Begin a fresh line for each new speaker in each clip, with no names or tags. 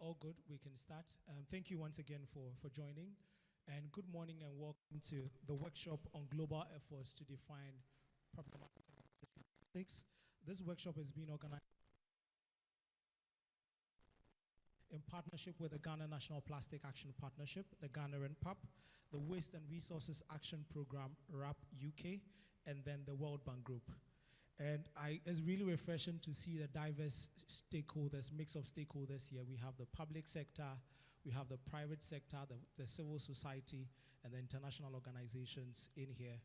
all good. We can start. Thank you once again for joining. And good morning and welcome to the workshop on global efforts to define problematic statistics. This workshop is being organized in partnership with the Ghana National Plastic Action Partnership, the Ghana NPAP, the Waste and Resources Action Program, RAP UK, and then the World Bank Group. And it's really refreshing to see the diverse stakeholders, mix of stakeholders here. We have the public sector, we have the private sector, the civil society, and the international organizations in here.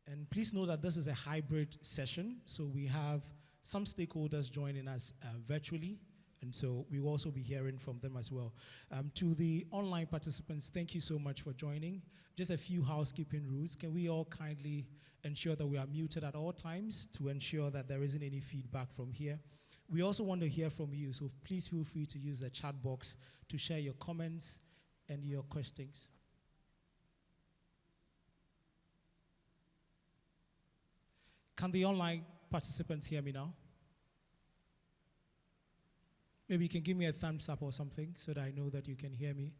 And please know that this is a hybrid session, so we have some stakeholders joining us virtually, and so we will also be hearing from them as well. To the online participants, thank you so much for joining. Just a few housekeeping rules. Can we all kindly ensure that we are muted at all times to ensure that there isn't any feedback from here? We also want to hear from you, so please feel free to use the chat box to share your comments and your questions. Can the online participants hear me now? Maybe you can give me a thumbs up or something so that I know that you can hear me.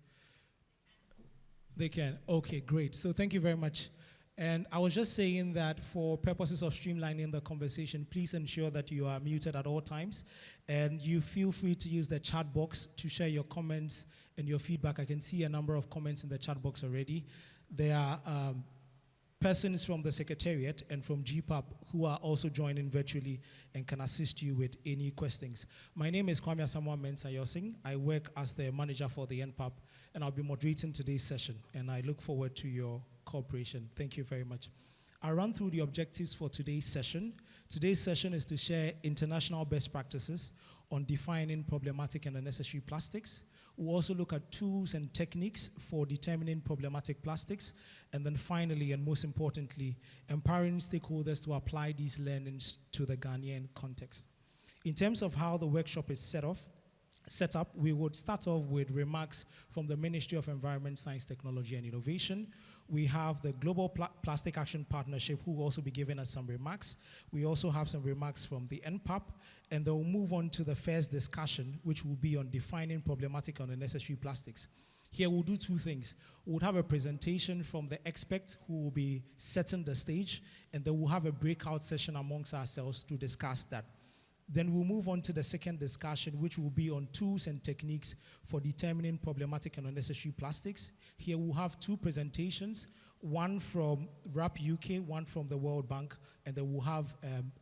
They can. Okay, great. So thank you very much. And I was just saying that for purposes of streamlining the conversation, please ensure that you are muted at all times. And you feel free to use the chat box to share your comments and your feedback. I can see a number of comments in the chat box already. There are persons from the Secretariat and from GPAP who are also joining virtually and can assist you with any questions. My name is Kwame Asamoah Mensah-Yosing. I work as the manager for the NPAP, and I'll be moderating today's session, and I look forward to your cooperation. Thank you very much. I'll run through the objectives for today's session. Today's session is to share international best practices on defining problematic and unnecessary plastics. We'll also look at tools and techniques for determining problematic plastics. And then finally, and most importantly, empowering stakeholders to apply these learnings to the Ghanaian context. In terms of how the workshop is set up, we would start off with remarks from the Ministry of Environment, Science, Technology, and Innovation. We have the Global Plastic Action Partnership, who will also be giving us some remarks. We also have some remarks from the NPAP, and then we'll move on to the first discussion, which will be on defining problematic and unnecessary plastics. Here we'll do two things. We'll have a presentation from the expert who will be setting the stage, and then we'll have a breakout session amongst ourselves to discuss that. Then we'll move on to the second discussion, which will be on tools and techniques for determining problematic and unnecessary plastics. Here we'll have two presentations, one from RAP UK, one from the World Bank, and then we'll have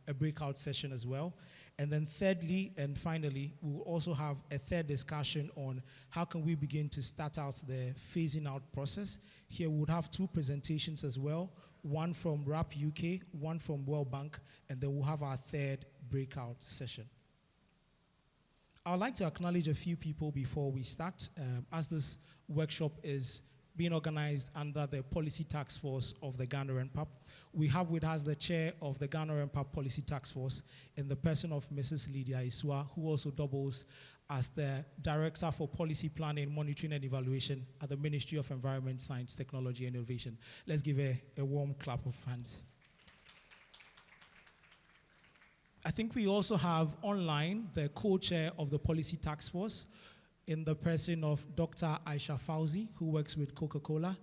a breakout session as well. And then thirdly and finally, we'll also have a third discussion on how can we begin to start out the phasing out process. Here we'll have two presentations as well, one from RAP UK, one from World Bank, and then we'll have our third breakout session. I'd like to acknowledge a few people before we start, as this workshop is being organized under the Policy Task Force of the Ghana NPAP. We have with us the chair of the Ghana NPAP Policy Task Force in the person of Mrs. Lydia Isua, who also doubles as the Director for Policy Planning, Monitoring and Evaluation at the Ministry of Environment, Science, Technology and Innovation. Let's give a warm clap of hands. I think we also have online the co-chair of the Policy Task Force in the person of Dr. Aisha Fauzi, who works with Coca-Cola.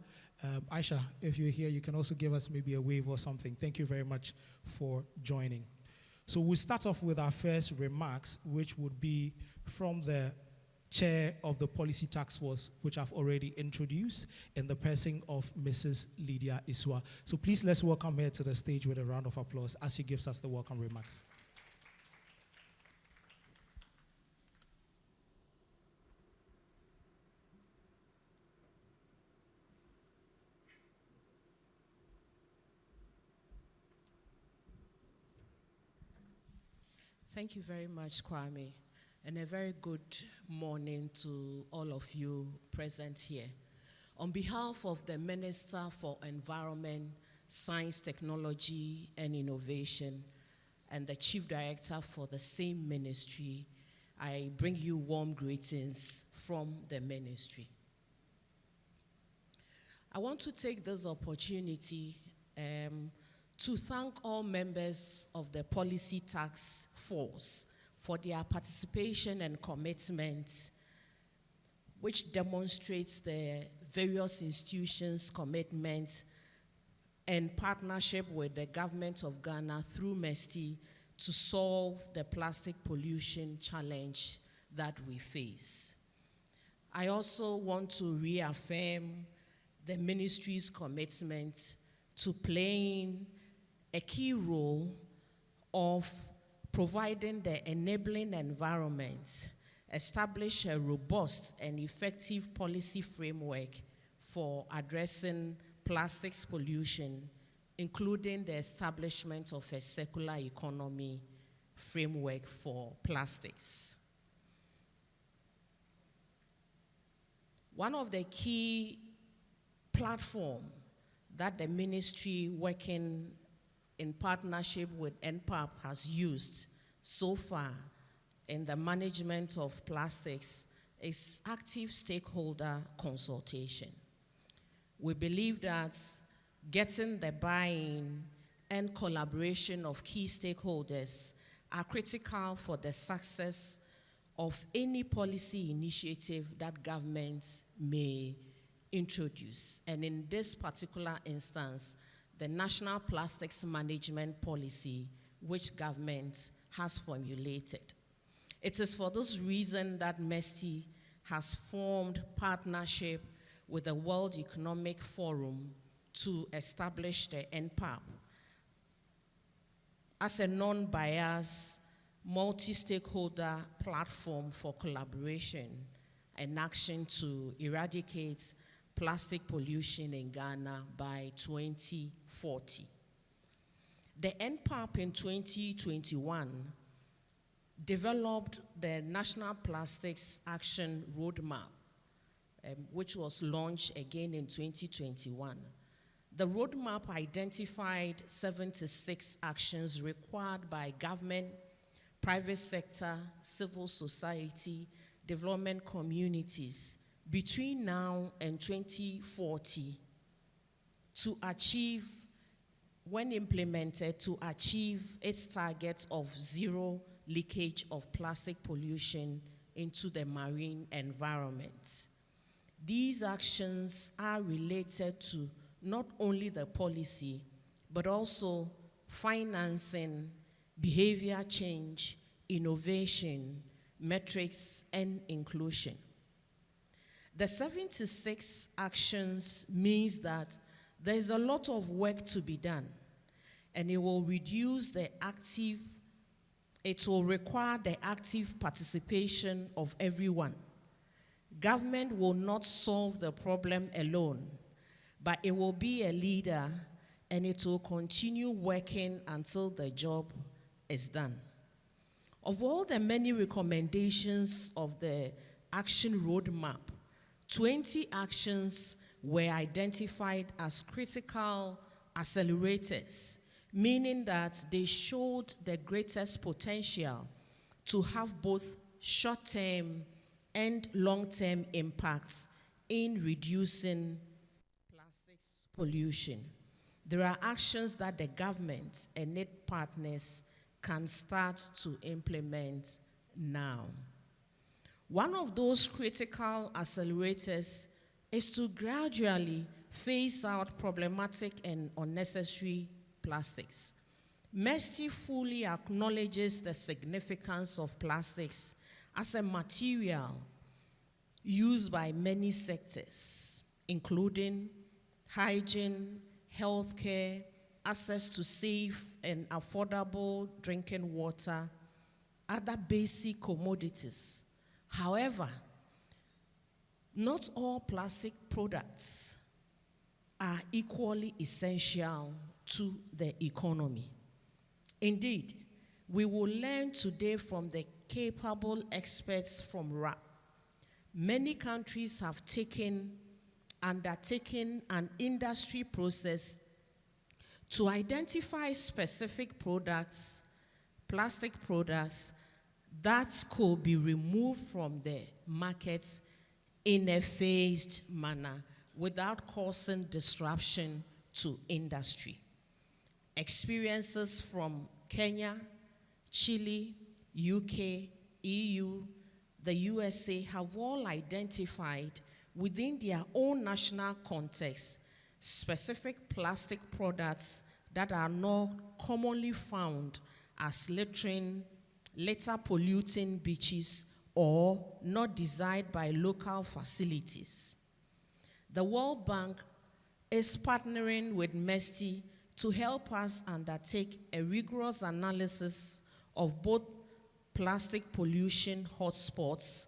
Aisha, if you're here, you can also give us maybe a wave or something. Thank you very much for joining. So we'll start off with our first remarks, which would be from the chair of the Policy Task Force, which I've already introduced, in the person of Mrs. Lydia Isua. So please let's welcome her to the stage with a round of applause as she gives us the welcome remarks.
Thank you very much, Kwame, and a very good morning to all of you present here. On behalf of the Minister for Environment, Science, Technology and Innovation, and the Chief Director for the same ministry, I bring you warm greetings from the ministry. I want to take this opportunity to thank all members of the Policy Task Force for their participation and commitment which demonstrates the various institutions' commitment and partnership with the government of Ghana through MESTI to solve the plastic pollution challenge that we face. I also want to reaffirm the ministry's commitment to playing a key role of providing the enabling environment, establish a robust and effective policy framework for addressing plastics pollution, including the establishment of a circular economy framework for plastics. One of the key platforms that the ministry, working in partnership with NPAP, has used so far in the management of plastics is active stakeholder consultation. We believe that getting the buy-in and collaboration of key stakeholders are critical for the success of any policy initiative that governments may introduce. And in this particular instance, the National Plastics Management Policy, which government has formulated. It is for this reason that MESTI has formed partnership with the World Economic Forum to establish the NPAP as a non-biased, multi-stakeholder platform for collaboration and action to eradicate plastic pollution in Ghana by 2040. The NPAP in 2021 developed the National Plastics Action Roadmap, which was launched again in 2021. The roadmap identified 76 actions required by government, private sector, civil society, development communities between now and 2040 to achieve, when implemented, to achieve its target of zero leakage of plastic pollution into the marine environment. These actions are related to not only the policy, but also financing, behavior change, innovation, metrics, and inclusion. The 76 actions means that there's a lot of work to be done, and it will require the active participation of everyone. Government will not solve the problem alone, but it will be a leader, and it will continue working until the job is done. Of all the many recommendations of the action roadmap, 20 actions were identified as critical accelerators, meaning that they showed the greatest potential to have both short-term and long-term impacts in reducing plastics pollution. There are actions that the government and its partners can start to implement now. One of those critical accelerators is to gradually phase out problematic and unnecessary plastics. MESTI fully acknowledges the significance of plastics as a material used by many sectors, including hygiene, healthcare, access to safe and affordable drinking water, other basic commodities. However, not all plastic products are equally essential to the economy. Indeed, we will learn today from the capable experts from RAP. Many countries have undertaken an industry process to identify specific products, plastic products, that could be removed from the markets in a phased manner without causing disruption to industry. Experiences from Kenya, Chile, UK, EU, the USA have all identified within their own national context specific plastic products that are not commonly found as litter polluting beaches or not desired by local facilities. The World Bank is partnering with MESTI to help us undertake a rigorous analysis of both plastic pollution hotspots,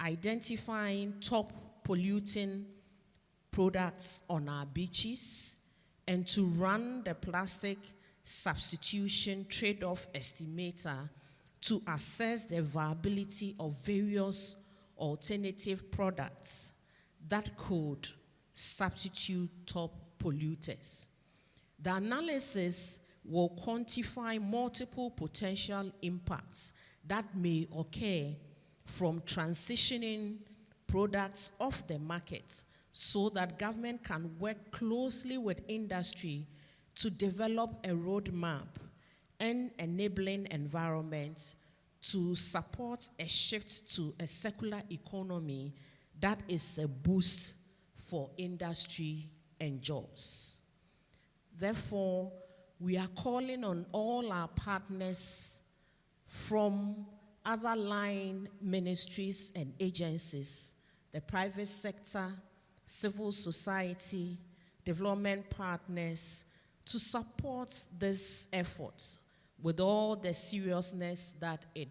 identifying top polluting products on our beaches, and to run the plastic substitution trade-off estimator to assess the viability of various alternative products that could substitute top polluters. The analysis will quantify multiple potential impacts that may occur from transitioning products off the market so that government can work closely with industry to develop a roadmap and enabling environments to support a shift to a circular economy that is a boost for industry and jobs. Therefore, we are calling on all our partners from other line ministries and agencies, the private sector, civil society, development partners, to support this effort with all the seriousness that it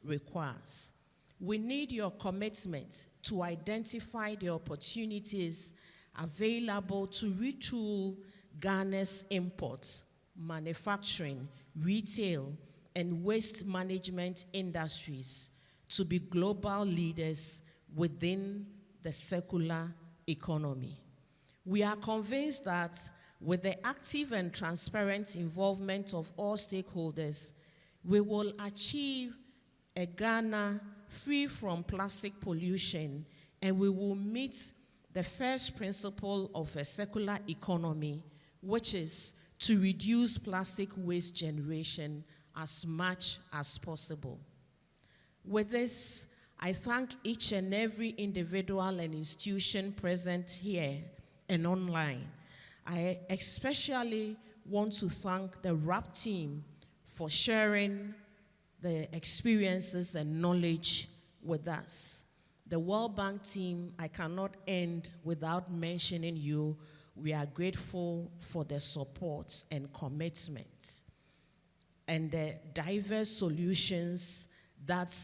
requires. We need your commitment to identify the opportunities available to retool Ghana's imports, manufacturing, retail, and waste management industries to be global leaders within the circular economy. We are convinced that with the active and transparent involvement of all stakeholders, we will achieve a Ghana free from plastic pollution, and we will meet the first principle of a circular economy, which is to reduce plastic waste generation as much as possible. With this, I thank each and every individual and institution present here and online. I especially want to thank the RAP team for sharing the experiences and knowledge with us. The World Bank team, I cannot end without mentioning you. We are grateful for the support and commitment and the diverse solutions that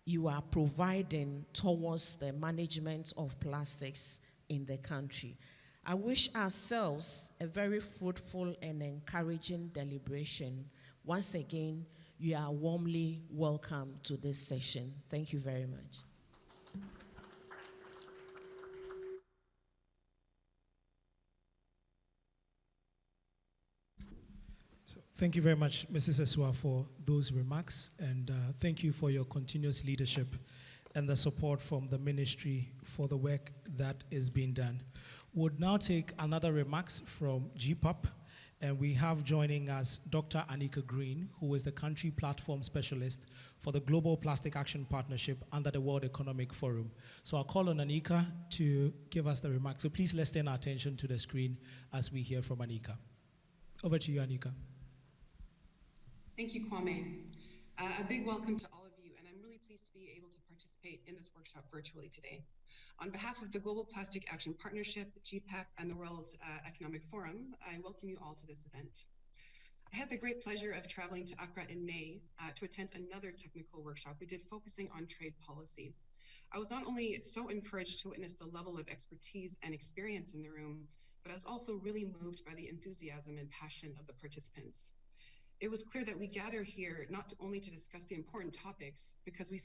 you are providing towards the management of plastics in the country. I wish ourselves a very fruitful and encouraging deliberation. Once again, you are warmly welcome to this session. Thank you very much.
So, thank you very much, Mrs. Eswa, for those remarks, and thank you for your continuous leadership and the support from the ministry for the work that is being done. We'll now take another remarks from GPAP, and we have joining us Dr. Anika Green, who is the country platform specialist for the Global Plastic Action Partnership under the World Economic Forum. So I'll call on Anika to give us the remarks. So please let's turn our attention to the screen as we hear from Anika. Over to you, Anika.
Thank you, Kwame. A big welcome to all of you, and I'm really pleased to be able to participate in this workshop virtually today. On behalf of the Global Plastic Action Partnership, GPAP, and the World Economic Forum, I welcome you all to this event. I had the great pleasure of traveling to Accra in May to attend another technical workshop we did focusing on trade policy. I was not only so encouraged to witness the level of expertise and experience in the room, but I was also really moved by the enthusiasm and passion of the participants. It was clear that we gather here not only to discuss the important topics, because we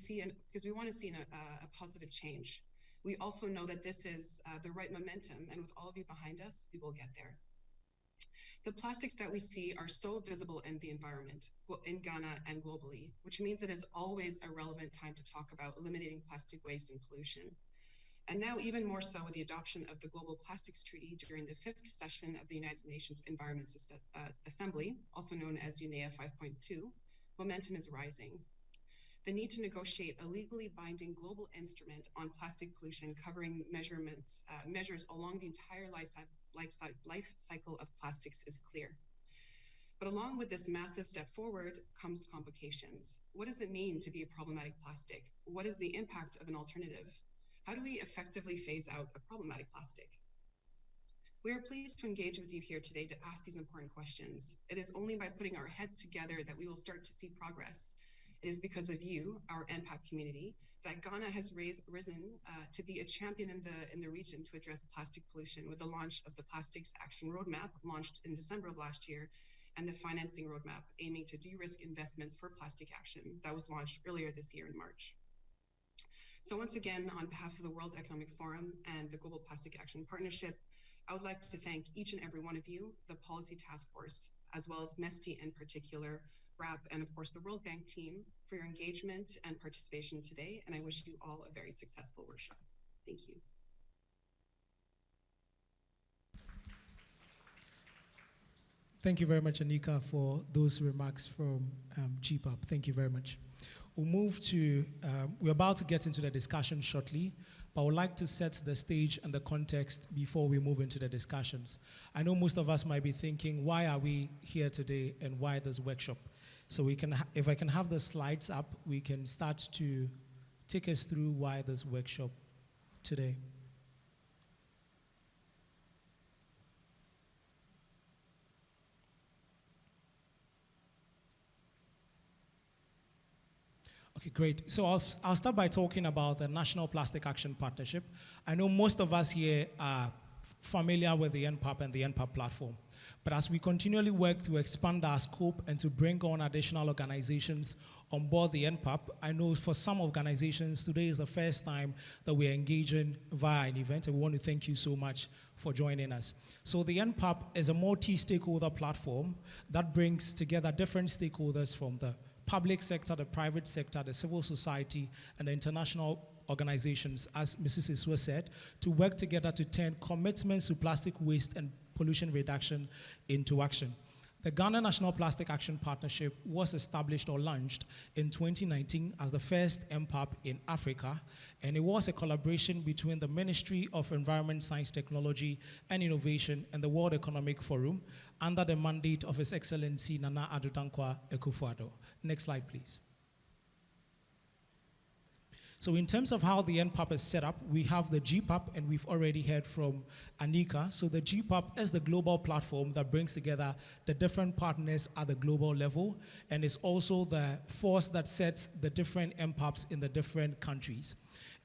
want to see a positive change. We also know that this is the right momentum, and with all of you behind us, we will get there. The plastics that we see are so visible in the environment, in Ghana and globally, which means it is always a relevant time to talk about eliminating plastic waste and pollution. And now even more so with the adoption of the Global Plastics Treaty during the 5th session of the United Nations Environment Assembly, also known as UNEA 5.2, momentum is rising. the need to negotiate a legally binding global instrument on plastic pollution covering measures along the entire life cycle of plastics is clear. But along with this massive step forward comes complications. What does it mean to be a problematic plastic? What is the impact of an alternative? How do we effectively phase out a problematic plastic? We are pleased to engage with you here today to ask these important questions. It is only by putting our heads together that we will start to see progress. It is because of you, our NPAP community, that Ghana has risen to be a champion in the region to address plastic pollution with the launch of the Plastics Action Roadmap, launched in December of last year, and the financing roadmap aiming to de-risk investments for plastic action that was launched earlier this year in March. So once again, on behalf of the World Economic Forum and the Global Plastic Action Partnership, I would like to thank each and every one of you, the Policy Task Force, as well as MESTI in particular, RAP, and of course the World Bank team for your engagement and participation today, and I wish you all a very successful workshop. Thank you.
Thank you very much, Anika, for those remarks from GPAP. Thank you very much. We'll move to, we're about to get into the discussion shortly, but I would like to set the stage and the context before we move into the discussions. I know most of us might be thinking, why are we here today and why this workshop? So we can, if I can have the slides up, we can start to take us through why this workshop today. Okay, great. So I'll start by talking about the National Plastic Action Partnership. I know most of us here are familiar with the NPAP and the NPAP platform. But as we continually work to expand our scope and to bring on additional organizations on board the NPAP, I know for some organizations, today is the first time that we're engaging via an event, and we want to thank you so much for joining us. So the NPAP is a multi-stakeholder platform that brings together different stakeholders from the public sector, the private sector, the civil society, and the international organizations, as Mrs. Iswa said, to work together to turn commitments to plastic waste and pollution reduction into action. The Ghana National Plastic Action Partnership was established or launched in 2019 as the first NPAP in Africa, and it was a collaboration between the Ministry of Environment, Science, Technology, and Innovation and the World Economic Forum under the mandate of His Excellency Nana Addo Dankwa Akufo-Addo. Next slide, please. So in terms of how the NPAP is set up, we have the GPAP, and we've already heard from Anika. So the GPAP is the global platform that brings together the different partners at the global level, and is also the force that sets the different NPAPs in the different countries.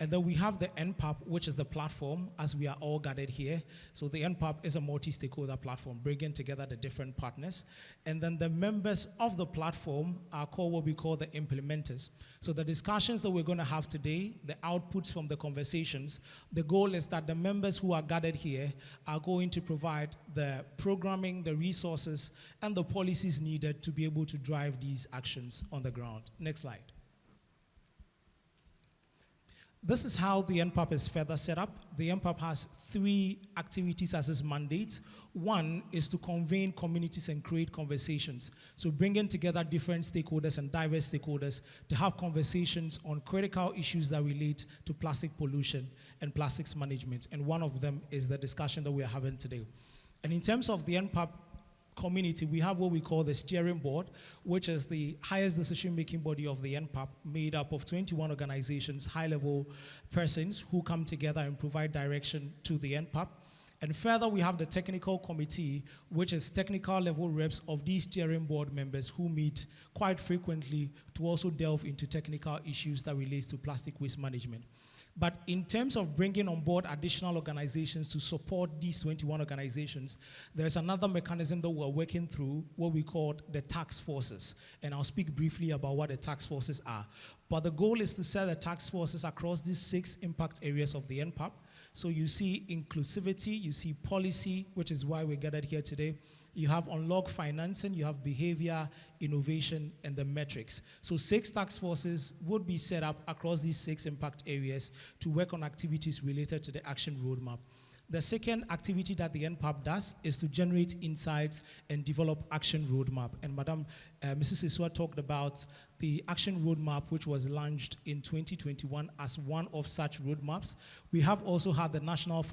And then we have the NPAP, which is the platform, as we are all gathered here. So the NPAP is a multi-stakeholder platform, bringing together the different partners. And then the members of the platform are called what we call the implementers. So the discussions that we're going to have today, the outputs from the conversations, the goal is that the members who are gathered here are going to provide the programming, the resources, and the policies needed to be able to drive these actions on the ground. Next slide. This is how the NPAP is further set up. The NPAP has 3 activities as its mandate. One is to convene communities and create conversations. So bringing together different stakeholders and diverse stakeholders to have conversations on critical issues that relate to plastic pollution and plastics management. And one of them is the discussion that we are having today. And in terms of the NPAP community, we have what we call the steering board, which is the highest decision-making body of the NPAP, made up of 21 organizations, high-level persons who come together and provide direction to the NPAP. And further, we have the technical committee, which is technical level reps of these steering board members who meet quite frequently to also delve into technical issues that relate to plastic waste management. But in terms of bringing on board additional organizations to support these 21 organizations, there's another mechanism that we're working through, what we call the task forces. And I'll speak briefly about what the task forces are. But the goal is to set the task forces across these 6 impact areas of the NPAP. So you see inclusivity, you see policy, which is why we gathered here today. You have unlock financing, you have behavior, innovation, and the metrics. So 6 task forces would be set up across these 6 impact areas to work on activities related to the action roadmap. The second activity that the NPAP does is to generate insights and develop action roadmap. And Mrs. Isua talked about the action roadmap, which was launched in 2021 as one of such roadmaps. We have also had the National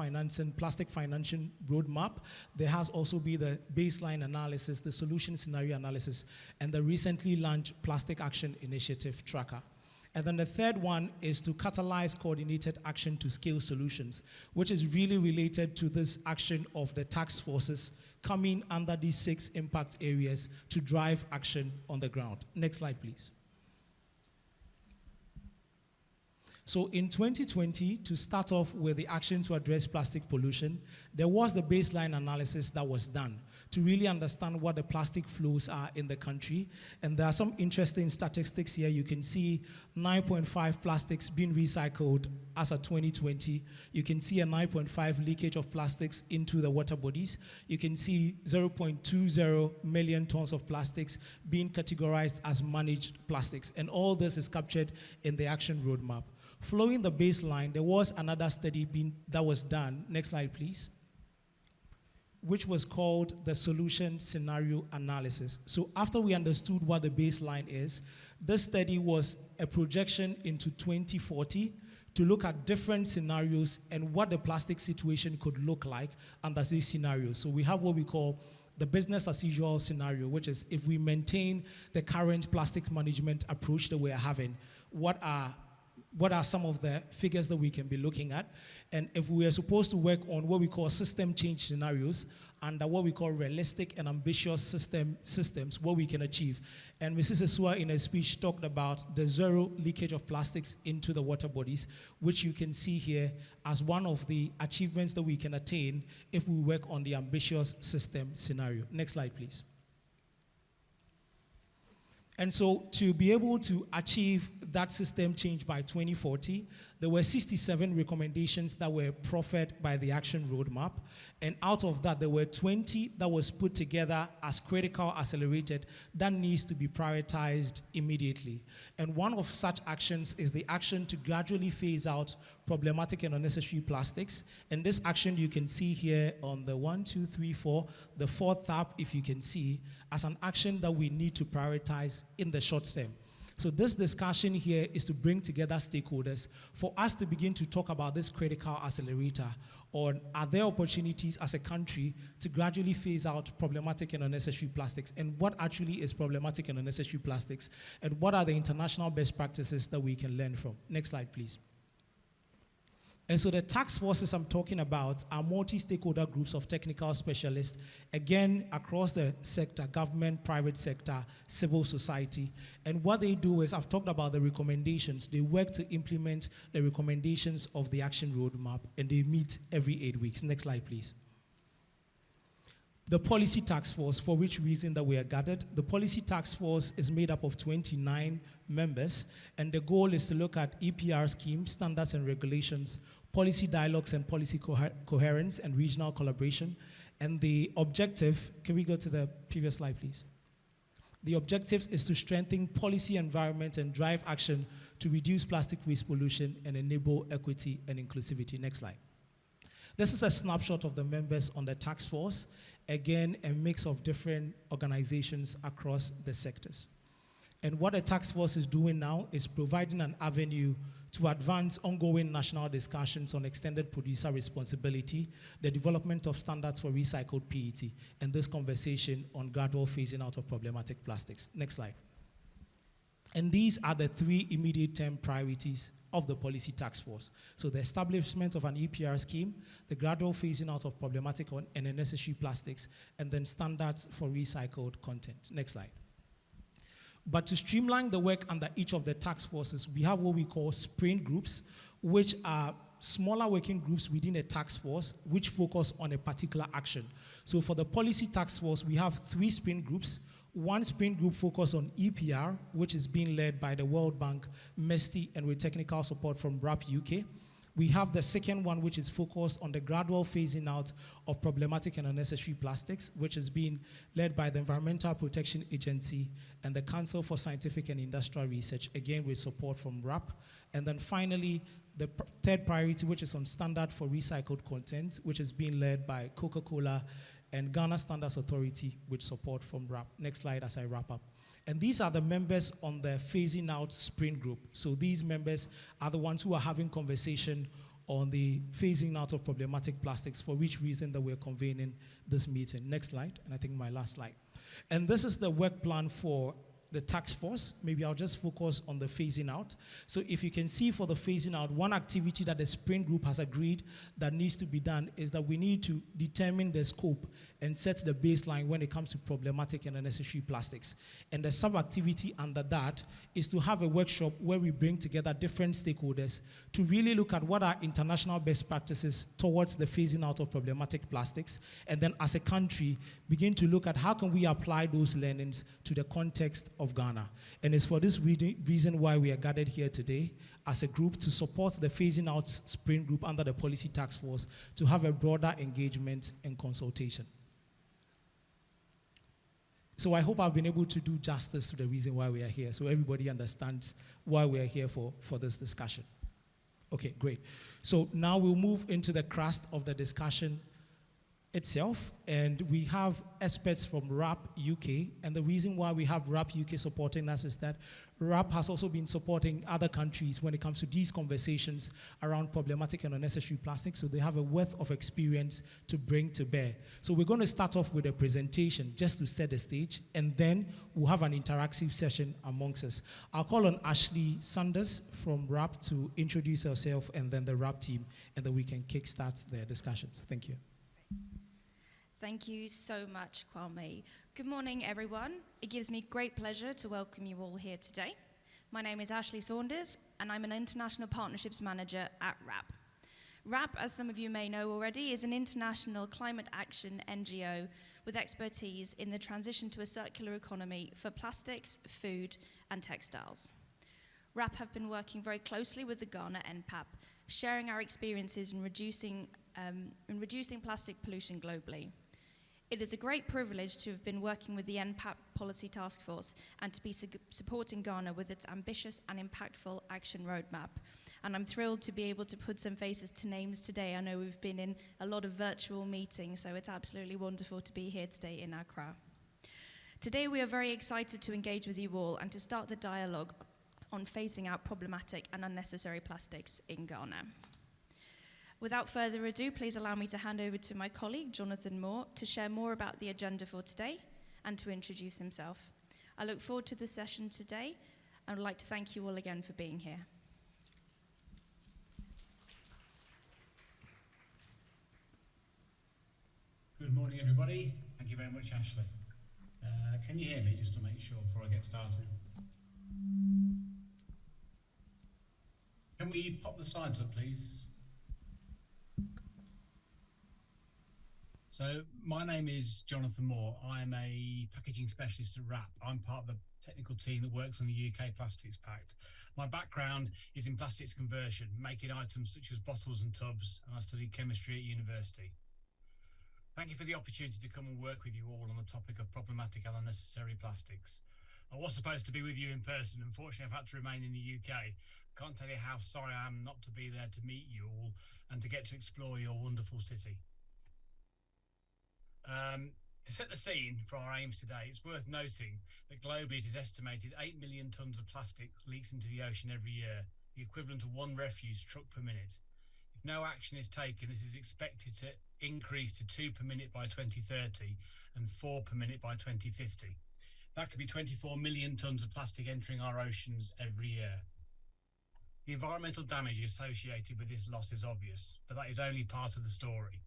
Plastic Financing Roadmap. There has also been the baseline analysis, the solution scenario analysis, and the recently launched Plastic Action Initiative Tracker. And then the third one is to catalyze coordinated action to scale solutions, which is really related to this action of the task forces coming under these 6 impact areas to drive action on the ground. Next slide, please. So in 2020, to start off with the action to address plastic pollution, there was the baseline analysis that was done to really understand what the plastic flows are in the country. And there are some interesting statistics here. You can see 9.5 plastics being recycled as of 2020. You can see a 9.5 leakage of plastics into the water bodies. You can see 0.20 million tons of plastics being categorized as managed plastics. And all this is captured in the action roadmap. Following the baseline, there was another study that was done. Next slide, please. Which was called the solution scenario analysis. So after we understood what the baseline is, this study was a projection into 2040 to look at different scenarios and what the plastic situation could look like under these scenarios. So we have what we call the business as usual scenario, which is if we maintain the current plastic management approach that we are having, what are some of the figures that we can be looking at? And if we are supposed to work on what we call system change scenarios under what we call realistic and ambitious systems, what we can achieve. And Mrs. Isua in her speech talked about the zero leakage of plastics into the water bodies, which you can see here as one of the achievements that we can attain if we work on the ambitious system scenario. Next slide, please. And so to be able to achieve that system change by 2040, there were 67 recommendations that were proffered by the action roadmap. And out of that, there were 20 that was put together as critical accelerated that needs to be prioritized immediately. And one of such actions is the action to gradually phase out problematic and unnecessary plastics. And this action you can see here on the 1, 2, 3, 4, the 4th tab, if you can see, as an action that we need to prioritize in the short term. So this discussion here is to bring together stakeholders for us to begin to talk about this critical accelerator, or are there opportunities as a country to gradually phase out problematic and unnecessary plastics, and what actually is problematic and unnecessary plastics, and what are the international best practices that we can learn from. Next slide, please. And so the task forces I'm talking about are multi-stakeholder groups of technical specialists, again, across the sector, government, private sector, civil society. And what they do is, I've talked about the recommendations. They work to implement the recommendations of the action roadmap, and they meet every 8 weeks. Next slide, please. The policy task force, for which reason that we are gathered. The policy task force is made up of 29 members, and the goal is to look at EPR schemes, standards and regulations, policy dialogues and policy coherence and regional collaboration. And the objective, can we go to the previous slide, please? The objective is to strengthen policy environment and drive action to reduce plastic waste pollution and enable equity and inclusivity. Next slide. This is a snapshot of the members on the task force. Again, a mix of different organizations across the sectors. And what the task force is doing now is providing an avenue to advance ongoing national discussions on extended producer responsibility, the development of standards for recycled PET, and this conversation on gradual phasing out of problematic plastics. Next slide. And these are the 3 immediate term priorities of the policy task force. So the establishment of an EPR scheme, the gradual phasing out of problematic and unnecessary plastics, and then standards for recycled content. Next slide. But to streamline the work under each of the task forces, we have what we call sprint groups, which are smaller working groups within a task force which focus on a particular action. So for the policy task force, we have 3 sprint groups. One sprint group focused on EPR, which is being led by the World Bank, MESTI, and with technical support from RAP UK. We have the second one, which is focused on the gradual phasing out of problematic and unnecessary plastics, which is being led by the Environmental Protection Agency and the Council for Scientific and Industrial Research, again with support from RAP. And then finally, the third priority, which is on standard for recycled content, which is being led by Coca-Cola and Ghana Standards Authority with support from RAP. Next slide as I wrap up. And these are the members on the phasing out sprint group. So these members are the ones who are having conversation on the phasing out of problematic plastics, for which reason that we're convening this meeting. Next slide, and I think my last slide. And this is the work plan for the task force. Maybe I'll just focus on the phasing out. So if you can see for the phasing out, one activity that the sprint group has agreed that needs to be done is that we need to determine the scope and set the baseline when it comes to problematic and unnecessary plastics. And the sub-activity under that is to have a workshop where we bring together different stakeholders to really look at what are international best practices towards the phasing out of problematic plastics, and then as a country, begin to look at how can we apply those learnings to the context of Ghana. And it's for this reason why we are gathered here today as a group to support the phasing out sprint group under the policy task force to have a broader engagement and consultation. So I hope I've been able to do justice to the reason why we are here, so everybody understands why we are here for this discussion. Okay, great. So now we'll move into the crust of the discussion itself, and we have experts from RAP UK, and the reason why we have RAP UK supporting us is that RAP has also been supporting other countries when it comes to these conversations around problematic and unnecessary plastics, so they have a wealth of experience to bring to bear. So we're going to start off with a presentation just to set the stage, and then we'll have an interactive session amongst us. I'll call on Ashley Sanders from RAP to introduce herself, and then the RAP team, and then we can kickstart the discussions. Thank you.
Thank you so much, Kwame. Good morning, everyone. It gives me great pleasure to welcome you all here today. My name is Ashley Saunders, and I'm an International Partnerships Manager at RAP. RAP, as some of you may know already, is an international climate action NGO with expertise in the transition to a circular economy for plastics, food, and textiles. RAP have been working very closely with the Ghana NPAP, sharing our experiences in reducing plastic pollution globally. It is a great privilege to have been working with the NPAP Policy Task Force and to be supporting Ghana with its ambitious and impactful action roadmap. And I'm thrilled to be able to put some faces to names today. I know we've been in a lot of virtual meetings, so it's absolutely wonderful to be here today in Accra. Today we are very excited to engage with you all and to start the dialogue on phasing out problematic and unnecessary plastics in Ghana. Without further ado, please allow me to hand over to my colleague, Jonathan Moore, to share more about the agenda for today and to introduce himself. I look forward to the session today and would like to thank you all again for being here.
Good morning, everybody. Thank you very much, Ashley. Can you hear me, just to make sure before I get started? Can we pop the slides up, please? So my name is Jonathan Moore. I'm a packaging specialist at RAP. I'm part of the technical team that works on the UK Plastics Pact. My background is in plastics conversion, making items such as bottles and tubs, and I studied chemistry at university. Thank you for the opportunity to come and work with you all on the topic of problematic and unnecessary plastics. I was supposed to be with you in person. Unfortunately, I've had to remain in the UK. Can't tell you how sorry I am not to be there to meet you all and to get to explore your wonderful city. To set the scene for our aims today, it's worth noting that globally it is estimated 8 million tonnes of plastic leaks into the ocean every year, the equivalent of 1 refuse truck per minute. If no action is taken, this is expected to increase to 2 per minute by 2030 and 4 per minute by 2050. That could be 24 million tonnes of plastic entering our oceans every year. The environmental damage associated with this loss is obvious, but that is only part of the story.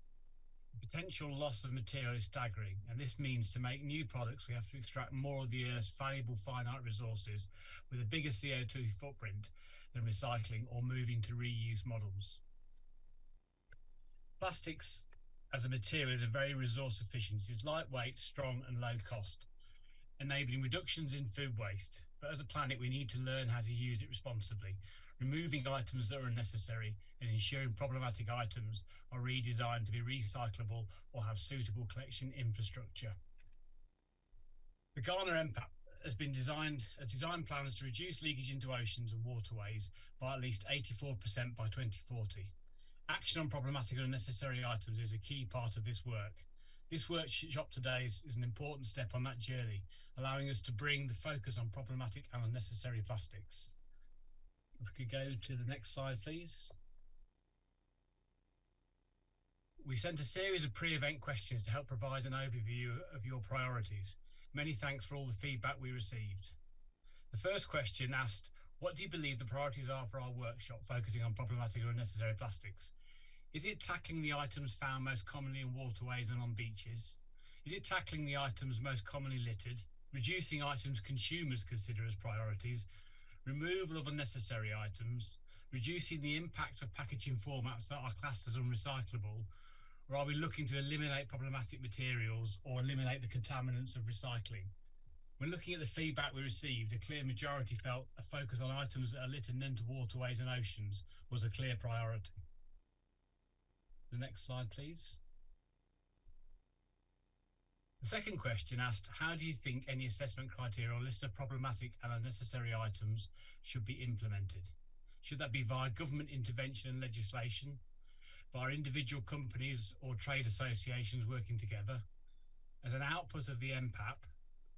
The potential loss of material is staggering, and this means to make new products we have to extract more of the Earth's valuable finite resources with a bigger CO2 footprint than recycling or moving to reuse models. Plastics as a material is very resource efficient. It is lightweight, strong and low cost, enabling reductions in food waste. But as a planet, we need to learn how to use it responsibly. removing items that are unnecessary, and ensuring problematic items are redesigned to be recyclable or have suitable collection infrastructure. The Ghana NPAP has designed plans to reduce leakage into oceans and waterways by at least 84% by 2040. Action on problematic and unnecessary items is a key part of this work. This workshop today is an important step on that journey, allowing us to bring the focus on problematic and unnecessary plastics. If we could go to the next slide, please. We sent a series of pre-event questions to help provide an overview of your priorities. Many thanks for all the feedback we received. The first question asked, what do you believe the priorities are for our workshop focusing on problematic or unnecessary plastics? Is it tackling the items found most commonly in waterways and on beaches? Is it tackling the items most commonly littered? Reducing items consumers consider as priorities? Removal of unnecessary items? Reducing the impact of packaging formats that are classed as unrecyclable? Or are we looking to eliminate problematic materials or eliminate the contaminants of recycling? When looking at the feedback we received, a clear majority felt a focus on items that are littered and into waterways and oceans was a clear priority. The next slide, please. The second question asked, how do you think any assessment criteria or list of problematic and unnecessary items should be implemented? Should that be via government intervention and legislation, via individual companies or trade associations working together, as an output of the NPAP,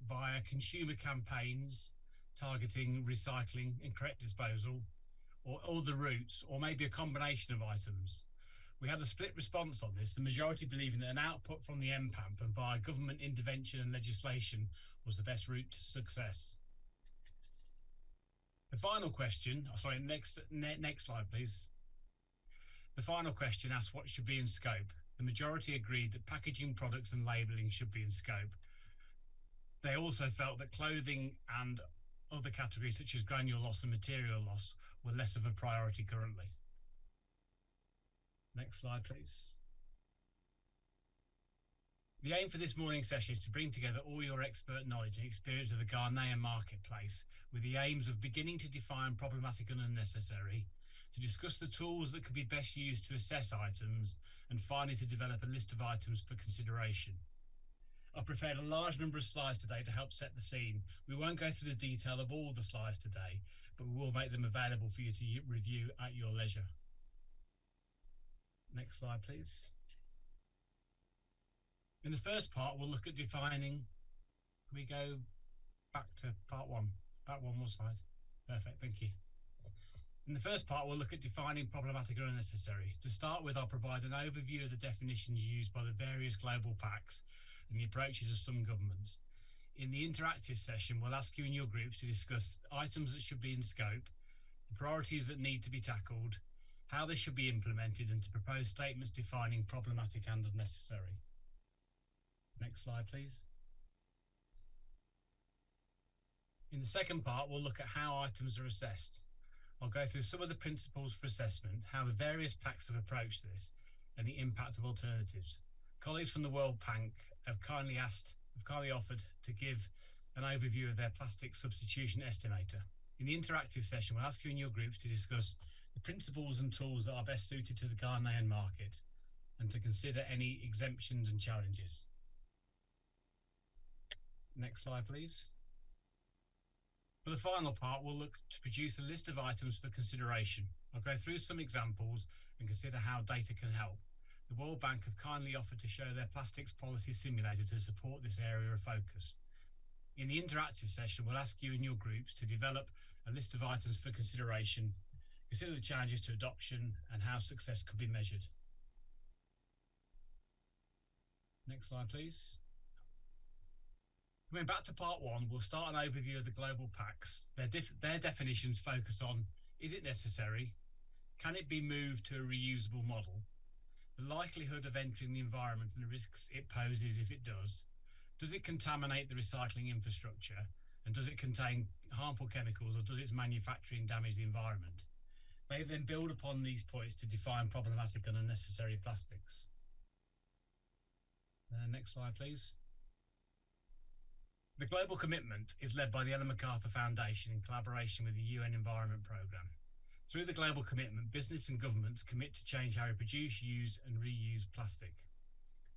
via consumer campaigns targeting recycling and correct disposal, or other routes, or maybe a combination of items? We had a split response on this, the majority believing that an output from the NPAP and via government intervention and legislation was the best route to success. The final question, next slide, please. The final question asked what should be in scope. The majority agreed that packaging, products and labelling should be in scope. They also felt that clothing and other categories such as granule loss and material loss were less of a priority currently. Next slide, please. The aim for this morning's session is to bring together all your expert knowledge and experience of the Ghanaian marketplace with the aims of beginning to define problematic and unnecessary, to discuss the tools that could be best used to assess items, and finally to develop a list of items for consideration. I've prepared a large number of slides today to help set the scene. We won't go through the detail of all the slides today, but we will make them available for you to review at your leisure. Next slide, please. In the first part, we'll look at defining. Can we go back to part one? Back one more slide. Perfect, thank you. In the first part, we'll look at defining problematic and unnecessary. To start with, I'll provide an overview of the definitions used by the various global pacts and the approaches of some governments. In the interactive session, we'll ask you in your groups to discuss items that should be in scope, the priorities that need to be tackled, how they should be implemented, and to propose statements defining problematic and unnecessary. Next slide, please. In the second part, we'll look at how items are assessed. I'll go through some of the principles for assessment, how the various pacts have approached this, and the impact of alternatives. Colleagues from the World Bank have kindly offered to give an overview of their plastic substitution estimator. In the interactive session, we'll ask you in your groups to discuss the principles and tools that are best suited to the Ghanaian market and to consider any exemptions and challenges. Next slide, please. For the final part, we'll look to produce a list of items for consideration. I'll go through some examples and consider how data can help. The World Bank have kindly offered to show their plastics policy simulator to support this area of focus. In the interactive session, we'll ask you in your groups to develop a list of items for consideration, consider the challenges to adoption, and how success could be measured. Next slide, please. Coming back to part one, we'll start an overview of the global pacts. Their definitions focus on, is it necessary? Can it be moved to a reusable model? The likelihood of entering the environment and the risks it poses if it does. Does it contaminate the recycling infrastructure? And does it contain harmful chemicals, or does its manufacturing damage the environment? They then build upon these points to define problematic and unnecessary plastics. Next slide, please. The global commitment is led by the Ellen MacArthur Foundation in collaboration with the UN Environment Programme. Through the global commitment, business and governments commit to change how we produce, use and reuse plastic,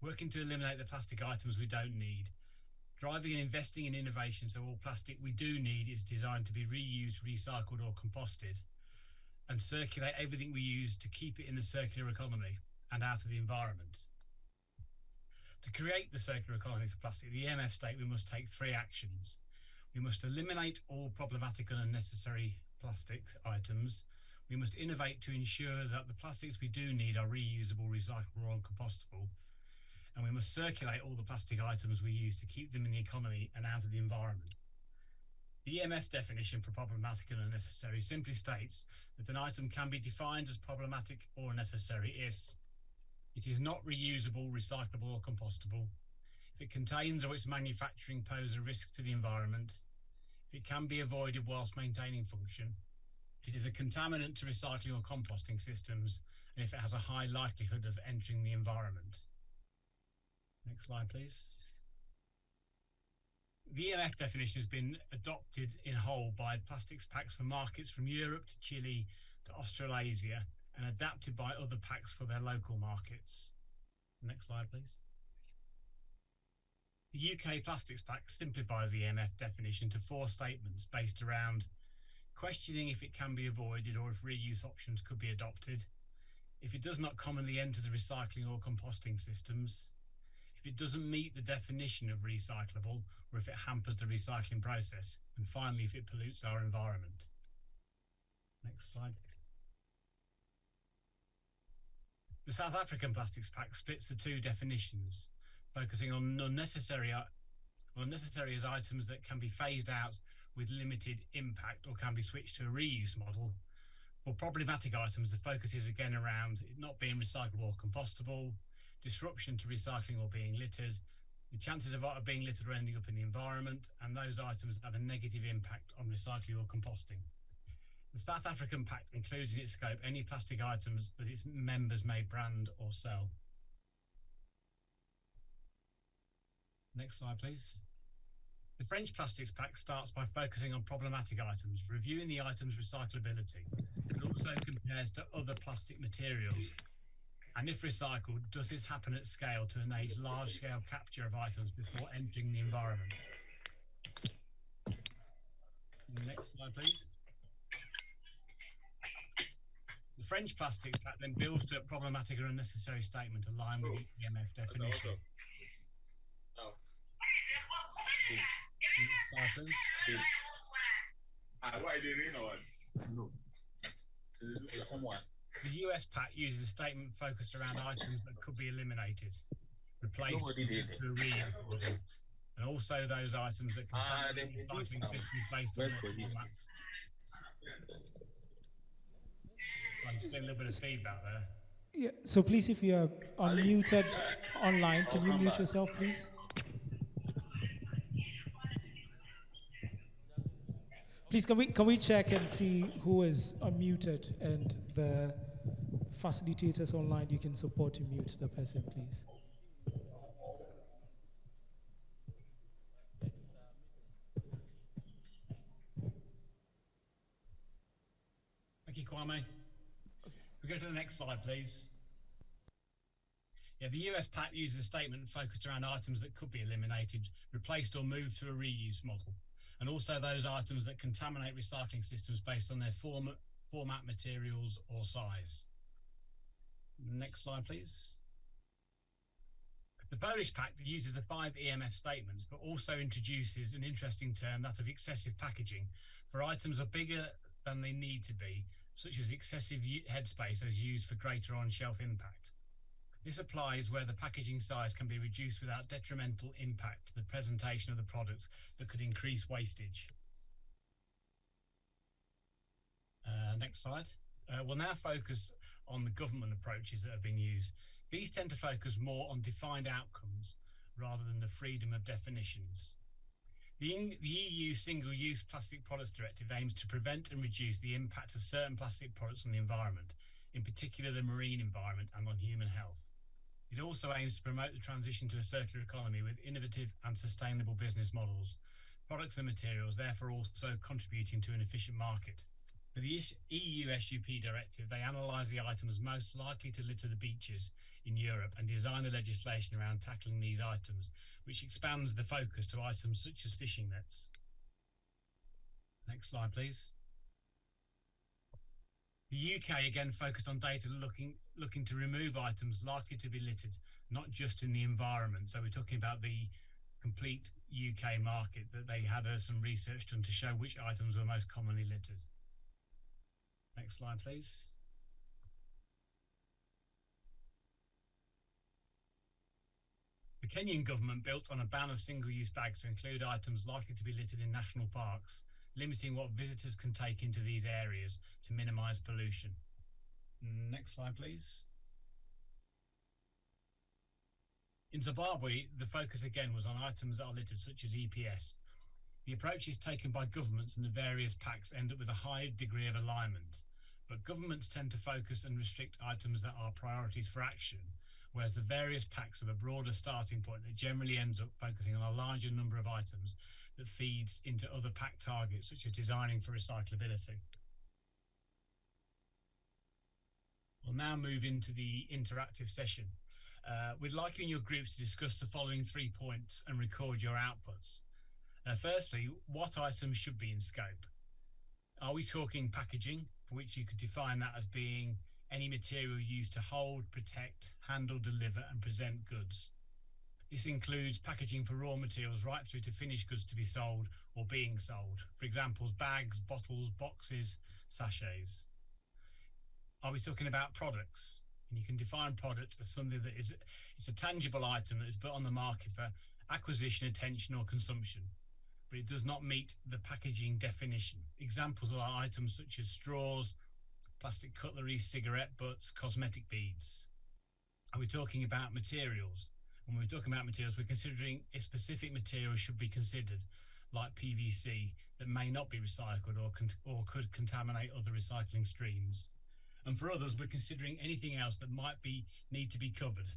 working to eliminate the plastic items we don't need, driving and investing in innovation so all plastic we do need is designed to be reused, recycled or composted, and circulate everything we use to keep it in the circular economy and out of the environment. To create the circular economy for plastic, the EMF state we must take 3 actions. We must eliminate all problematic and unnecessary plastic items. We must innovate to ensure that the plastics we do need are reusable, recyclable or compostable. And we must circulate all the plastic items we use to keep them in the economy and out of the environment. The EMF definition for problematic and unnecessary simply states that an item can be defined as problematic or unnecessary if it is not reusable, recyclable or compostable, if it contains or its manufacturing pose a risk to the environment, if it can be avoided whilst maintaining function, if it is a contaminant to recycling or composting systems, and if it has a high likelihood of entering the environment. Next slide, please. The EMF definition has been adopted in whole by Plastics Pacts for markets from Europe to Chile to Australasia and adapted by other pacts for their local markets. Next slide, please. The UK Plastics Pact simplifies the EMF definition to 4 statements based around questioning if it can be avoided or if reuse options could be adopted, if it does not commonly enter the recycling or composting systems, if it doesn't meet the definition of recyclable, or if it hampers the recycling process, and finally, if it pollutes our environment. Next slide. The South African Plastics Pact splits the 2 definitions, focusing on unnecessary as items that can be phased out with limited impact or can be switched to a reuse model. For problematic items, the focus is again around it not being recyclable or compostable, disruption to recycling or being littered, the chances of being littered or ending up in the environment, and those items that have a negative impact on recycling or composting. The South African Pact includes in its scope any plastic items that its members may brand or sell. Next slide, please. The French Plastics Pact starts by focusing on problematic items, reviewing the item's recyclability, and also compares to other plastic materials. And if recycled, does this happen at scale to enable large-scale capture of items before entering the environment? Next slide, please. The French Plastics Pact then builds to a problematic or unnecessary statement aligned with the EMF definition. The US Pact uses a statement focused around items that could be eliminated, replaced with a reuse model, and also those items that contain recycling systems based on their format. I'm just getting a little bit of feedback there.
Yeah, so please, if you are unmuted online, can you mute yourself, please? Please, can we check and see who is unmuted, and the facilitators online, you can support to mute the person, please.
Thank you, Kwame. We go to the next slide, please. Yeah, the US Pact uses a statement focused around items that could be eliminated, replaced or moved to a reuse model, and also those items that contaminate recycling systems based on their format, materials or size. Next slide, please. The Polish Pact uses the 5 EMF statements, but also introduces an interesting term, that of excessive packaging, for items are bigger than they need to be, such as excessive headspace as used for greater on-shelf impact. This applies where the packaging size can be reduced without detrimental impact to the presentation of the product that could increase wastage. Next slide. We'll now focus on the government approaches that have been used. These tend to focus more on defined outcomes rather than the freedom of definitions. The EU Single-Use Plastic Products Directive aims to prevent and reduce the impact of certain plastic products on the environment, in particular the marine environment and on human health. It also aims to promote the transition to a circular economy with innovative and sustainable business models, products and materials, therefore also contributing to an efficient market. For the EU SUP directive, they analysed the items most likely to litter the beaches in Europe and designed the legislation around tackling these items, which expands the focus to items such as fishing nets. Next slide, please. The UK again focused on data looking to remove items likely to be littered, not just in the environment. So we're talking about the complete UK market, that they had some research done to show which items were most commonly littered. Next slide, please. The Kenyan government built on a ban of single-use bags to include items likely to be littered in national parks, limiting what visitors can take into these areas to minimise pollution. Next slide, please. In Zimbabwe, the focus again was on items that are littered, such as EPS. The approaches taken by governments and the various packs end up with a high degree of alignment, but governments tend to focus and restrict items that are priorities for action, whereas the various packs have a broader starting point that generally ends up focusing on a larger number of items that feeds into other pack targets, such as designing for recyclability. We'll now move into the interactive session. We'd like you in your groups to discuss the following 3 points and record your outputs. Firstly, what items should be in scope? Are we talking packaging, for which you could define that as being any material used to hold, protect, handle, deliver and present goods? This includes packaging for raw materials right through to finished goods to be sold or being sold. For example, bags, bottles, boxes, sachets. Are we talking about products? And you can define product as something that it's a tangible item that is put on the market for acquisition, attention or consumption, but it does not meet the packaging definition. Examples are items such as straws, plastic cutlery, cigarette butts, cosmetic beads. Are we talking about materials? When we're talking about materials, we're considering if specific materials should be considered, like PVC, that may not be recycled or could contaminate other recycling streams. And for others, we're considering anything else that might need to be covered,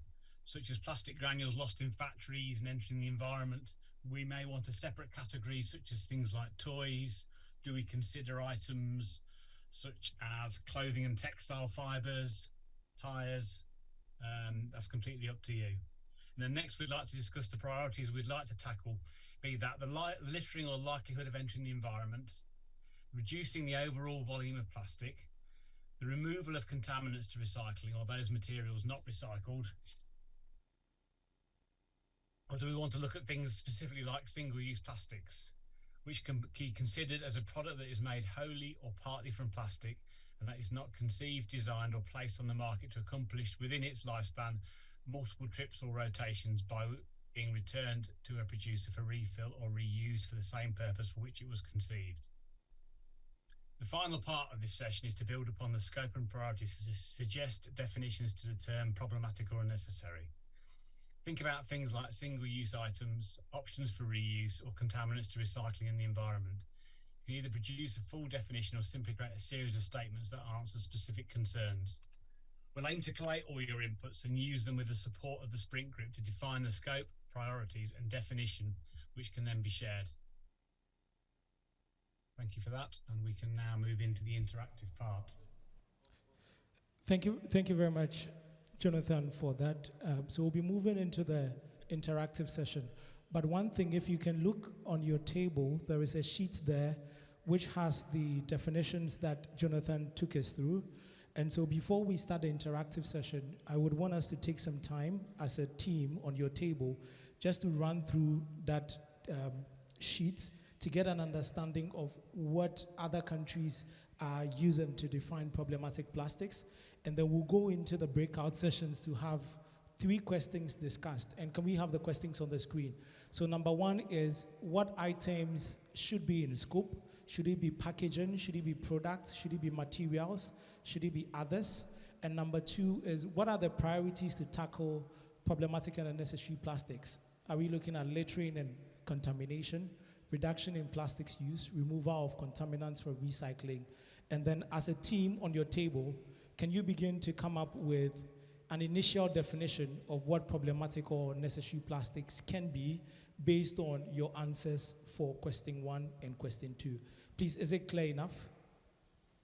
such as plastic granules lost in factories and entering the environment. We may want a separate category, such as things like toys. Do we consider items such as clothing and textile fibres, tyres? That's completely up to you. And then next, we'd like to discuss the priorities we'd like to tackle, be that the littering or likelihood of entering the environment, reducing the overall volume of plastic, the removal of contaminants to recycling or those materials not recycled, or do we want to look at things specifically like single-use plastics, which can be considered as a product that is made wholly or partly from plastic and that is not conceived, designed or placed on the market to accomplish within its lifespan multiple trips or rotations by being returned to a producer for refill or reuse for the same purpose for which it was conceived. The final part of this session is to build upon the scope and priorities to suggest definitions to the term problematic or unnecessary. Think about things like single-use items, options for reuse, or contaminants to recycling in the environment. You can either produce a full definition or simply create a series of statements that answer specific concerns. We'll aim to collate all your inputs and use them with the support of the sprint group to define the scope, priorities, and definition, which can then be shared. Thank you for that, and we can now move into the interactive part.
Thank you very much, Jonathan, for that. So we'll be moving into the interactive session. But one thing, if you can look on your table, there is a sheet there which has the definitions that Jonathan took us through. And so before we start the interactive session, I would want us to take some time as a team on your table just to run through that sheet to get an understanding of what other countries are using to define problematic plastics. And then we'll go into the breakout sessions to have 3 questions discussed. And can we have the questions on the screen? So number 1 is, what items should be in scope? Should it be packaging? Should it be products? Should it be materials? Should it be others? And number 2 is, what are the priorities to tackle problematic and unnecessary plastics? Are we looking at littering and contamination, reduction in plastics use, removal of contaminants for recycling? And then as a team on your table, can you begin to come up with an initial definition of what problematic or necessary plastics can be based on your answers for question 1 and question 2? Please, is it clear enough?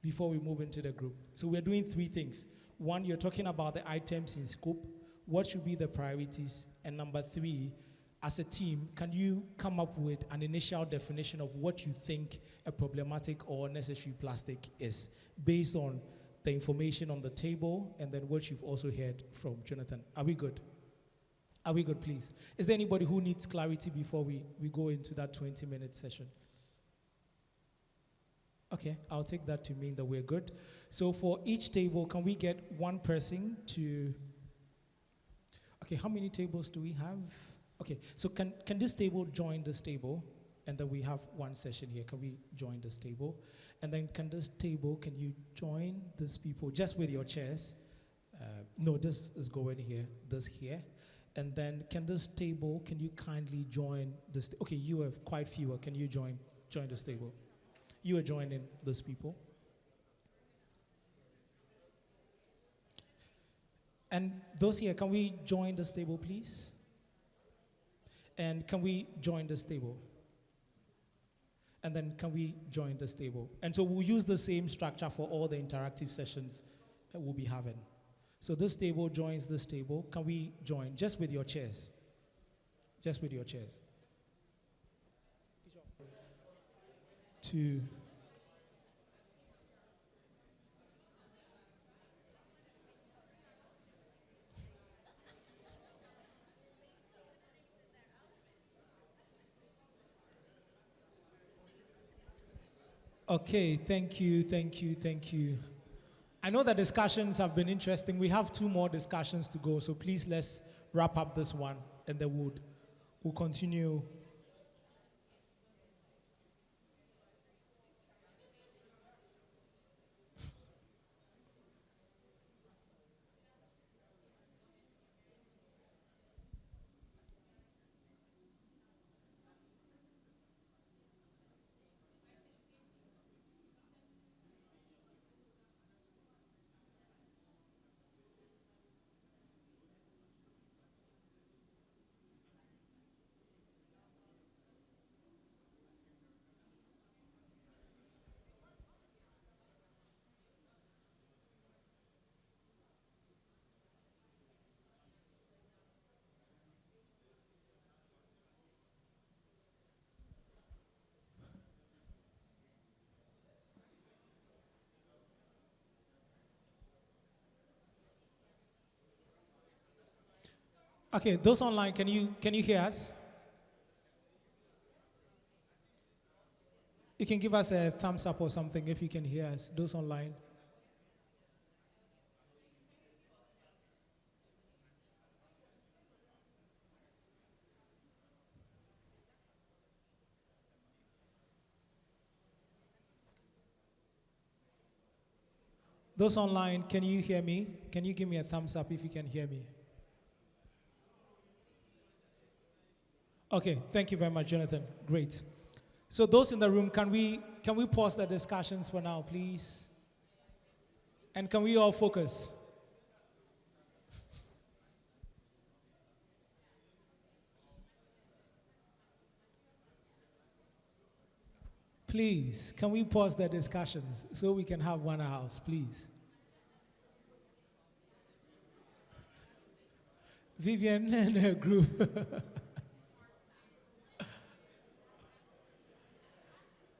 before we move into the group. So we're doing three things. One, you're talking about the items in scope, what should be the priorities, and number three, as a team, can you come up with an initial definition of what you think a problematic or necessary plastic is, based on the information on the table and then what you've also heard from Jonathan? Are we good? Are we good, please? Is there anybody who needs clarity before we go into that 20-minute session? Okay, I'll take that to mean that we're good. So for each table, can we get one person to... Okay, how many tables do we have? Okay, so can this table join this table? And then we have one session here. Can we join this table? And then can you join these people just with your chairs? No, this is going here, this here. And then can you kindly join this? Okay, you are quite fewer. Can you join this table? You are joining those people. And those here, can we join this table, please? And can we join this table? And then can we join this table? And so we'll use the same structure for all the interactive sessions that we'll be having. So this table joins this table. Can we join just with your chairs? Just with your chairs. 2. Okay, thank you. I know the discussions have been interesting. We have 2 more discussions to go, so please let's wrap up this one, and then we'll continue. Okay, those online, can you hear us? You can give us a thumbs up or something if you can hear us, those online. Those online, can you hear me? Can you give me a thumbs up if you can hear me? Okay, thank you very much, Jonathan. Great. So those in the room, can we pause the discussions for now, please? And can we all focus? Please, can we pause the discussions so we can have one house, please? Vivian and her group.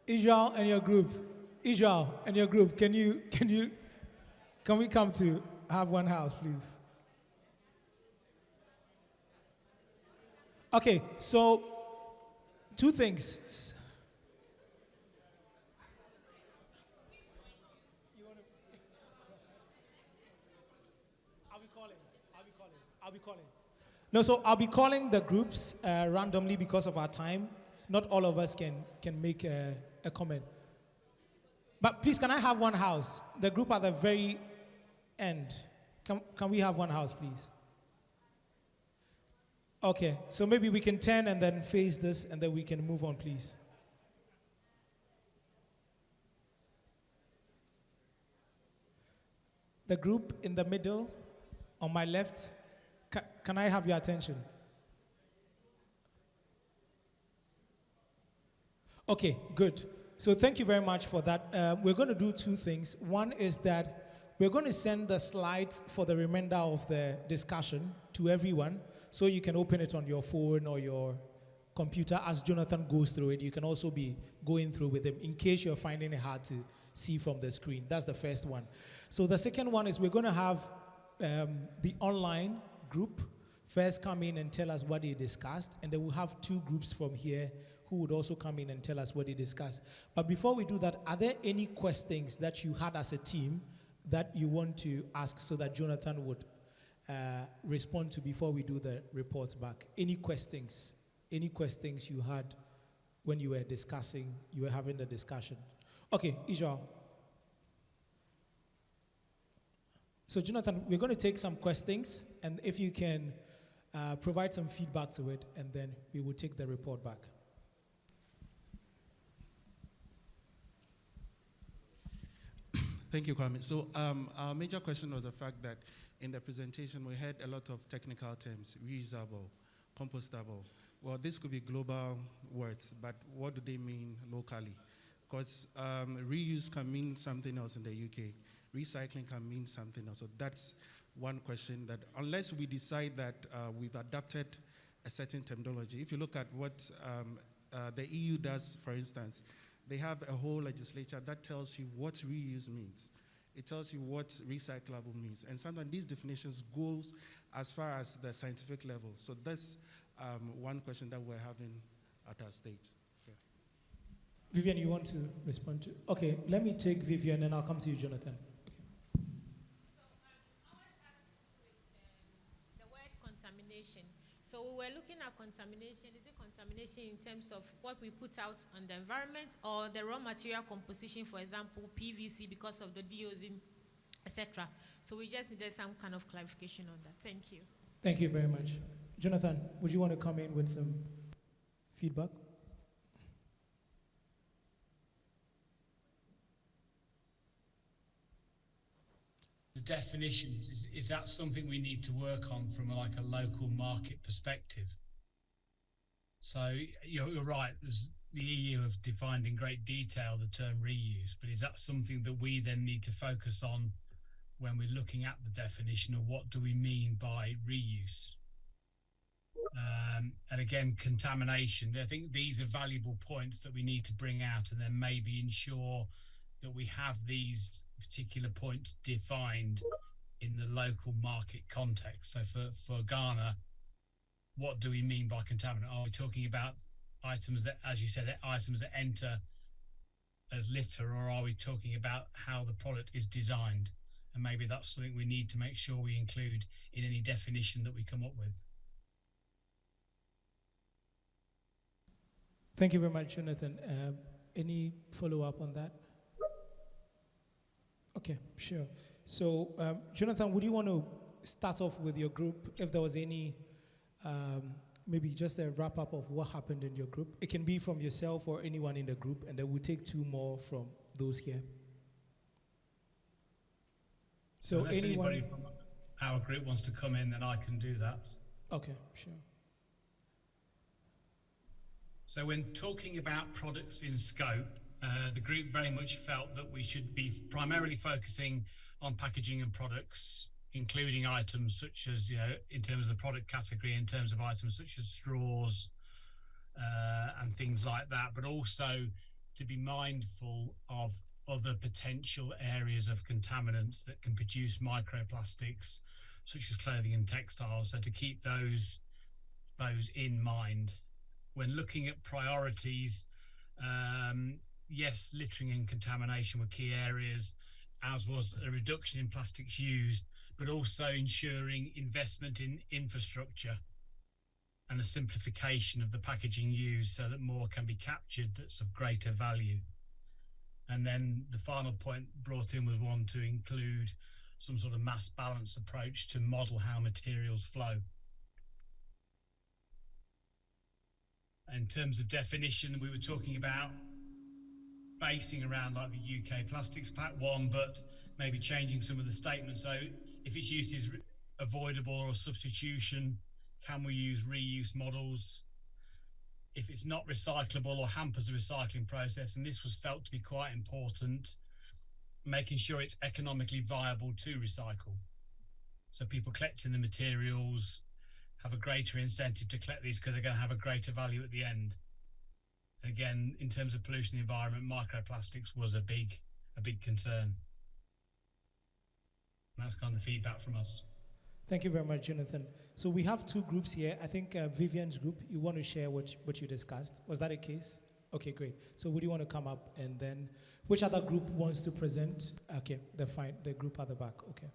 Israel and your group, can we come to have one house, please? Okay, so 2 things. I'll be calling. No, so I'll be calling the groups randomly because of our time. Not all of us can make a comment. But please, can I have one house? The group at the very end. Can we have one house, please? Okay, so maybe we can turn and then face this, and then we can move on, please. The group in the middle, on my left, can I have your attention? Okay, good. So thank you very much for that. We're going to do two things. One is that we're going to send the slides for the remainder of the discussion to everyone, so you can open it on your phone or your computer as Jonathan goes through it. You can also be going through with him in case you're finding it hard to see from the screen. That's the first one. So the second one is we're going to have the online group first come in and tell us what they discussed, and then we'll have two groups from here who would also come in and tell us what they discussed. But before we do that, are there any questions that you had as a team that you want to ask so that Jonathan would respond to before we do the report back? Any questions? Any questions you had when you were discussing, you were having the discussion? Okay, Israel. So Jonathan, we're going to take some questions, and if you can provide some feedback to it, and then we will take the report back.
Thank you, Kwame. So our major question was the fact that in the presentation we had a lot of technical terms: reusable, compostable. Well, this could be global words, but what do they mean locally? Because reuse can mean something else in the UK. Recycling can mean something else. So that's one question, that unless we decide that we've adapted a certain terminology, if you look at what the EU does, for instance, they have a whole legislature that tells you what reuse means. It tells you what recyclable means. And sometimes these definitions goes as far as the scientific level. So that's one question that we're having at our stage. Yeah.
Vivian, you want to respond to? Okay, let me take Vivian and I'll come to you, Jonathan.
So we were looking at contamination. Is it contamination in terms of what we put out on the environment, or the raw material composition, for example, PVC because of the dioxin, etc.? So we just needed some kind of clarification on that. Thank you.
Thank you very much. Jonathan, would you want to come in with some feedback?
The definitions, is that something we need to work on from like a local market perspective? So you're right, the EU have defined in great detail the term reuse, but is that something that we then need to focus on when we're looking at the definition of what do we mean by reuse? And again, contamination. I think these are valuable points that we need to bring out, and then maybe ensure that we have these particular points defined in the local market context. So for Ghana, what do we mean by contaminant? Are we talking about items that, as you said, items that enter as litter, or are we talking about how the product is designed? And maybe that's something we need to make sure we include in any definition that we come up with.
Thank you very much, Jonathan. Any follow-up on that? Okay, sure. So, Jonathan, would you want to start off with your group, if there was any, maybe just a wrap-up of what happened in your group? It can be from yourself or anyone in the group, and then we'll take two more from those here. So
unless
anyone,
anybody from our group wants to come in, then I can do that.
Okay, sure.
So when talking about products in scope, the group very much felt that we should be primarily focusing on packaging and products, including items such as, in terms of the product category, in terms of items such as straws and things like that, but also to be mindful of other potential areas of contaminants that can produce microplastics, such as clothing and textiles. So to keep those in mind. When looking at priorities, yes, littering and contamination were key areas, as was a reduction in plastics used, but also ensuring investment in infrastructure and a simplification of the packaging used so that more can be captured that's of greater value. And then the final point brought in was one to include some sort of mass balance approach to model how materials flow. In terms of definition, we were talking about basing around like the UK Plastics Pact 1, but maybe changing some of the statements. So if its use is avoidable or substitution, can we use reuse models? if it's not recyclable or hampers the recycling process. And this was felt to be quite important, making sure it's economically viable to recycle. So people collecting the materials have a greater incentive to collect these because they're going to have a greater value at the end. And again, in terms of pollution of the environment, microplastics was a big concern. And that's kind of the feedback from us.
Thank you very much, Jonathan. So we have two groups here. I think Vivian's group, you want to share what you discussed. Was that a case? Okay, great. So would you want to come up, and then which other group wants to present? Okay, they're fine. The group at the back. Okay.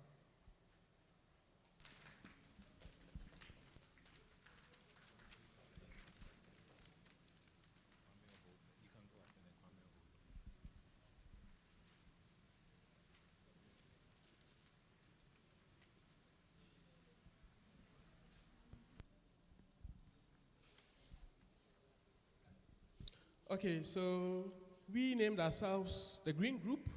Okay, so we named ourselves the Green Group,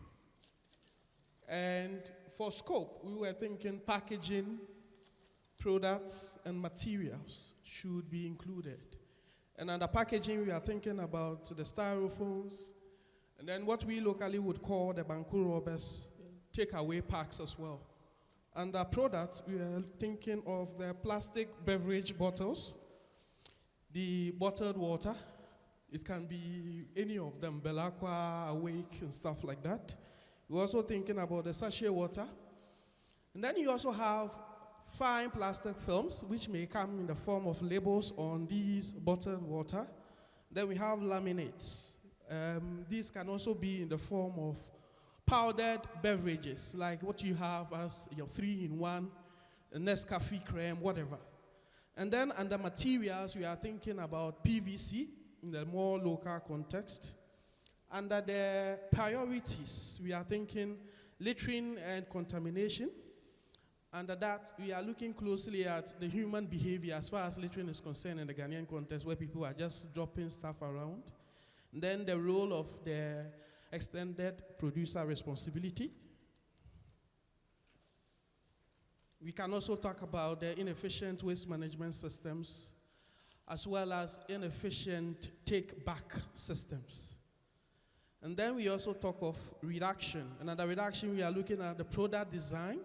and for scope, we were thinking packaging, products, and materials should be included. And under packaging, we are thinking about the styrofoams, and then what we locally would call the Banku Robbers takeaway packs as well. Under products, we are thinking of the plastic beverage bottles, the bottled water. It can be any of them, Belacqua, Awake, and stuff like that. We're also thinking about the sachet water. And then you also have fine plastic films, which may come in the form of labels on these bottled water. Then we have laminates. These can also be in the form of powdered beverages, like what you have as your 3-in-1, a Nescafe creme, whatever. And then under materials, we are thinking about PVC, in the more local context. Under the priorities, we are thinking littering and contamination. Under that, we are looking closely at the human behavior as far as littering is concerned in the Ghanaian context, where people are just dropping stuff around. And then the role of the extended producer responsibility. We can also talk about the inefficient waste management systems, as well as inefficient take-back systems. And then we also talk of reduction. And under reduction, we are looking at the product design,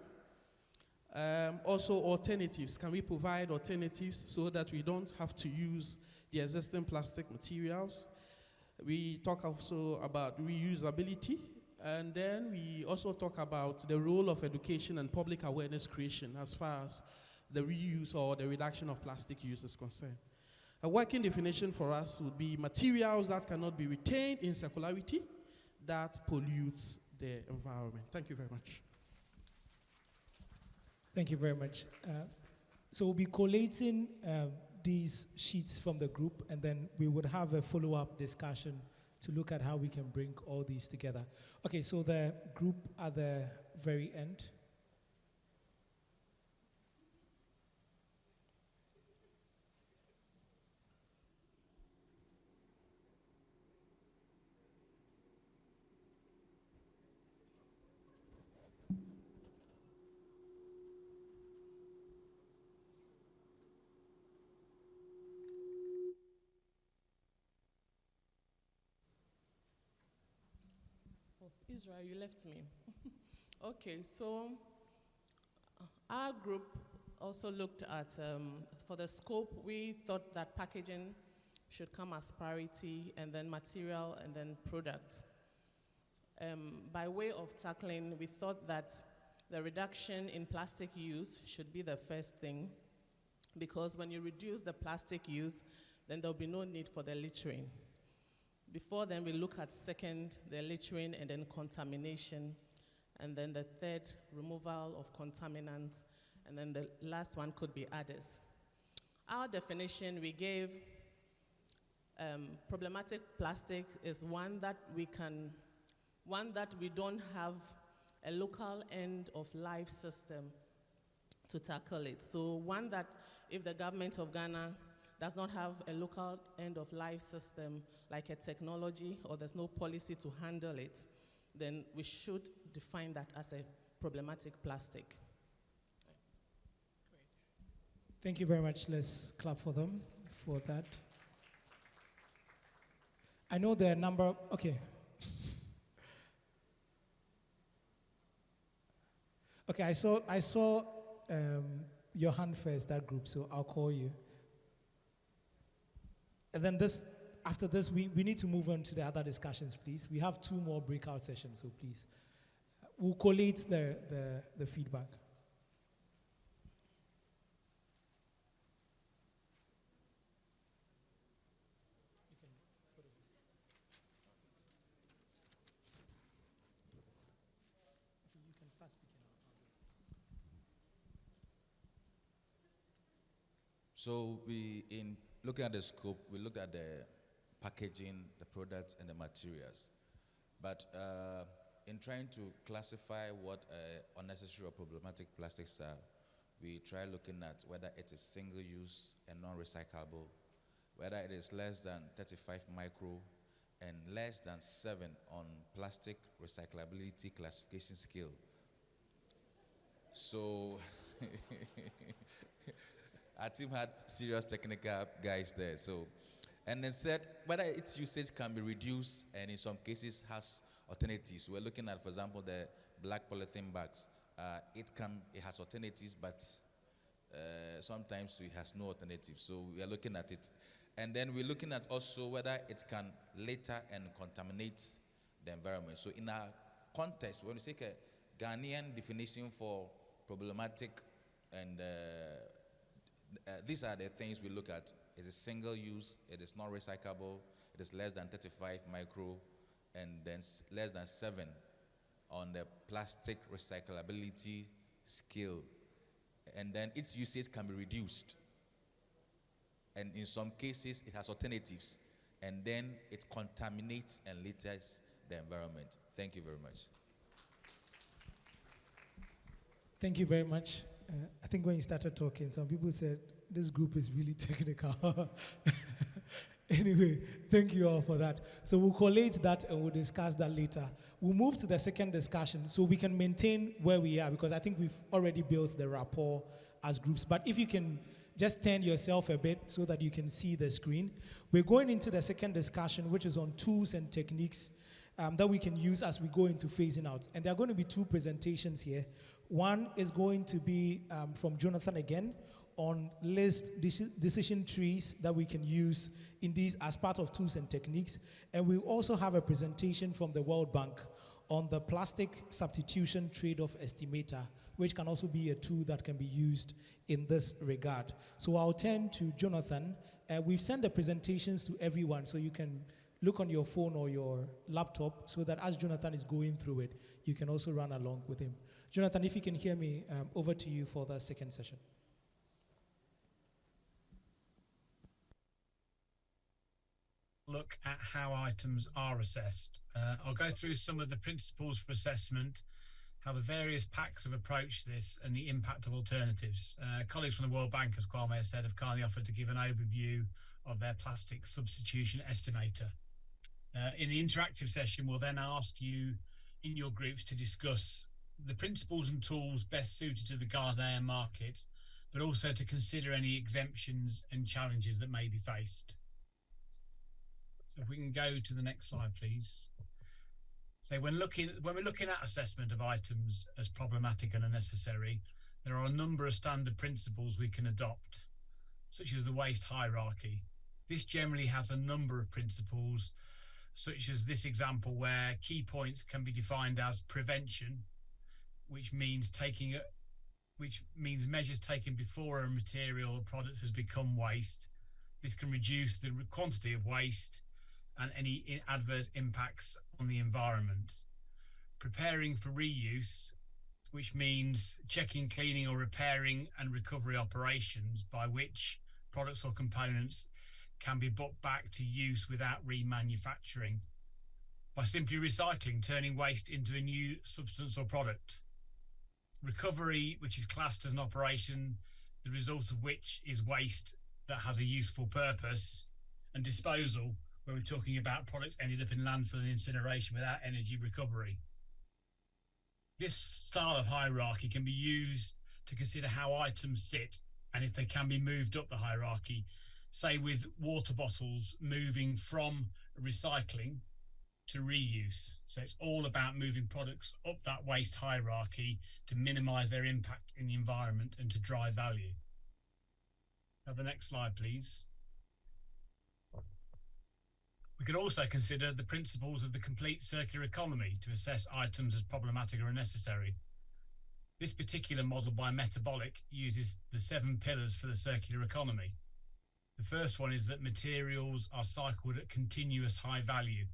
also alternatives. Can we provide alternatives so that we don't have to use the existing plastic materials? We talk also about reusability, and then we also talk about the role of education and public awareness creation as far as the reuse or the reduction of plastic use is concerned. A working definition for us would be materials that cannot be retained in circularity that pollutes the environment. Thank you very much.
Thank you very much. So we'll be collating these sheets from the group, and then we would have a follow-up discussion to look at how we can bring all these together. Okay, so the group at the very end.
Israel, you left me. Okay, so our group also looked at, for the scope, we thought that packaging should come as priority, and then material, and then product. By way of tackling, we thought that the reduction in plastic use should be the first thing, because when you reduce the plastic use, then there'll be no need for the littering. Before then, we look at second, the littering, and then contamination, and then the third, removal of contaminants, and then the last one could be others. Our definition we gave, problematic plastic is one that we don't have a local end of life system to tackle it. So one that if the government of Ghana does not have a local end of life system like a technology, or there's no policy to handle it, then we should define that as a problematic plastic.
Thank you very much. Let's clap for them for that. I know there are a number, okay. Okay, I saw your hand first, that group, so I'll call you. And then after this, we need to move on to the other discussions, please. We have 2 more breakout sessions, so please. We'll collate the feedback.
So in looking at the scope, we looked at the packaging, the products, and the materials. But in trying to classify what unnecessary or problematic plastics are, we try looking at whether it is single-use and non-recyclable, whether it is less than 35 micro and less than 7 on plastic recyclability classification scale. So our team had serious technical guys there. So, and then said whether its usage can be reduced and in some cases has alternatives. We're looking at, for example, the black polythene bags. It has alternatives, but sometimes it has no alternative. So we are looking at it. And then we're looking at also whether it can litter and contaminate the environment. So in our context, when we take a Ghanaian definition for problematic, and these are the things we look at. It is single use, it is not recyclable, it is less than 35 micro, and then less than 7 on the plastic recyclability scale. And then its usage can be reduced. And in some cases, it has alternatives. And then it contaminates and litters the environment. Thank you very much.
Thank you very much. I think when you started talking, some people said, this group is really technical. Anyway, thank you all for that. So we'll collate that and we'll discuss that later. We'll move to the second discussion so we can maintain where we are, because I think we've already built the rapport as groups. But if you can just turn yourself a bit so that you can see the screen. We're going into the second discussion, which is on tools and techniques that we can use as we go into phasing out. And there are going to be 2 presentations here. One is going to be from Jonathan again on list decision trees that we can use in these as part of tools and techniques. And we also have a presentation from the World Bank on the plastic substitution trade-off estimator, which can also be a tool that can be used in this regard. So I'll turn to Jonathan. We've sent the presentations to everyone, so you can look on your phone or your laptop so that as Jonathan is going through it, you can also run along with him. Jonathan, if you can hear me, over to you for the second session.
Look at how items are assessed. I'll go through some of the principles for assessment, how the various packs have approached this, and the impact of alternatives. Colleagues from the World Bank, as Kwame has said, have kindly offered to give an overview of their plastic substitution estimator. In the interactive session, we'll then ask you in your groups to discuss the principles and tools best suited to the Ghanaian market, but also to consider any exemptions and challenges that may be faced. So if we can go to the next slide, please. So when we're looking at assessment of items as problematic and unnecessary, there are a number of standard principles we can adopt, such as the waste hierarchy. This generally has a number of principles, such as this example where key points can be defined as prevention, which means measures taken before a material or product has become waste. This can reduce the quantity of waste and any adverse impacts on the environment. Preparing for reuse, which means checking, cleaning or repairing and recovery operations by which products or components can be brought back to use without remanufacturing. By simply recycling, turning waste into a new substance or product. Recovery, which is classed as an operation, the result of which is waste that has a useful purpose. And disposal, where we're talking about products ended up in landfill and incineration without energy recovery. This style of hierarchy can be used to consider how items sit and if they can be moved up the hierarchy, say with water bottles moving from recycling to reuse. So it's all about moving products up that waste hierarchy to minimize their impact in the environment and to drive value. Have the next slide, please. We could also consider the principles of the complete circular economy to assess items as problematic or unnecessary. This particular model by Metabolic uses the 7 pillars for the circular economy. The first one is that materials are cycled at continuous high value.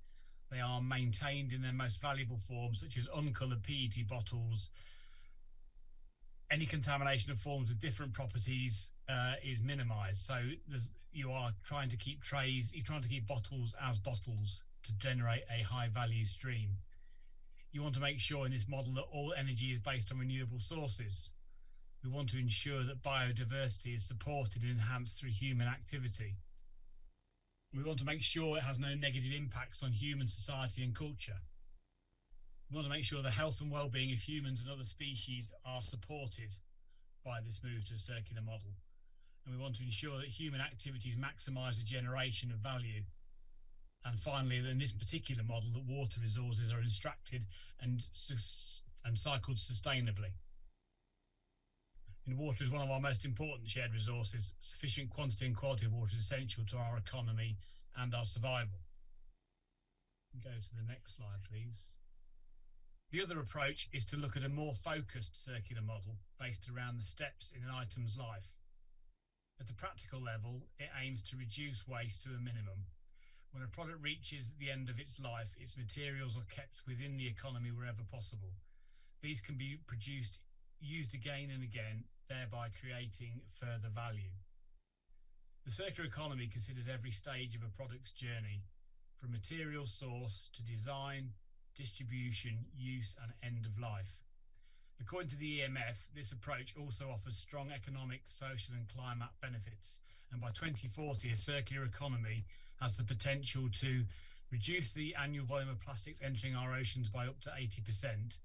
They are maintained in their most valuable forms, such as uncoloured PET bottles. Any contamination of forms with different properties is minimised. So you are trying to keep bottles as bottles to generate a high value stream. You want to make sure in this model that all energy is based on renewable sources. We want to ensure that biodiversity is supported and enhanced through human activity. We want to make sure it has no negative impacts on human society and culture. We want to make sure the health and well-being of humans and other species are supported by this move to a circular model. And we want to ensure that human activities maximise the generation of value. And finally, in this particular model, that water resources are extracted and cycled sustainably. And water is one of our most important shared resources. Sufficient quantity and quality of water is essential to our economy and our survival. Go to the next slide, please. The other approach is to look at a more focused circular model based around the steps in an item's life. At a practical level, it aims to reduce waste to a minimum. When a product reaches the end of its life, its materials are kept within the economy wherever possible. These can be used again and again, thereby creating further value. The circular economy considers every stage of a product's journey, from material source to design, distribution, use, and end of life. According to the EMF, this approach also offers strong economic, social, and climate benefits. And by 2040, a circular economy has the potential to reduce the annual volume of plastics entering our oceans by up to 80%,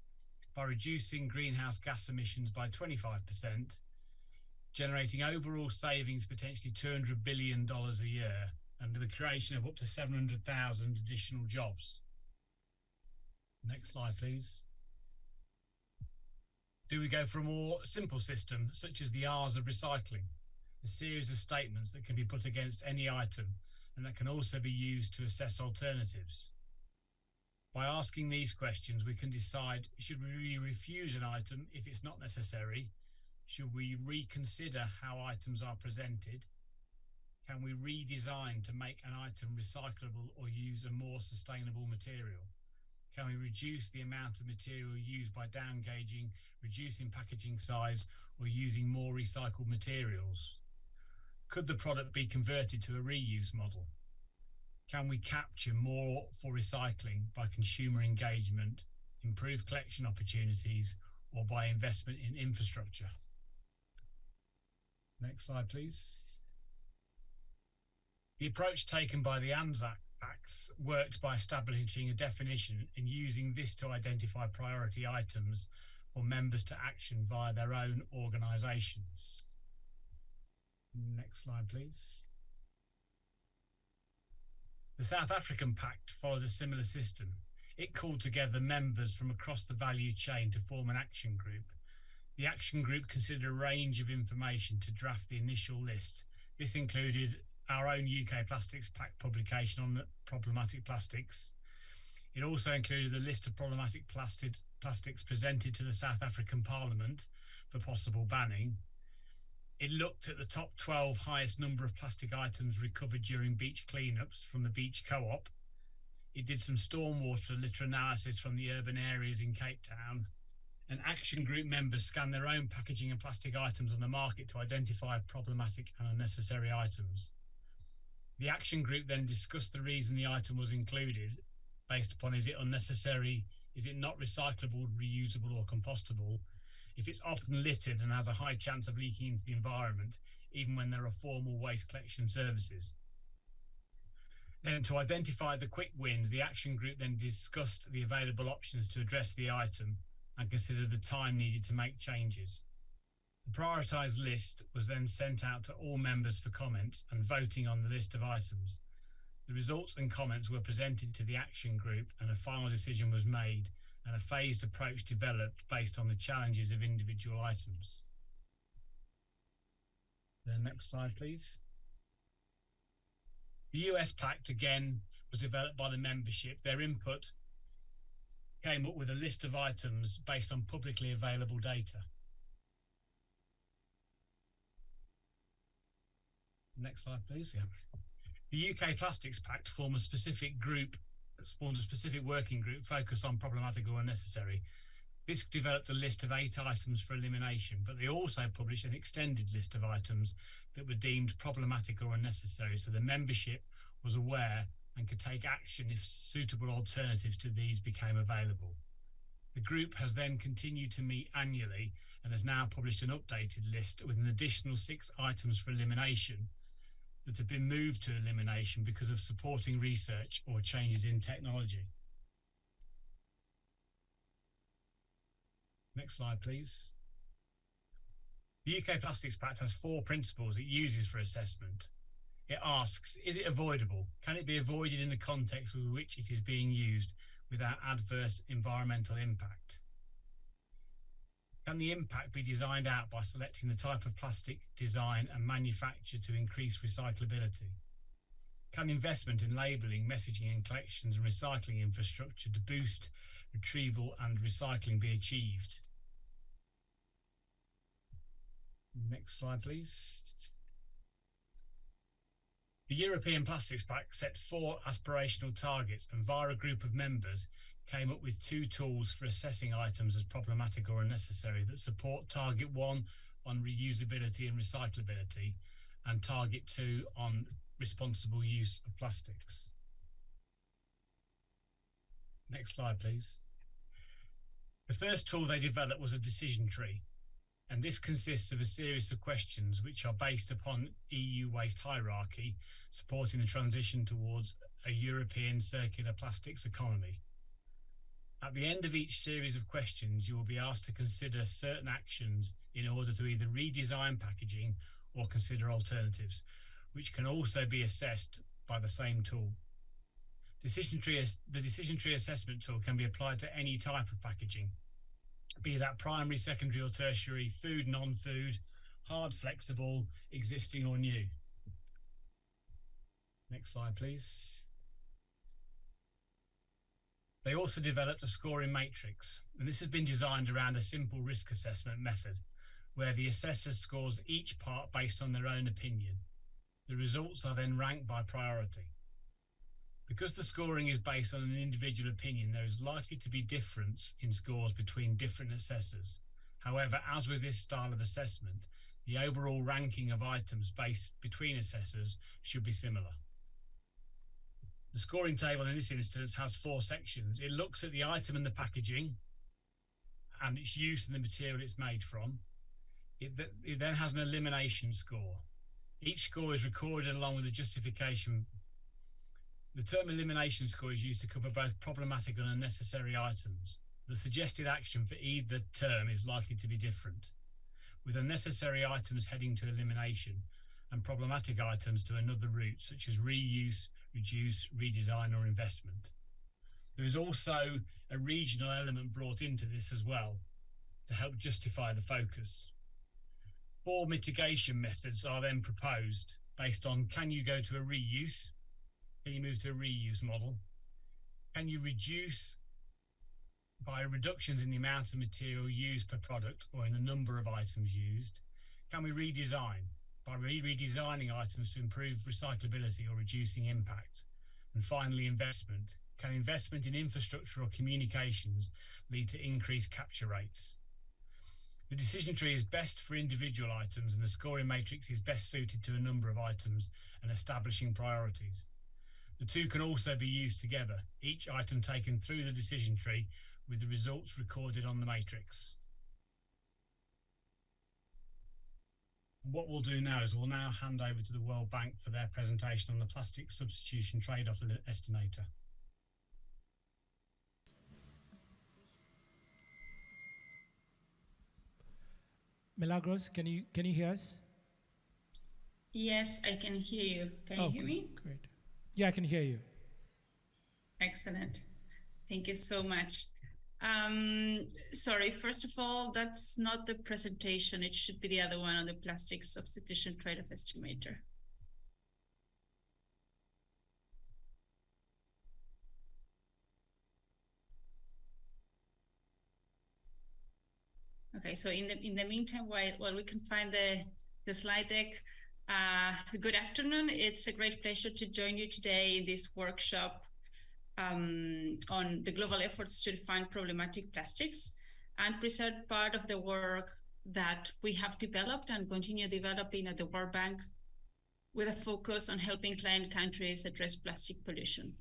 by reducing greenhouse gas emissions by 25%, generating overall savings potentially $200 billion a year, and the creation of up to 700,000 additional jobs. Next slide, please. Do we go for a more simple system, such as the R's of recycling, a series of statements that can be put against any item and that can also be used to assess alternatives? By asking these questions, we can decide, should we refuse an item if it's not necessary? Should we reconsider how items are presented? Can we redesign to make an item recyclable or use a more sustainable material? Can we reduce the amount of material used by down-gauging, reducing packaging size, or using more recycled materials? Could the product be converted to a reuse model? Can we capture more for recycling by consumer engagement, improved collection opportunities, or by investment in infrastructure? Next slide, please. The approach taken by the ANZACs worked by establishing a definition and using this to identify priority items for members to action via their own organisations. Next slide, please. The South African Pact followed a similar system. It called together members from across the value chain to form an action group. The action group considered a range of information to draft the initial list. This included our own UK Plastics Pact publication on problematic plastics. It also included a list of problematic plastics presented to the South African Parliament for possible banning. It looked at the top 12 highest number of plastic items recovered during beach cleanups from the Beach Co-op. It did some stormwater litter analysis from the urban areas in Cape Town. And action group members scanned their own packaging and plastic items on the market to identify problematic and unnecessary items. The action group then discussed the reason the item was included, based upon is it unnecessary, is it not recyclable, reusable or compostable, if it's often littered and has a high chance of leaking into the environment, even when there are formal waste collection services. Then to identify the quick wins, the action group then discussed the available options to address the item and consider the time needed to make changes. The prioritised list was then sent out to all members for comments and voting on the list of items. The results and comments were presented to the action group and a final decision was made and a phased approach developed based on the challenges of individual items. The next slide, please. The US Pact, again, was developed by the membership. Their input came up with a list of items based on publicly available data. Next slide, please. Yeah. The UK Plastics Pact formed a specific working group focused on problematic or unnecessary. This developed a list of 8 items for elimination, but they also published an extended list of items that were deemed problematic or unnecessary, so the membership was aware and could take action if suitable alternatives to these became available. The group has then continued to meet annually and has now published an updated list with an additional 6 items for elimination that have been moved to elimination because of supporting research or changes in technology. Next slide, please. The UK Plastics Pact has 4 principles it uses for assessment. It asks, is it avoidable? Can it be avoided in the context with which it is being used without adverse environmental impact? Can the impact be designed out by selecting the type of plastic, design and manufacture to increase recyclability? Can investment in labelling, messaging and collections and recycling infrastructure to boost retrieval and recycling be achieved? Next slide, please. The European Plastics Pact set 4 aspirational targets and via a group of members came up with 2 tools for assessing items as problematic or unnecessary that support target 1 on reusability and recyclability and target 2 on responsible use of plastics. Next slide, please. The first tool they developed was a decision tree, and this consists of a series of questions which are based upon EU waste hierarchy, supporting the transition towards a European circular plastics economy. At the end of each series of questions, you will be asked to consider certain actions in order to either redesign packaging or consider alternatives, which can also be assessed by the same tool. The decision tree assessment tool can be applied to any type of packaging, be that primary, secondary or tertiary, food, non-food, hard, flexible, existing or new. Next slide, please. They also developed a scoring matrix, and this has been designed around a simple risk assessment method, where the assessor scores each part based on their own opinion. The results are then ranked by priority. Because the scoring is based on an individual opinion, there is likely to be difference in scores between different assessors. However, as with this style of assessment, the overall ranking of items based between assessors should be similar. The scoring table in this instance has 4 sections. It looks at the item and the packaging and its use and the material it's made from. It then has an elimination score. Each score is recorded along with a justification. The term elimination score is used to cover both problematic and unnecessary items. The suggested action for either term is likely to be different, with unnecessary items heading to elimination and problematic items to another route, such as reuse, reduce, redesign or investment. There is also a regional element brought into this as well to help justify the focus. 4 mitigation methods are then proposed based on, can you go to a reuse? Can you move to a reuse model? Can you reduce by reductions in the amount of material used per product or in the number of items used? Can we redesign by redesigning items to improve recyclability or reducing impact? And finally, investment. Can investment in infrastructure or communications lead to increased capture rates? The decision tree is best for individual items and the scoring matrix is best suited to a number of items and establishing priorities. The 2 can also be used together, each item taken through the decision tree with the results recorded on the matrix. What we'll do now is we'll now hand over to the World Bank for their presentation on the plastic substitution trade-off estimator.
Milagros, can you hear us?
Yes, I can hear you. Can you hear me?
Great. Yeah, I can hear you.
Excellent. Thank you so much. Sorry, first of all, that's not the presentation. It should be the other one on the plastic substitution trade-off estimator. Okay, so in the meantime, while we can find the slide deck, good afternoon. It's a great pleasure to join you today in this workshop on the global efforts to define problematic plastics and present part of the work that we have developed and continue developing at the World Bank with a focus on helping client countries address plastic pollution.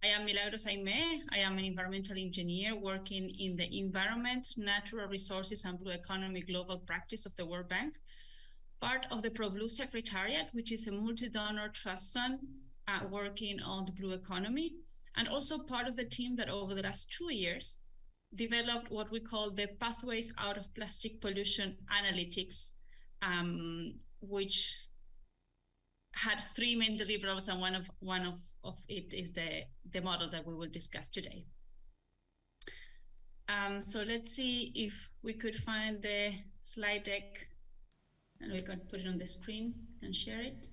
I am Milagros Aimé. I am an environmental engineer working in the Environment, Natural Resources and Blue Economy Global Practice of the World Bank, part of the ProBlue Secretariat, which is a multi-donor trust fund working on the blue economy, and also part of the team that over the last 2 years developed what we call the Pathways Out of Plastic Pollution Analytics, which had 3 main deliverables, and one of it is the model that we will discuss today. So let's see if we could find the slide deck, and we can put it on the screen and share it.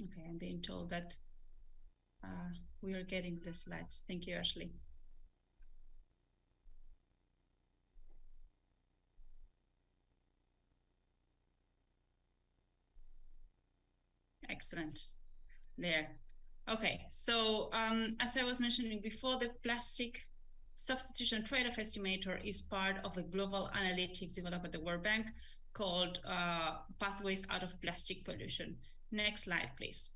Okay, I'm being told that we are getting the slides. Thank you, Ashley. Excellent. There. Okay, so as I was mentioning before, the plastic substitution trade-off estimator is part of a global analytics developed at the World Bank called Pathways Out of Plastic Pollution. Next slide, please.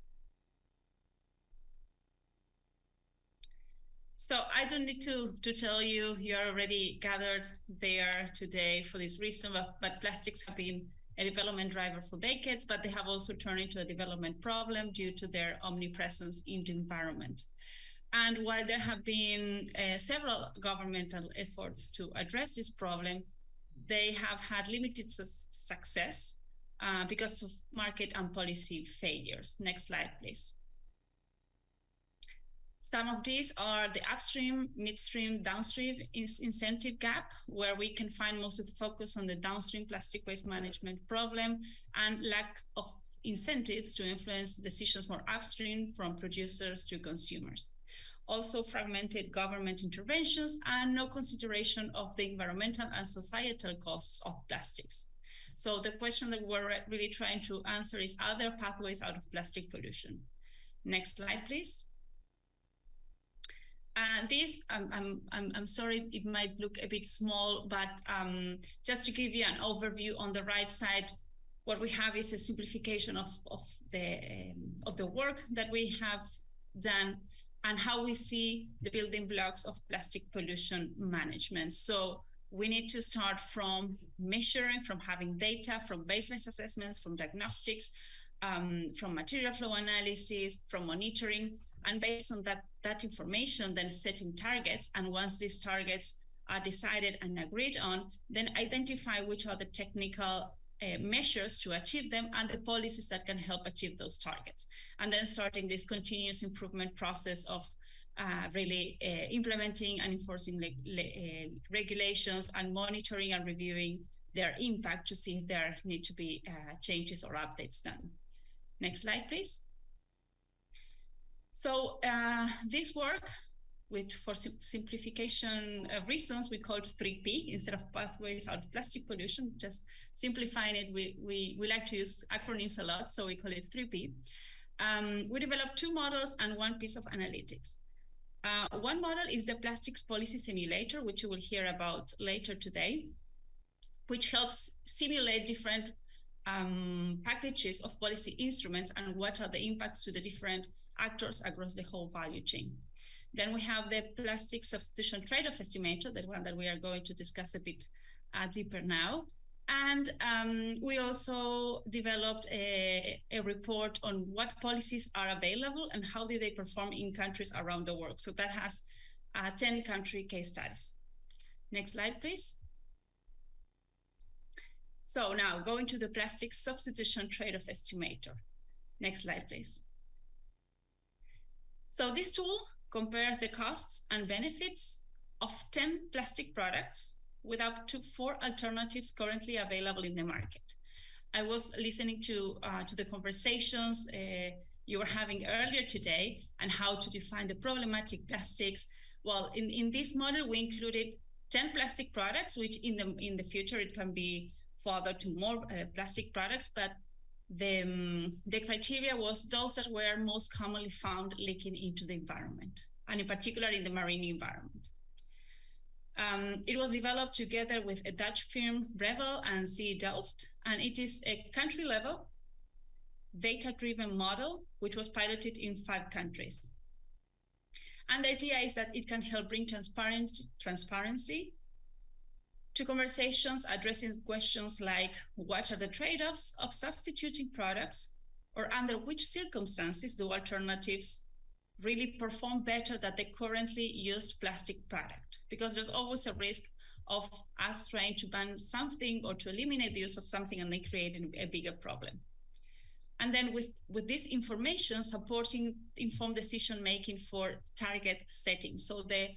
So I don't need to tell you, you're already gathered there today for this reason, but plastics have been a development driver for decades, but they have also turned into a development problem due to their omnipresence in the environment. And while there have been several governmental efforts to address this problem, they have had limited success because of market and policy failures. Next slide, please. Some of these are the upstream, midstream, downstream incentive gap, where we can find most of the focus on the downstream plastic waste management problem and lack of incentives to influence decisions more upstream from producers to consumers. Also fragmented government interventions and no consideration of the environmental and societal costs of plastics. So the question that we're really trying to answer is, are there pathways out of plastic pollution? Next slide, please. This, I'm sorry, it might look a bit small, but just to give you an overview, on the right side, what we have is a simplification of the work that we have done and how we see the building blocks of plastic pollution management. So we need to start from measuring, from having data, from baseline assessments, from diagnostics, from material flow analysis, from monitoring, and based on that information, then setting targets. And once these targets are decided and agreed on, then identify which are the technical measures to achieve them and the policies that can help achieve those targets. And then starting this continuous improvement process of really implementing and enforcing regulations and monitoring and reviewing their impact to see if there need to be changes or updates done. Next slide, please. So this work, which for simplification reasons, we called 3P instead of pathways out of plastic pollution. Just simplifying it, we like to use acronyms a lot, so we call it 3P. We developed 2 models and 1 piece of analytics. One model is the plastics policy simulator, which you will hear about later today, which helps simulate different packages of policy instruments and what are the impacts to the different actors across the whole value chain. Then we have the plastic substitution trade-off estimator, the one that we are going to discuss a bit deeper now. And we also developed a report on what policies are available and how do they perform in countries around the world. So that has 10 country case studies. Next slide, please. So now going to the plastic substitution trade-off estimator. Next slide, please. So this tool compares the costs and benefits of 10 plastic products with up to 4 alternatives currently available in the market. I was listening to the conversations you were having earlier today and how to define the problematic plastics. Well, in this model, we included 10 plastic products, which in the future, it can be further to more plastic products, but the criteria was those that were most commonly found leaking into the environment, and in particular in the marine environment. It was developed together with a Dutch firm, Revel and C. Delft, and it is a country-level, data-driven model, which was piloted in 5 countries. And the idea is that it can help bring transparency to conversations addressing questions like, what are the trade-offs of substituting products, or under which circumstances do alternatives really perform better than the currently used plastic product? Because there's always a risk of us trying to ban something or to eliminate the use of something and then creating a bigger problem. And then with this information, supporting informed decision-making for target setting. So the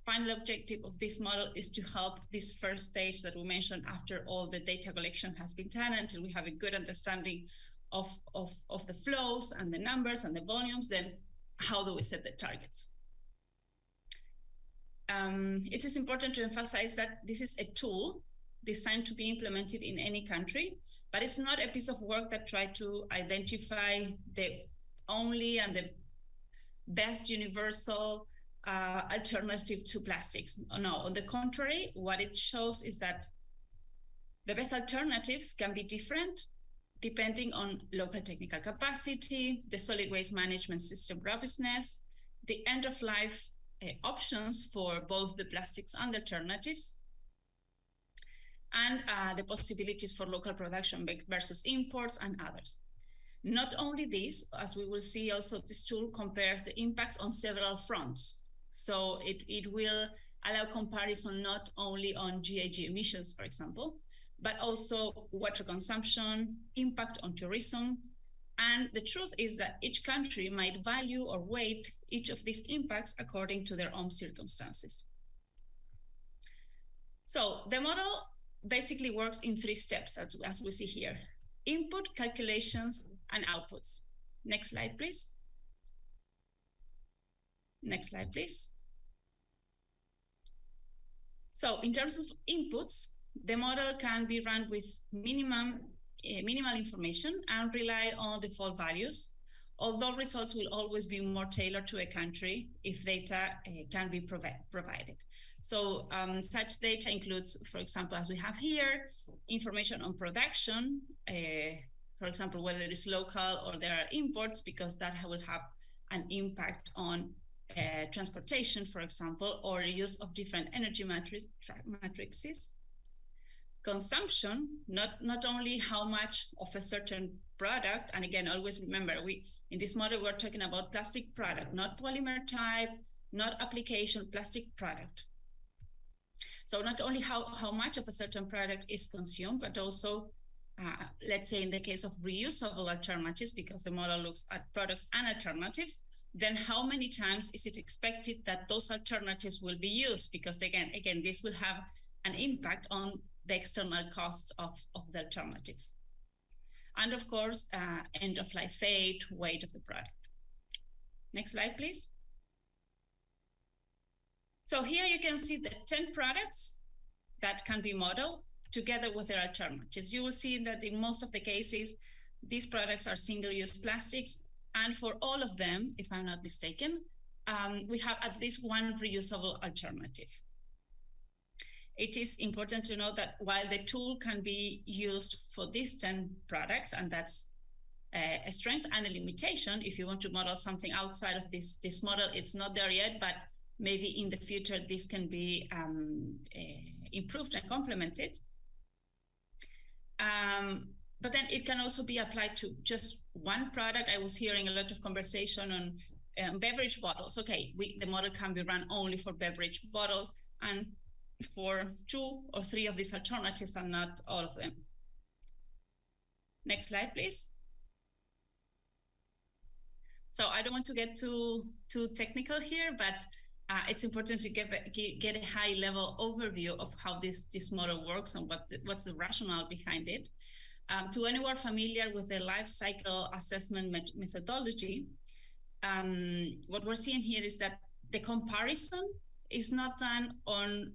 final objective of this model is to help this first stage that we mentioned after all the data collection has been done, until we have a good understanding of the flows and the numbers and the volumes, then how do we set the targets? It is important to emphasize that this is a tool designed to be implemented in any country, but it's not a piece of work that tried to identify the only and the best universal alternative to plastics. No, on the contrary, what it shows is that the best alternatives can be different depending on local technical capacity, the solid waste management system robustness, the end-of-life options for both the plastics and alternatives, and the possibilities for local production versus imports and others. Not only this, as we will see also, this tool compares the impacts on several fronts. So it will allow comparison not only on GHG emissions, for example, but also water consumption, impact on tourism. And the truth is that each country might value or weight each of these impacts according to their own circumstances. So the model basically works in 3 steps, as we see here: input, calculations, and outputs. Next slide, please. Next slide, please. So in terms of inputs, the model can be run with minimal information and rely on default values, although results will always be more tailored to a country if data can be provided. So such data includes, for example, as we have here, information on production, for example, whether it is local or there are imports, because that will have an impact on transportation, for example, or use of different energy matrices. Consumption, not only how much of a certain product, and again, always remember, in this model, we're talking about plastic product, not polymer type, not application, plastic product. So not only how much of a certain product is consumed, but also, let's say in the case of reusable alternatives, because the model looks at products and alternatives, then how many times is it expected that those alternatives will be used? Because again, this will have an impact on the external costs of the alternatives. And of course, end-of-life fate, weight of the product. Next slide, please. So here you can see the 10 products that can be modeled together with their alternatives. You will see that in most of the cases, these products are single-use plastics. And for all of them, if I'm not mistaken, we have at least one reusable alternative. It is important to note that while the tool can be used for these 10 products, and that's a strength and a limitation, if you want to model something outside of this model, it's not there yet, but maybe in the future, this can be improved and complemented. But then it can also be applied to just one product. I was hearing a lot of conversation on beverage bottles. Okay, the model can be run only for beverage bottles and for 2 or 3 of these alternatives and not all of them. Next slide, please. So I don't want to get too technical here, but it's important to get a high-level overview of how this model works and what's the rationale behind it. To anyone familiar with the life cycle assessment methodology, what we're seeing here is that the comparison is not done on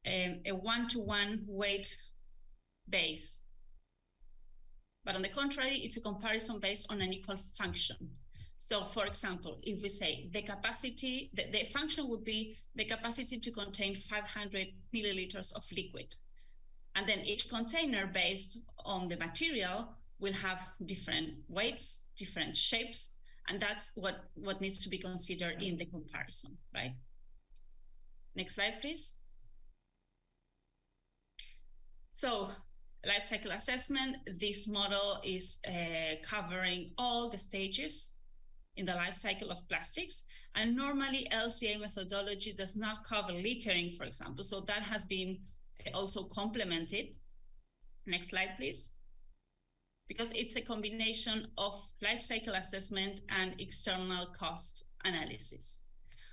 a one-to-one weight base, but on the contrary, it's a comparison based on an equal function. So, for example, if we say the capacity, the function would be the capacity to contain 500 milliliters of liquid. And then each container based on the material will have different weights, different shapes, and that's what needs to be considered in the comparison, right? Next slide, please. So, life cycle assessment, this model is covering all the stages in the life cycle of plastics. And normally LCA methodology does not cover littering, for example. So that has been also complemented. Next slide, please. Because it's a combination of life cycle assessment and external cost analysis.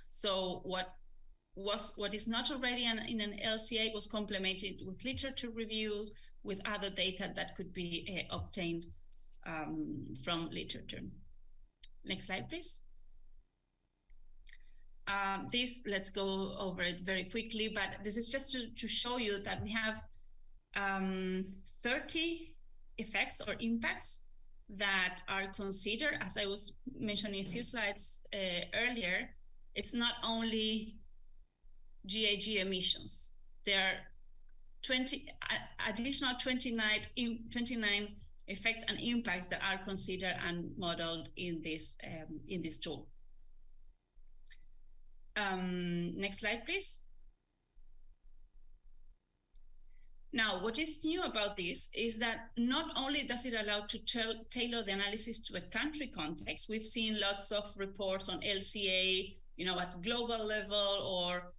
So what is not already in an LCA was complemented with literature review, with other data that could be obtained from literature. Next slide, please. Let's go over it very quickly, but this is just to show you that we have 30 effects or impacts that are considered, as I was mentioning a few slides earlier. It's not only GHG emissions. There are 29 effects and impacts that are considered and modeled in this tool. Next slide, please. Now, what is new about this is that not only does it allow to tailor the analysis to a country context. We've seen lots of reports on LCA, at global level or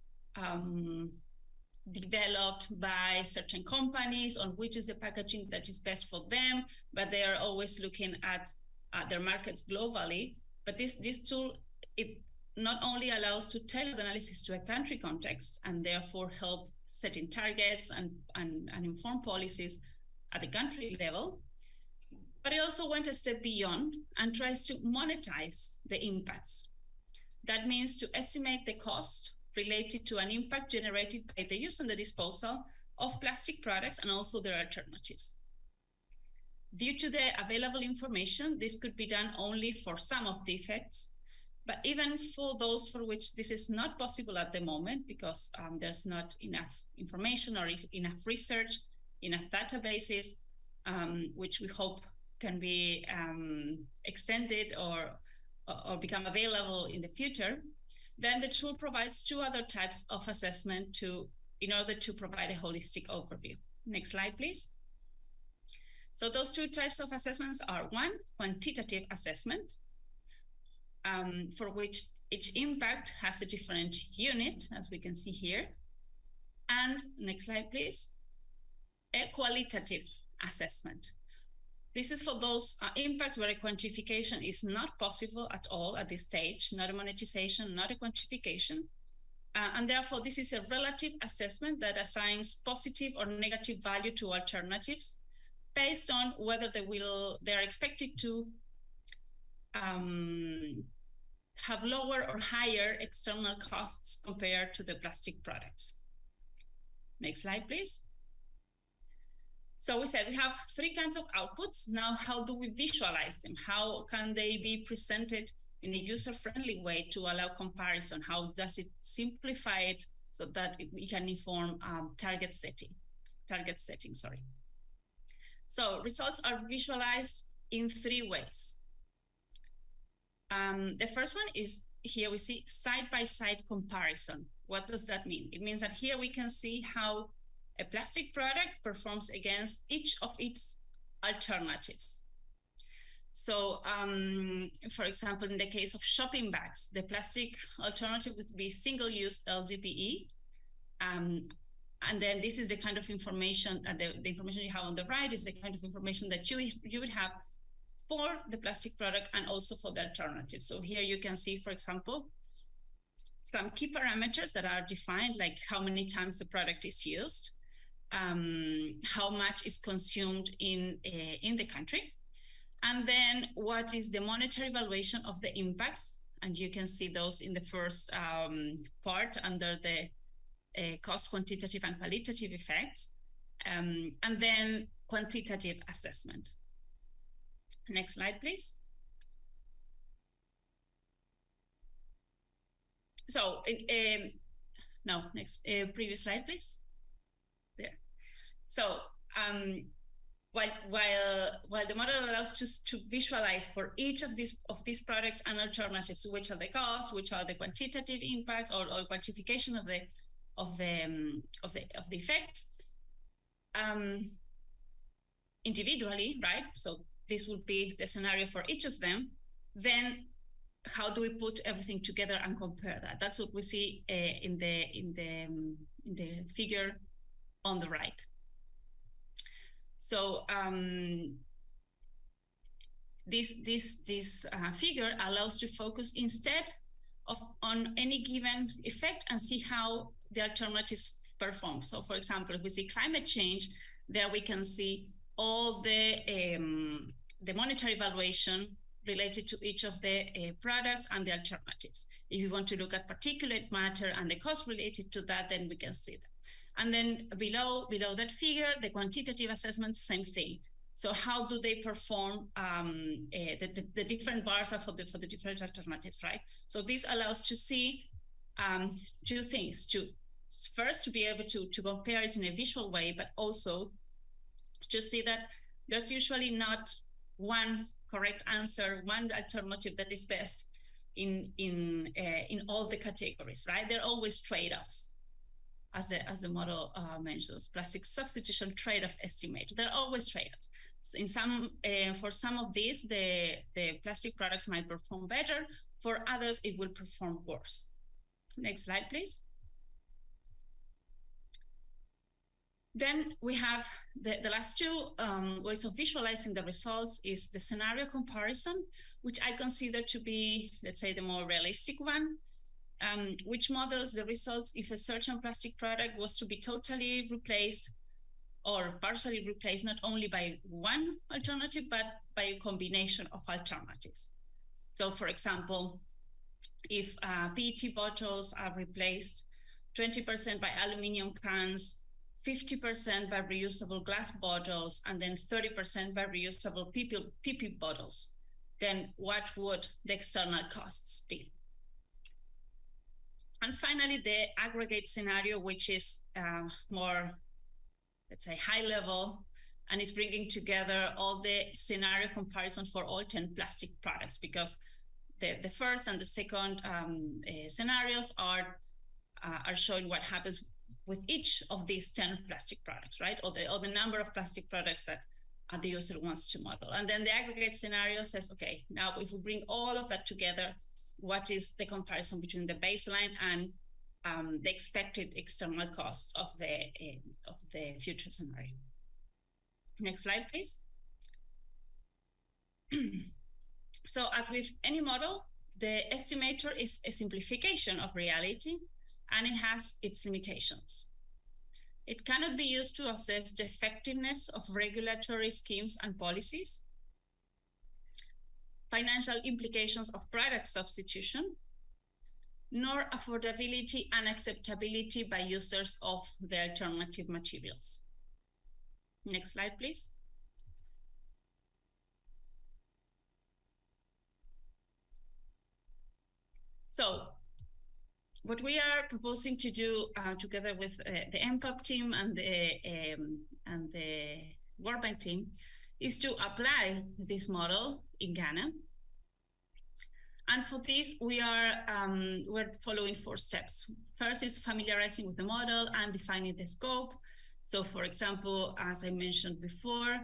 developed by certain companies on which is the packaging that is best for them, but they are always looking at their markets globally. But this tool, it not only allows to tailor the analysis to a country context and therefore help setting targets and inform policies at the country level, but it also went a step beyond and tries to monetize the impacts. That means to estimate the cost related to an impact generated by the use and the disposal of plastic products and also their alternatives. Due to the available information, this could be done only for some of the effects, but even for those for which this is not possible at the moment because there's not enough information or enough research, enough databases, which we hope can be extended or become available in the future. Then the tool provides 2 other types of assessment in order to provide a holistic overview. Next slide, please. So those 2 types of assessments are 1, quantitative assessment, for which each impact has a different unit, as we can see here. And next slide, please. A qualitative assessment. This is for those impacts where a quantification is not possible at all at this stage, not a monetization, not a quantification. And therefore, this is a relative assessment that assigns positive or negative value to alternatives based on whether they are expected to have lower or higher external costs compared to the plastic products. Next slide, please. So we said we have 3 kinds of outputs. Now, how do we visualize them? How can they be presented in a user-friendly way to allow comparison? How does it simplify it so that we can inform target setting? So results are visualized in 3 ways. The first one is here we see side-by-side comparison. What does that mean? It means that here we can see how a plastic product performs against each of its alternatives. So, for example, in the case of shopping bags, the plastic alternative would be single-use LDPE. And then this is the kind of information, the information you have on the right is the kind of information that you would have for the plastic product and also for the alternative. So here you can see, for example, some key parameters that are defined, like how many times the product is used, how much is consumed in the country, and then what is the monetary valuation of the impacts. And you can see those in the first part under the cost, quantitative and qualitative effects, and then quantitative assessment. Next slide, please. So, no, next, previous slide, please. There. So, while the model allows us to visualize for each of these products and alternatives, which are the costs, which are the quantitative impacts, or quantification of the effects, individually, right? So this would be the scenario for each of them. Then, how do we put everything together and compare that? That's what we see in the figure on the right. So this figure allows to focus instead on any given effect and see how the alternatives perform. So, for example, if we see climate change, there we can see all the monetary valuation related to each of the products and the alternatives. If you want to look at particulate matter and the cost related to that, then we can see that. And then below that figure, the quantitative assessment, same thing. So how do they perform? The different bars are for the different alternatives, right? So this allows to see two things. First, to be able to compare it in a visual way, but also to see that there's usually not one correct answer, one alternative that is best in all the categories, right? There are always trade-offs, as the model mentions, plastic substitution trade-off estimate. There are always trade-offs. So for some of these, the plastic products might perform better. For others, it will perform worse. Next slide, please. Then we have the last two ways of visualizing the results is the scenario comparison, which I consider to be, let's say, the more realistic one, which models the results if a certain plastic product was to be totally replaced or partially replaced, not only by one alternative, but by a combination of alternatives. So, for example, if PET bottles are replaced 20% by aluminum cans, 50% by reusable glass bottles, and then 30% by reusable PP bottles, then what would the external costs be? And finally, the aggregate scenario, which is more, let's say, high level, and it's bringing together all the scenario comparison for all 10 plastic products, because the first and the second scenarios are showing what happens with each of these 10 plastic products, right? Or the number of plastic products that the user wants to model. And then the aggregate scenario says, okay, now if we bring all of that together, what is the comparison between the baseline and the expected external cost of the future scenario? Next slide, please. So as with any model, the estimator is a simplification of reality, and it has its limitations. It cannot be used to assess the effectiveness of regulatory schemes and policies, financial implications of product substitution, nor affordability and acceptability by users of the alternative materials. Next slide, please. So, what we are proposing to do together with the NPAP team and the World Bank team is to apply this model in Ghana. And for this, we're following 4 steps. First is familiarizing with the model and defining the scope. So for example, as I mentioned before,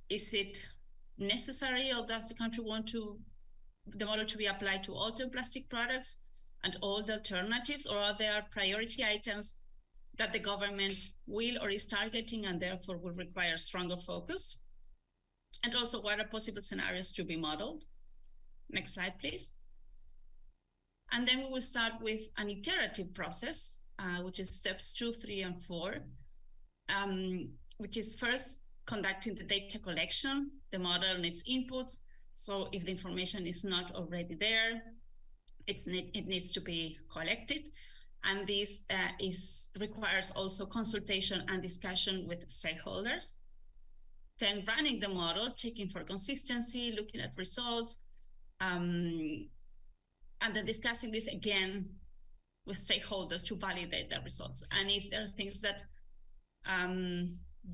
is it necessary, or does the country want the model to be applied to all plastic products and all the alternatives, or are there priority items that the government will or is targeting and therefore will require stronger focus? And also, what are possible scenarios to be modeled? Next slide, please. And then we will start with an iterative process, which is steps 2, 3, and 4, which is first conducting the data collection, the model and its inputs. So if the information is not already there, it needs to be collected. And this requires also consultation and discussion with stakeholders. Then running the model, checking for consistency, looking at results, and then discussing this again with stakeholders to validate the results. And if there are things that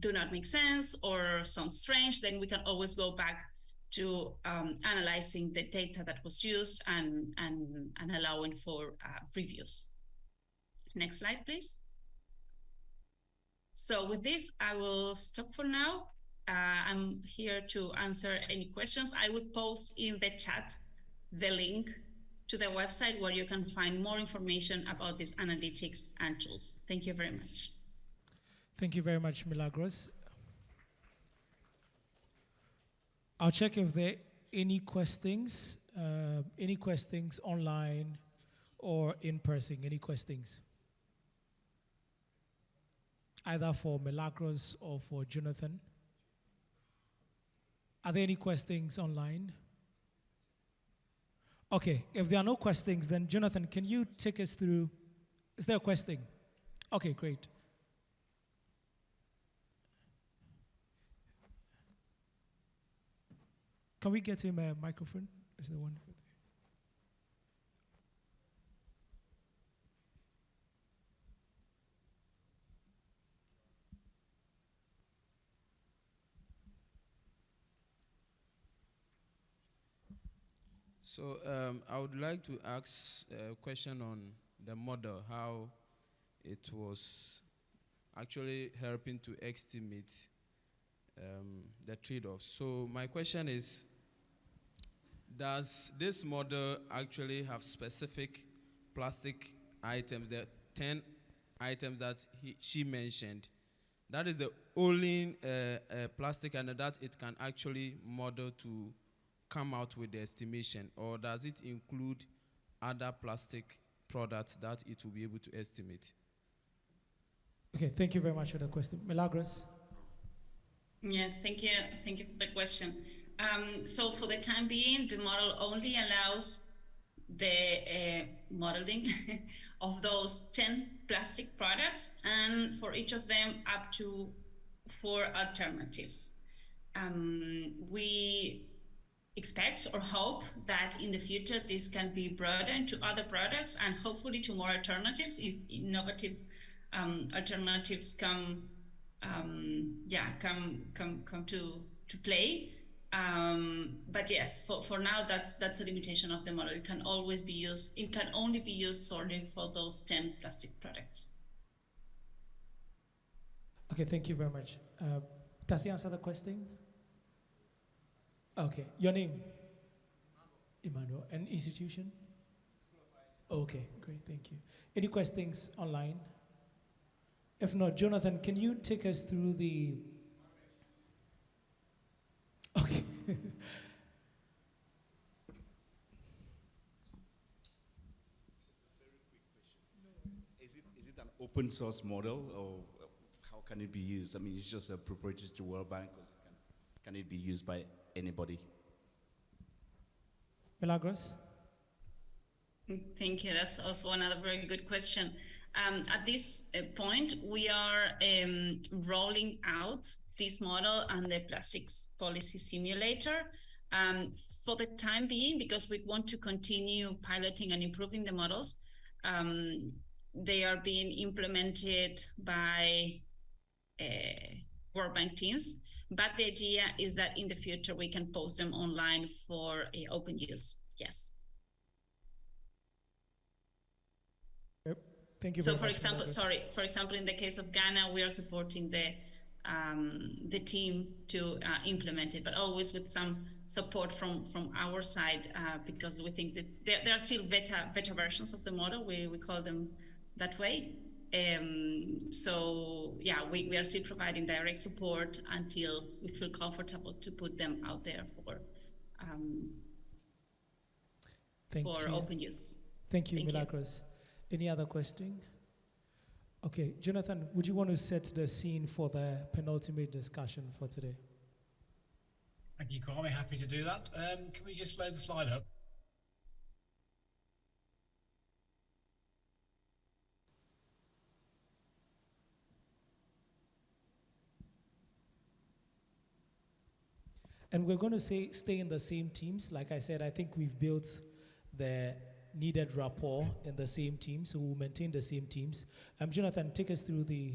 do not make sense or sound strange, then we can always go back to analyzing the data that was used and allowing for reviews. Next slide, please. So with this, I will stop for now. I'm here to answer any questions. I will post in the chat the link to the website where you can find more information about these analytics and tools. Thank you very much.
Thank you very much, Milagros. I'll check if there are any questions online or in person. Any questions? Either for Milagros or for Jonathan. Are there any questions online? Okay, if there are no questions, then Jonathan, can you take us through? Is there a question? Okay, great. Can we get him a microphone? Is there one?
So I would like to ask a question on the model, how it was actually helping to estimate the trade-offs. So my question is, does this model actually have specific plastic items, the 10 items that she mentioned? That is the only plastic item that it can actually model to come out with the estimation, or does it include other plastic products that it will be able to estimate?
Okay, thank you very much for the question. Milagros?
Yes, thank you for the question. So for the time being, the model only allows the modeling of those 10 plastic products, and for each of them up to 4 alternatives. We expect or hope that in the future this can be broadened to other products and hopefully to more alternatives if innovative alternatives come to play. But yes, for now that's a limitation of the model. It can always be used. It can only be used solely for those 10 plastic products.
Okay, thank you very much. Does he answer the question? Okay, your name? Emmanuel. And institution? Okay, great, thank you. Any questions online? If not, Jonathan, can you take us through the... Okay.
Is it an open source model, or how can it be used? I mean, it's just a proprietary to World Bank, or can it be used by anybody?
Milagros?
Thank you. That's also another very good question. At this point, we are rolling out this model and the plastics policy simulator. For the time being, because we want to continue piloting and improving the models, they are being implemented by World Bank teams. But the idea is that in the future, we can post them online for open use. Yes.
Thank you
So
very much.
for example, in the case of Ghana, we are supporting the team to implement it, but always with some support from our side, because we think that there are still beta versions of the model. We call them that way. So yeah, we are still providing direct support until we feel comfortable to put them out there for open use.
Thank you, Milagros. Any other question? Okay, Jonathan, would you want to set the scene for the penultimate discussion for today?
Thank you, Kwame. Happy to do that. Can we just load the slide up?
And we're going to stay in the same teams. Like I said, I think we've built the needed rapport in the same team, so we'll maintain the same teams. Jonathan, take us through the...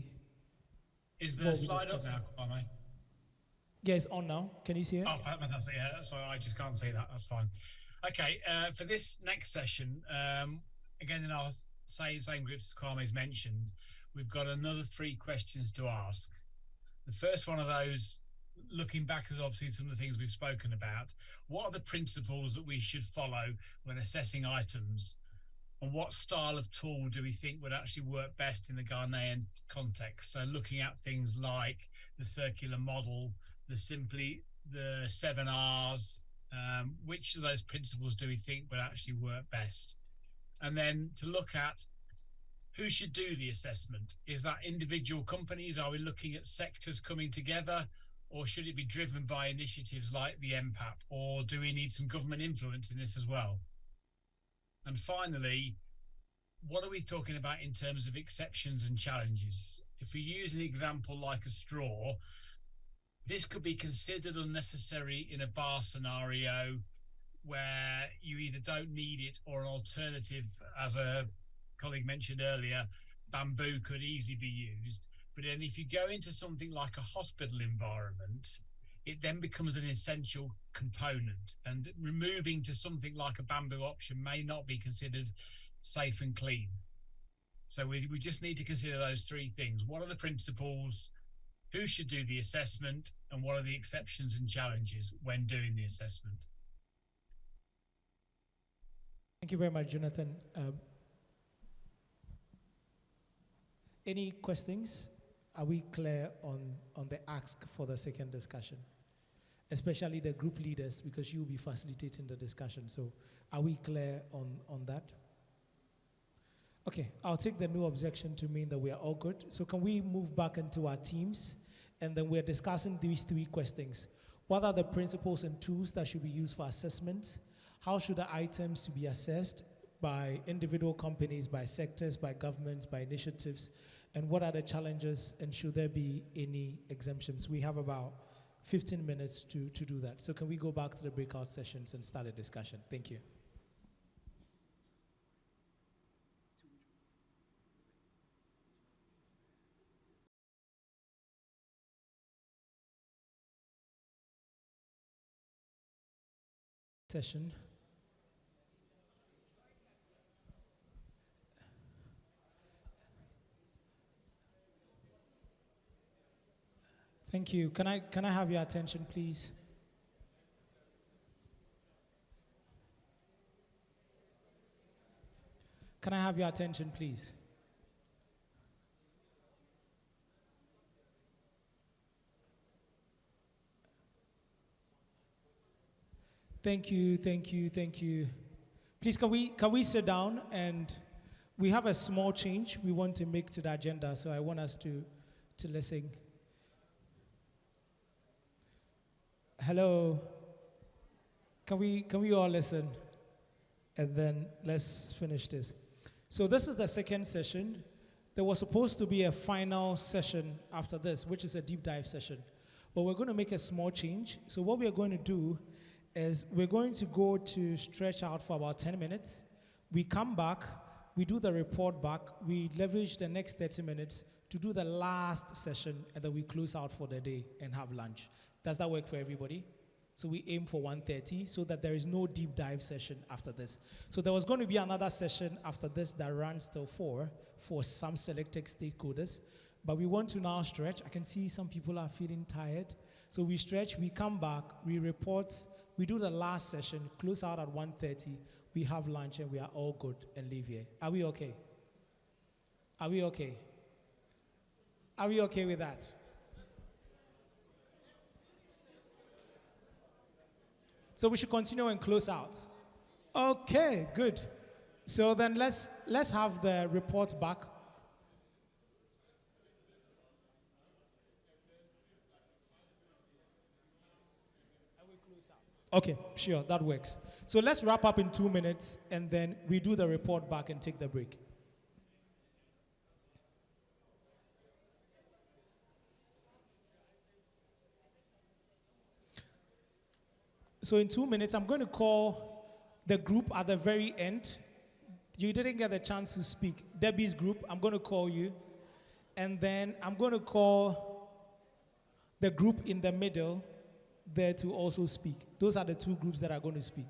Is the slide up now, Kwame?
Yeah, it's on now. Can you see it?
Oh, fantastic. Yeah, so I just can't see that. That's fine. Okay, for this next session, again, in our same groups as Kwame's mentioned, we've got another 3 questions to ask. The first one of those, looking back at obviously some of the things we've spoken about, what are the principles that we should follow when assessing items? And what style of tool do we think would actually work best in the Ghanaian context? So looking at things like the circular model, the 7 R's, which of those principles do we think would actually work best? And then to look at who should do the assessment. Is that individual companies? Are we looking at sectors coming together? Or should it be driven by initiatives like the NPAP? Or do we need some government influence in this as well? And finally, what are we talking about in terms of exceptions and challenges? If we use an example like a straw, this could be considered unnecessary in a bar scenario where you either don't need it or an alternative, as a colleague mentioned earlier, bamboo could easily be used. But then if you go into something like a hospital environment, it then becomes an essential component, and removing to something like a bamboo option may not be considered safe and clean. So we just need to consider those 3 things. What are the principles? Who should do the assessment? And what are the exceptions and challenges when doing the assessment?
Thank you very much, Jonathan. Any questions? Are we clear on the ask for the second discussion? Especially the group leaders, because you'll be facilitating the discussion. So are we clear on that? Okay, I'll take the no objection to mean that we are all good. So can we move back into our teams? And then we're discussing these 3 questions. What are the principles and tools that should be used for assessment? How should the items to be assessed by individual companies, by sectors, by governments, by initiatives? And what are the challenges, and should there be any exemptions? We have about 15 minutes to do that. So can we go back to the breakout sessions and start a discussion? Thank you. Session. Thank you. Can I have your attention, please? Can I have your attention, please? Thank you, thank you, thank you. Please, can we sit down? And we have a small change we want to make to the agenda, so I want us to listen. Hello. Can we all listen? And then let's finish this. So this is the second session. There was supposed to be a final session after this, which is a deep dive session. But we're going to make a small change. So what we are going to do is we're going to go to stretch out for about 10 minutes. We come back, we do the report back, we leverage the next 30 minutes to do the last session, and then we close out for the day and have lunch. Does that work for everybody? So we aim for 1:30 so that there is no deep dive session after this. So there was going to be another session after this that runs till 4 for some selected stakeholders. But we want to now stretch. I can see some people are feeling tired. So we stretch, we come back, we report, we do the last session, close out at 1:30, we have lunch, and we are all good and leave here. Are we okay? Are we okay? Are we okay with that? So we should continue and close out. Okay, good. So then let's have the report back. Okay, sure, that works. So let's wrap up in 2 minutes, and then we do the report back and take the break. So in 2 minutes, I'm going to call the group at the very end. You didn't get a chance to speak. Debbie's group, I'm going to call you. And then I'm going to call the group in the middle there to also speak. Those are the two groups that are going to speak.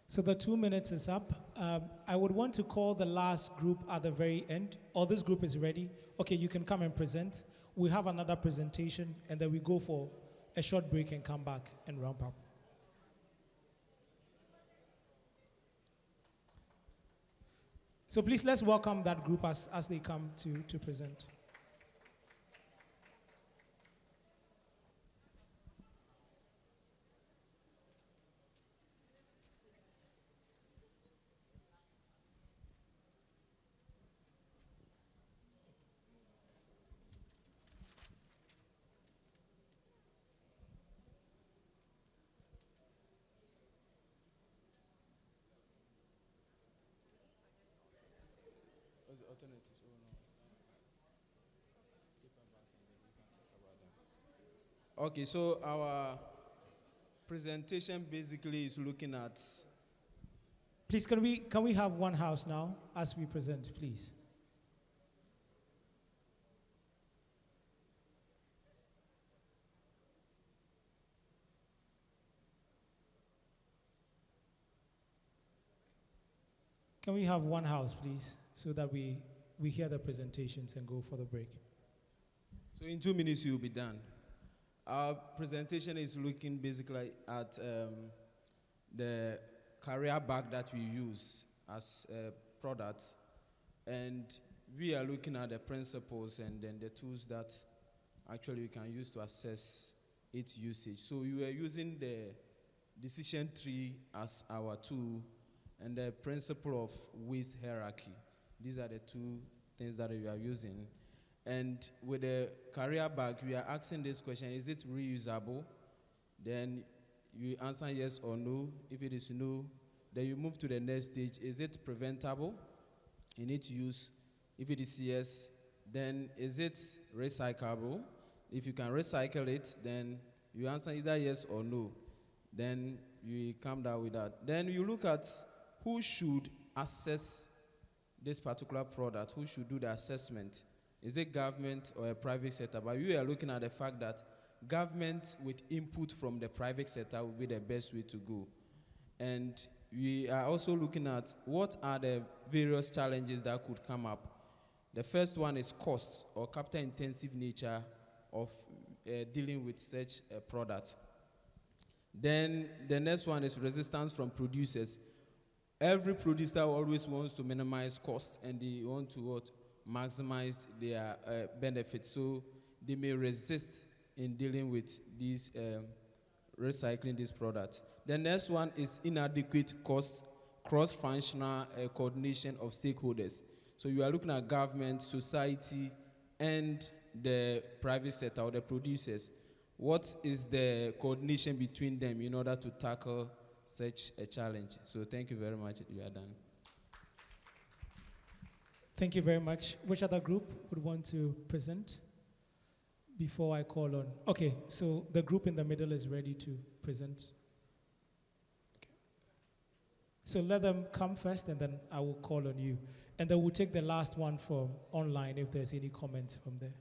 So the 2 minutes is up. I would want to call the last group at the very end. Or this group is ready. Okay, you can come and present. We have another presentation, and then we go for a short break and come back and wrap up. So please, let's welcome that group as they come to present.
Okay, so our presentation basically is looking at.
Please, can we have one house now as we present, please? Can we have one house, please, so that we hear the presentations and go for the break?
So in 2 minutes, you'll be done. Our presentation is looking basically at the carrier bag that we use as products, and we are looking at the principles and then the tools that actually we can use to assess its usage. So we were using the decision tree as our tool and the principle of waste hierarchy. These are the two things that we are using. And with the carrier bag, we are asking this question: is it reusable? Then you answer yes or no. If it is no, then you move to the next stage. Is it preventable in its use? If it is yes, then is it recyclable? If you can recycle it, then you answer either yes or no. Then you come down with that. Then you look at who should assess this particular product, who should do the assessment. Is it government or a private sector? But we are looking at the fact that government with input from the private sector will be the best way to go. And we are also looking at what are the various challenges that could come up. The first one is cost or capital intensive nature of dealing with such a product. Then the next one is resistance from producers. Every producer always wants to minimize cost, and they want to maximize their benefits. So they may resist in dealing with these recycling this product. The next one is inadequate cost, cross-functional coordination of stakeholders. So you are looking at government, society, and the private sector or the producers. What is the coordination between them in order to tackle such a challenge? So thank you very much. You are done.
Thank you very much. Which other group would want to present before I call on? Okay, so the group in the middle is ready to present. Okay. So let them come first, and then I will call on you. And then we'll take the last one from online if there's any comments from there.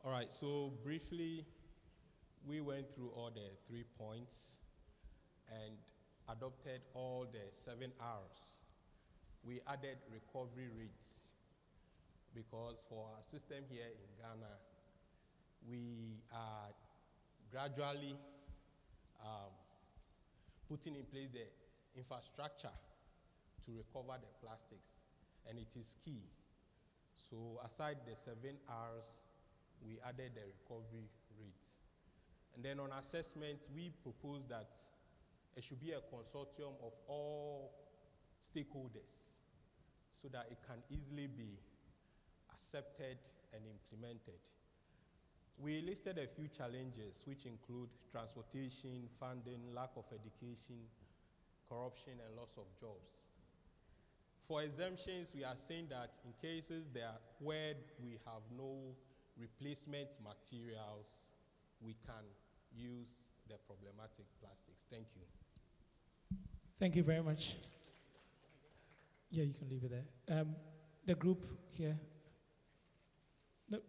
All right, so briefly, we went through all the 3 points and adopted all the 7 R's. We added recovery rates because for our system here in Ghana, we are gradually putting in place the infrastructure to recover the plastics, and it is key. So aside the 7 R's, we added the recovery rate. And then on assessment, we proposed that it should be a consortium of all stakeholders so that it can easily be accepted and implemented. We listed a few challenges, which include transportation, funding, lack of education, corruption, and loss of jobs. For exemptions, we are saying that in cases where we have no replacement materials, we can use the problematic plastics. Thank you.
Thank you very much. Yeah, you can leave it there. The group here. No.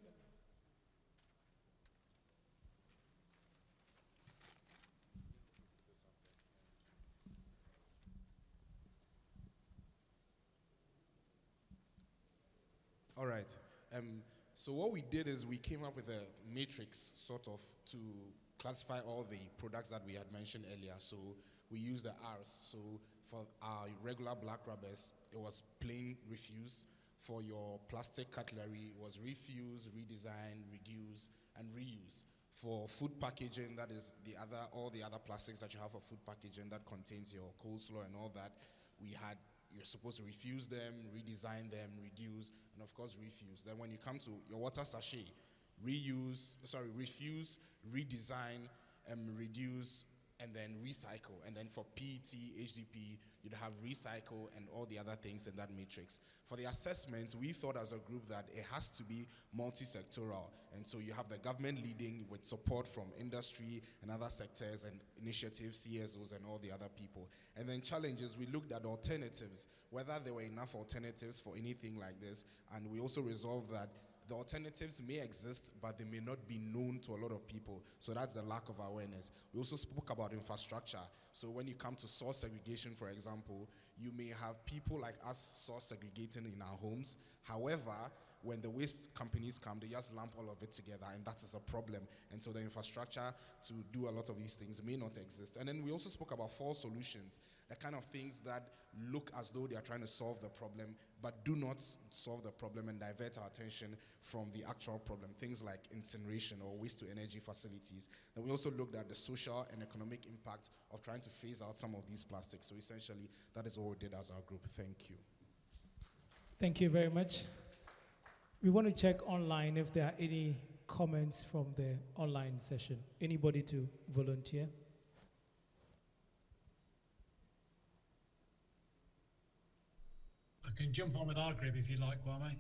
All right. So what we did is we came up with a matrix, sort of, to classify all the products that we had mentioned earlier. So we used the R's. So for our regular black rubbers, it was plain refuse. For your plastic cutlery, it was refuse, redesign, reduce, and reuse. For food packaging, that is all the other plastics that you have for food packaging that contains your coleslaw and all that, you're supposed to refuse them, redesign them, reduce, and of course refuse. Then when you come to your water sachet, refuse, redesign, reduce, and then recycle. And then for PET, HDP, you'd have recycle and all the other things in that matrix. For the assessments, we thought as a group that it has to be multi-sectoral. And so you have the government leading with support from industry and other sectors and initiatives, CSOs, and all the other people. And then challenges, we looked at alternatives, whether there were enough alternatives for anything like this. And we also resolved that the alternatives may exist, but they may not be known to a lot of people. So that's the lack of awareness. We also spoke about infrastructure. So when you come to source segregation, for example, you may have people like us source segregating in our homes. However, when the waste companies come, they just lump all of it together, and that is a problem. And so the infrastructure to do a lot of these things may not exist. And then we also spoke about false solutions, the kind of things that look as though they are trying to solve the problem, but do not solve the problem and divert our attention from the actual problem. Things like incineration or waste-to-energy facilities. And we also looked at the social and economic impact of trying to phase out some of these plastics. So essentially, that is what we did as our group. Thank you.
Thank you very much. We want to check online if there are any comments from the online session. Anybody to volunteer?
I can jump on with our group if you like, Kwame.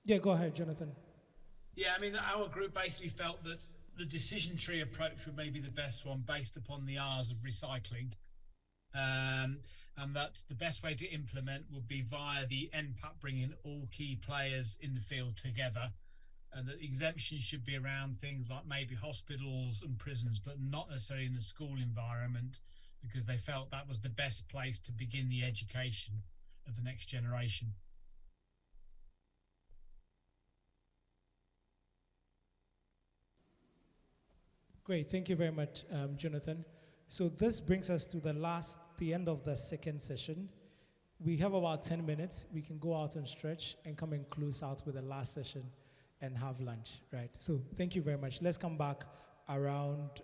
Yeah, go ahead, Jonathan.
Yeah, I mean, our group basically felt that the decision tree approach would maybe the best one based upon the R's of recycling. And that the best way to implement would be via the NPAP, bringing all key players in the field together, and that exemptions should be around things like maybe hospitals and prisons, but not necessarily in the school environment, because they felt that was the best place to begin the education of the next generation.
Great, thank you very much, Jonathan. So this brings us to the end of the second session. We have about 10 minutes. We can go out and stretch and come and close out with the last session and have lunch, right? So thank you very much. Let's come back around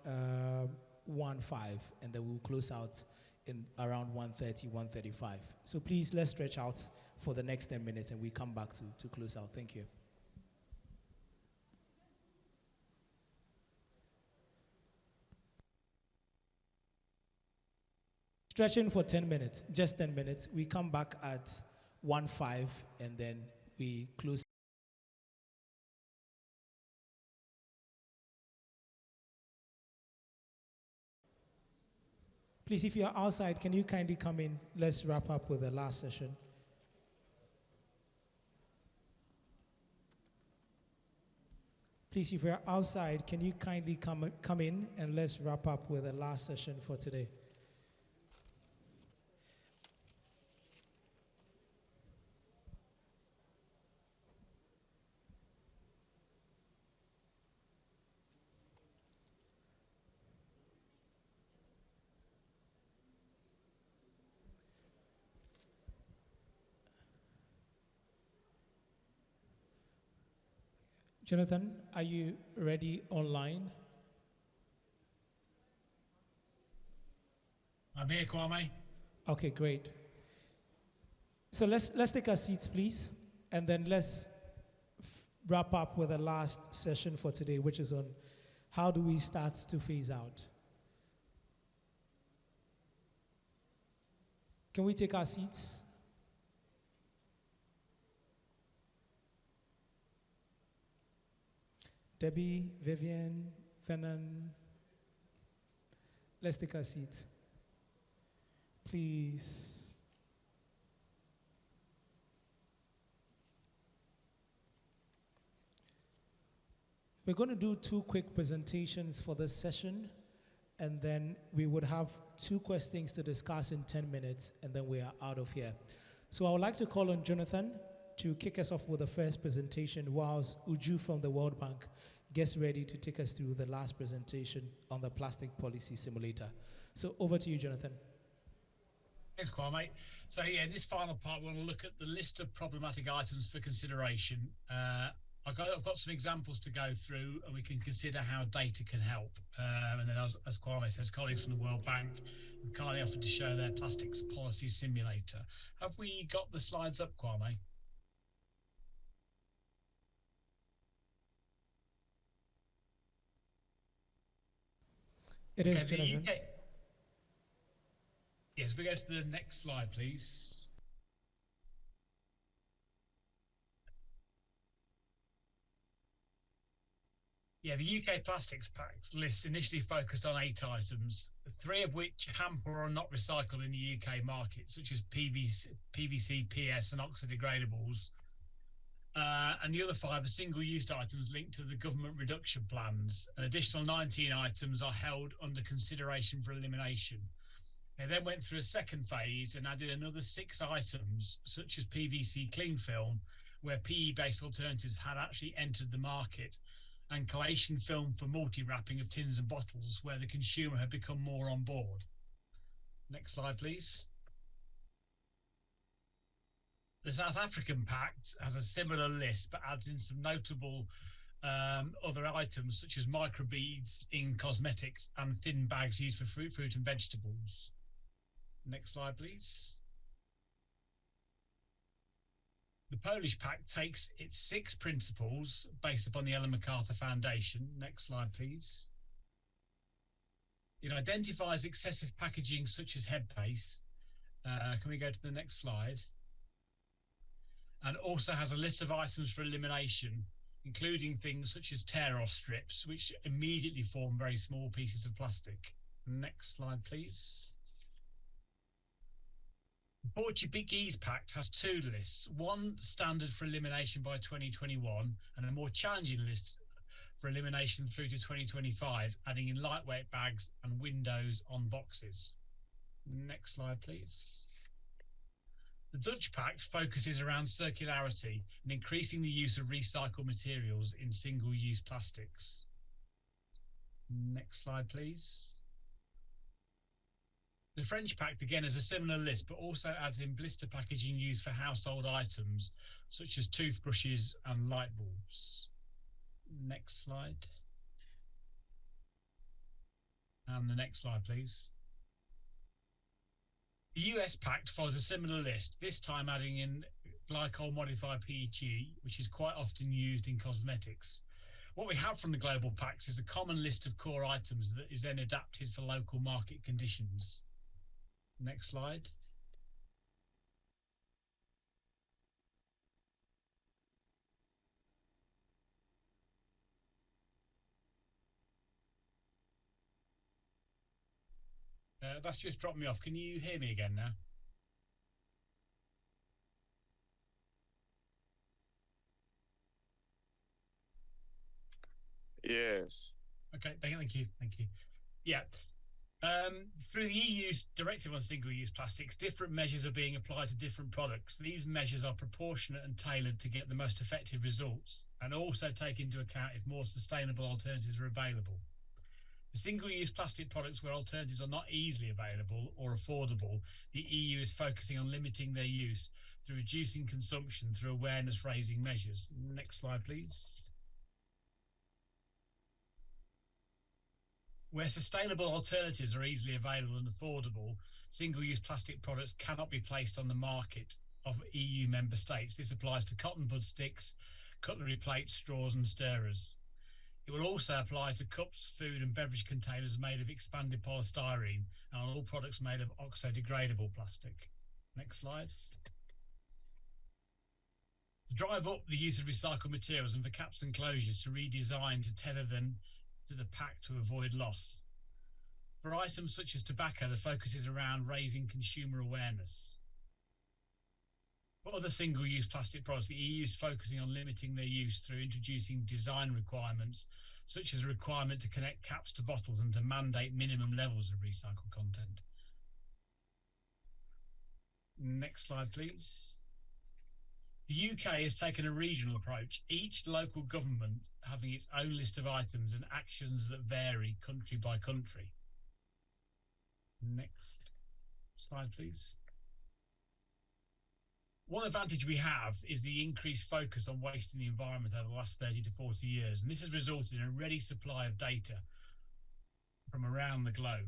1:05, and then we'll close out in around 1:30, 1:35. So please, let's stretch out for the next 10 minutes, and we come back to close out. Thank you. Stretching for 10 minutes, just 10 minutes. We come back at 1:05, and then we close. Please, if you're outside, can you kindly come in? Let's wrap up with the last session. Please, if you're outside, can you kindly come in and let's wrap up with the last session for today. Jonathan, are you ready online?
I'm here, Kwame.
Okay, great. So let's take our seats, please, and then let's wrap up with the last session for today, which is on how do we start to phase out. Can we take our seats? Debbie, Vivian, Venan, let's take our seat. Please. We're going to do 2 quick presentations for this session, and then we would have 2 questions to discuss in 10 minutes, and then we are out of here. So I would like to call on Jonathan to kick us off with the first presentation, whilst Uju from the World Bank gets ready to take us through the last presentation on the plastic policy simulator. So over to you, Jonathan.
Thanks, Kwame. So yeah, in this final part, we want to look at the list of problematic items for consideration. I've got some examples to go through, and we can consider how data can help. And then as Kwame says, colleagues from the World Bank have kindly offered to show their plastics policy simulator. Have we got the slides up, Kwame?
It is, Jonathan.
Yes, we go to the next slide, please. Yeah, the UK Plastics Pact list initially focused on 8 items, 3 of which hamper or are not recycled in the UK market, such as PVC, PS and oxo-degradables. And the other 5 are single-use items linked to the government reduction plans. An additional 19 items are held under consideration for elimination. They then went through a second phase and added another 6 items, such as PVC cling film, where PE-based alternatives had actually entered the market, and collation film for multi-wrapping of tins and bottles, where the consumer had become more on board. Next slide, please. The South African Pact has a similar list, but adds in some notable other items, such as microbeads in cosmetics and thin bags used for fruit and vegetables. Next slide, please. The Polish Pact takes its 6 principles based upon the Ellen MacArthur Foundation. Next slide, please. It identifies excessive packaging such as head paste. Can we go to the next slide? And also has a list of items for elimination, including things such as tear-off strips, which immediately form very small pieces of plastic. Next slide, please. The Portuguese Pact has 2 lists, one standard for elimination by 2021 and a more challenging list for elimination through to 2025, adding in lightweight bags and windows on boxes. Next slide, please. The Dutch Pact focuses around circularity and increasing the use of recycled materials in single-use plastics. Next slide, please. The French Pact again has a similar list, but also adds in blister packaging used for household items, such as toothbrushes and light bulbs. Next slide. And the next slide, please. The US Pact follows a similar list, this time adding in glycol-modified PET, which is quite often used in cosmetics. What we have from the Global Pacts is a common list of core items that is then adapted for local market conditions. Next slide. That's just dropped me off. Can you hear me again now?
Yes.
Okay, thank you. Yeah. Through the EU's directive on single-use plastics, different measures are being applied to different products. These measures are proportionate and tailored to get the most effective results and also take into account if more sustainable alternatives are available. For single-use plastic products where alternatives are not easily available or affordable, the EU is focusing on limiting their use through reducing consumption through awareness-raising measures. Next slide, please. Where sustainable alternatives are easily available and affordable, single-use plastic products cannot be placed on the market of EU member states. This applies to cotton bud sticks, cutlery plates, straws and stirrers. It will also apply to cups, food and beverage containers made of expanded polystyrene and on all products made of oxo-degradable plastic. Next slide. To drive up the use of recycled materials and for caps and closures to redesign to tether them to the pack to avoid loss. For items such as tobacco, the focus is around raising consumer awareness. For other single-use plastic products, the EU is focusing on limiting their use through introducing design requirements, such as a requirement to connect caps to bottles and to mandate minimum levels of recycled content. Next slide, please. The UK has taken a regional approach, each local government having its own list of items and actions that vary country by country. Next slide, please. One advantage we have is the increased focus on waste in the environment over the last 30 to 40 years, and this has resulted in a ready supply of data from around the globe.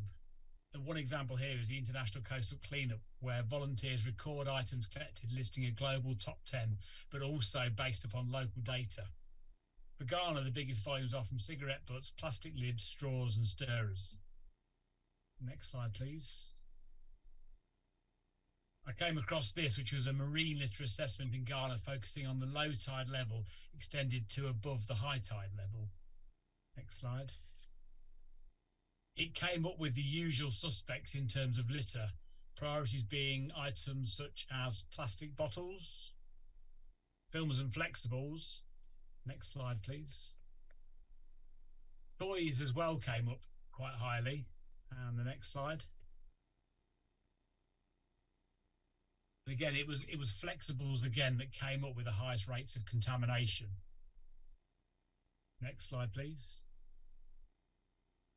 And one example here is the International Coastal Cleanup, where volunteers record items collected listing a global top 10, but also based upon local data. For Ghana, the biggest volumes are from cigarette butts, plastic lids, straws and stirrers. Next slide, please. I came across this, which was a marine litter assessment in Ghana focusing on the low tide level extended to above the high tide level. Next slide. It came up with the usual suspects in terms of litter, priorities being items such as plastic bottles, Films and flexibles. Next slide, please. Toys as well came up quite highly. And the next slide. And again, it was flexibles again that came up with the highest rates of contamination. Next slide, please.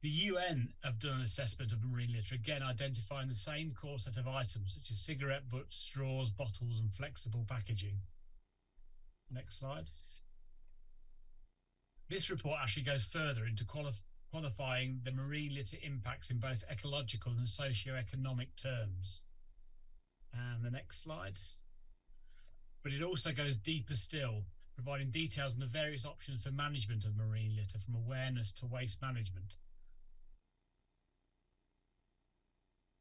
The UN have done an assessment of marine litter, again identifying the same core set of items such as cigarette butts, straws, bottles and flexible packaging. Next slide. This report actually goes further into qualifying the marine litter impacts in both ecological and socio-economic terms. And the next slide. But it also goes deeper still, providing details on the various options for management of marine litter, from awareness to waste management.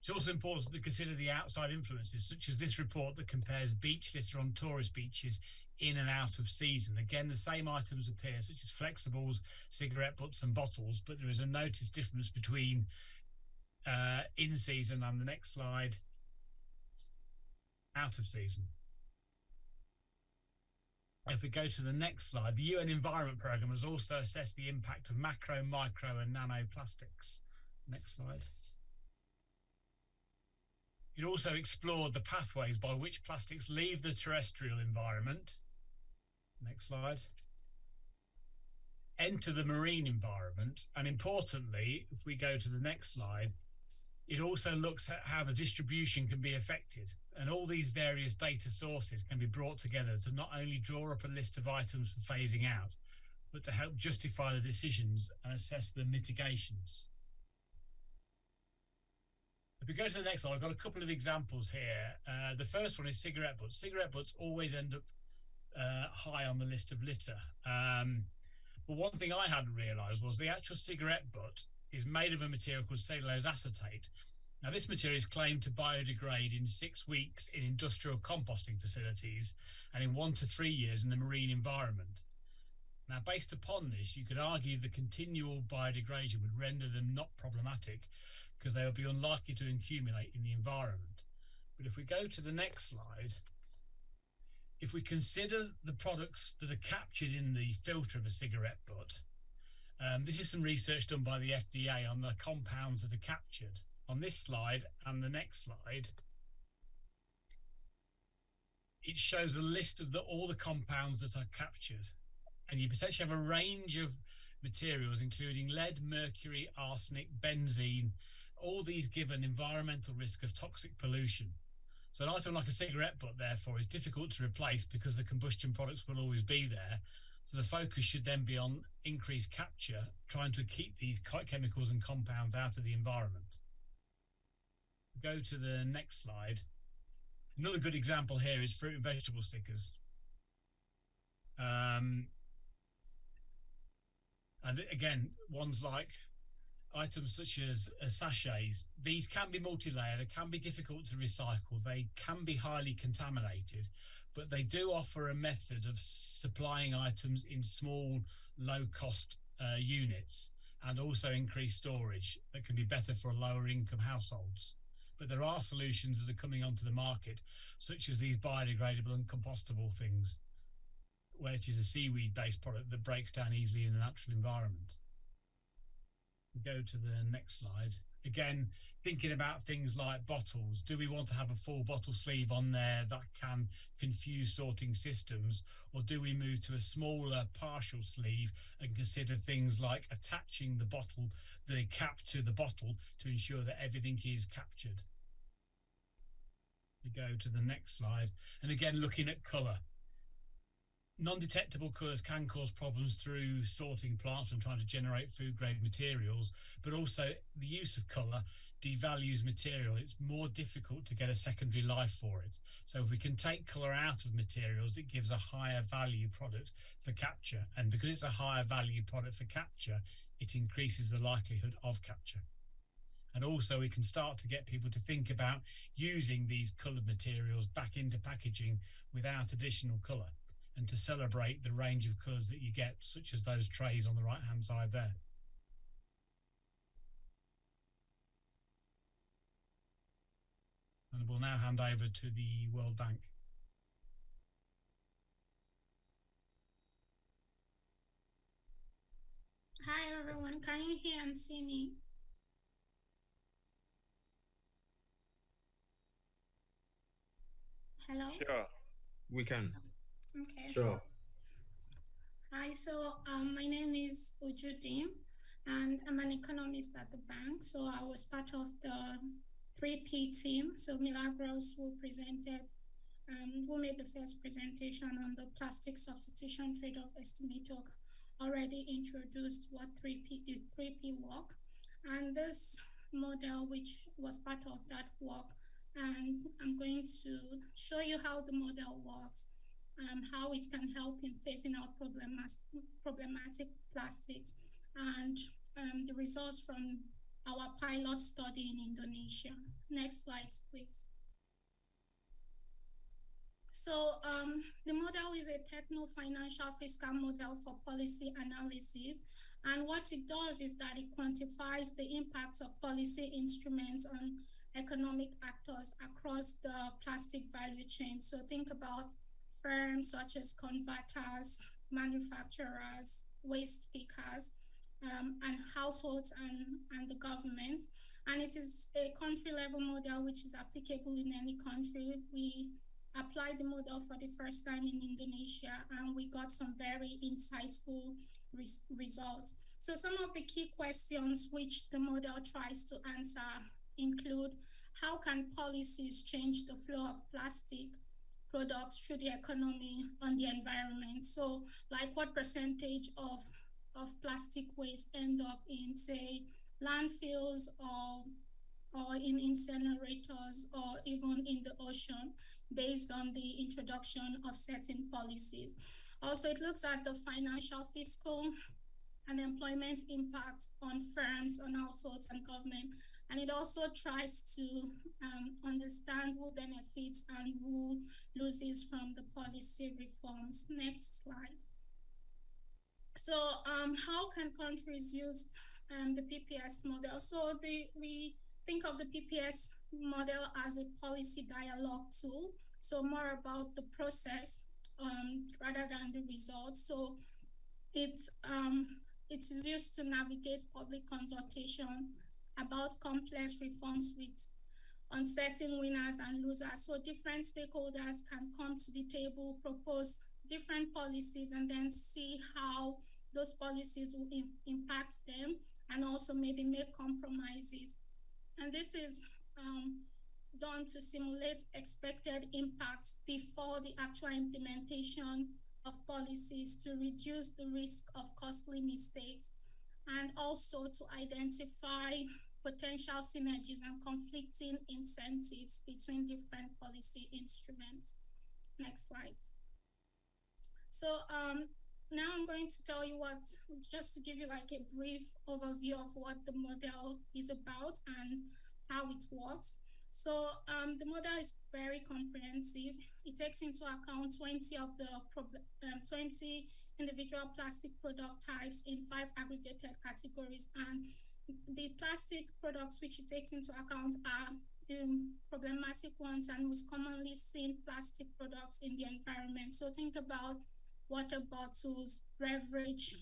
It's also important to consider the outside influences, such as this report that compares beach litter on tourist beaches in and out of season. Again, the same items appear, such as flexibles, cigarette butts and bottles, but there is a noticed difference between in season and the next slide, out of season. If we go to the next slide, the UN Environment Programme has also assessed the impact of macro, micro and nanoplastics. Next slide. It also explored the pathways by which plastics leave the terrestrial environment. Next slide. Enter the marine environment. And importantly, if we go to the next slide, it also looks at how the distribution can be affected. And all these various data sources can be brought together to not only draw up a list of items for phasing out, but to help justify the decisions and assess the mitigations. If we go to the next slide, I've got a couple of examples here. The first one is cigarette butts. Cigarette butts always end up high on the list of litter. But one thing I hadn't realised was the actual cigarette butt is made of a material called cellulose acetate. Now, this material is claimed to biodegrade in 6 weeks in industrial composting facilities and in 1 to 3 years in the marine environment. Now, based upon this, you could argue the continual biodegradation would render them not problematic because they would be unlikely to accumulate in the environment. But if we go to the next slide, if we consider the products that are captured in the filter of a cigarette butt, this is some research done by the FDA on the compounds that are captured. On this slide and the next slide, it shows a list of all the compounds that are captured. And you potentially have a range of materials, including lead, mercury, arsenic, benzene. All these give an environmental risk of toxic pollution. So an item like a cigarette butt, therefore, is difficult to replace because the combustion products will always be there. So the focus should then be on increased capture, trying to keep these chemicals and compounds out of the environment. Go to the next slide. Another good example here is fruit and vegetable stickers. And again, ones like items such as sachets, these can be multi-layered, they can be difficult to recycle, they can be highly contaminated, but they do offer a method of supplying items in small, low-cost units and also increased storage that can be better for lower-income households. But there are solutions that are coming onto the market, such as these biodegradable and compostable things, which is a seaweed-based product that breaks down easily in the natural environment. Go to the next slide. Again, thinking about things like bottles. Do we want to have a full bottle sleeve on there that can confuse sorting systems, or do we move to a smaller partial sleeve and consider things like attaching the bottle, the cap to the bottle to ensure that everything is captured? We go to the next slide. And again, looking at colour. Non-detectable colours can cause problems through sorting plants and trying to generate food-grade materials, but also the use of colour devalues material. It's more difficult to get a secondary life for it. So if we can take colour out of materials, it gives a higher value product for capture. And because it's a higher value product for capture, it increases the likelihood of capture. And also we can start to get people to think about using these coloured materials back into packaging without additional colour, and to celebrate the range of colours that you get, such as those trays on the right-hand side there. And we'll now hand over to the World Bank.
Can you hear and see me? Hello?
Sure. We can.
Okay.
Sure.
Hi, so my name is Ujudim, and I'm an economist at the bank. So I was part of the 3P team. So Milagros, who made the first presentation on the plastic substitution trade-off estimator, already introduced what 3P work. And this model, which was part of that work, and I'm going to show you how the model works, how it can help in phasing out problematic plastics, and the results from our pilot study in Indonesia. Next slide, please. So the model is a techno-financial fiscal model for policy analysis. And what it does is that it quantifies the impacts of policy instruments on economic actors across the plastic value chain. So think about firms such as converters, manufacturers, waste pickers, and households and the government. And it is a country-level model which is applicable in any country. We applied the model for the first time in Indonesia, and we got some very insightful results. So some of the key questions which the model tries to answer include: how can policies change the flow of plastic products through the economy on the environment? So like what percentage of plastic waste end up in, say, landfills or in incinerators or even in the ocean, based on the introduction of certain policies. Also, it looks at the financial, fiscal, and employment impact on firms, on households, and government. And it also tries to understand who benefits and who loses from the policy reforms. Next slide. So how can countries use the PPS model? So we think of the PPS model as a policy dialogue tool, so more about the process rather than the results. So it is used to navigate public consultation about complex reforms with uncertain winners and losers. So different stakeholders can come to the table, propose different policies, and then see how those policies will impact them, and also maybe make compromises. And this is done to simulate expected impacts before the actual implementation of policies, to reduce the risk of costly mistakes, and also to identify potential synergies and conflicting incentives between different policy instruments. Next slide. So now I'm going to tell you just to give you like a brief overview of what the model is about and how it works. So the model is very comprehensive. It takes into account 20 of the 20 individual plastic product types in 5 aggregated categories. And the plastic products which it takes into account are the problematic ones and most commonly seen plastic products in the environment. So think about water bottles, beverage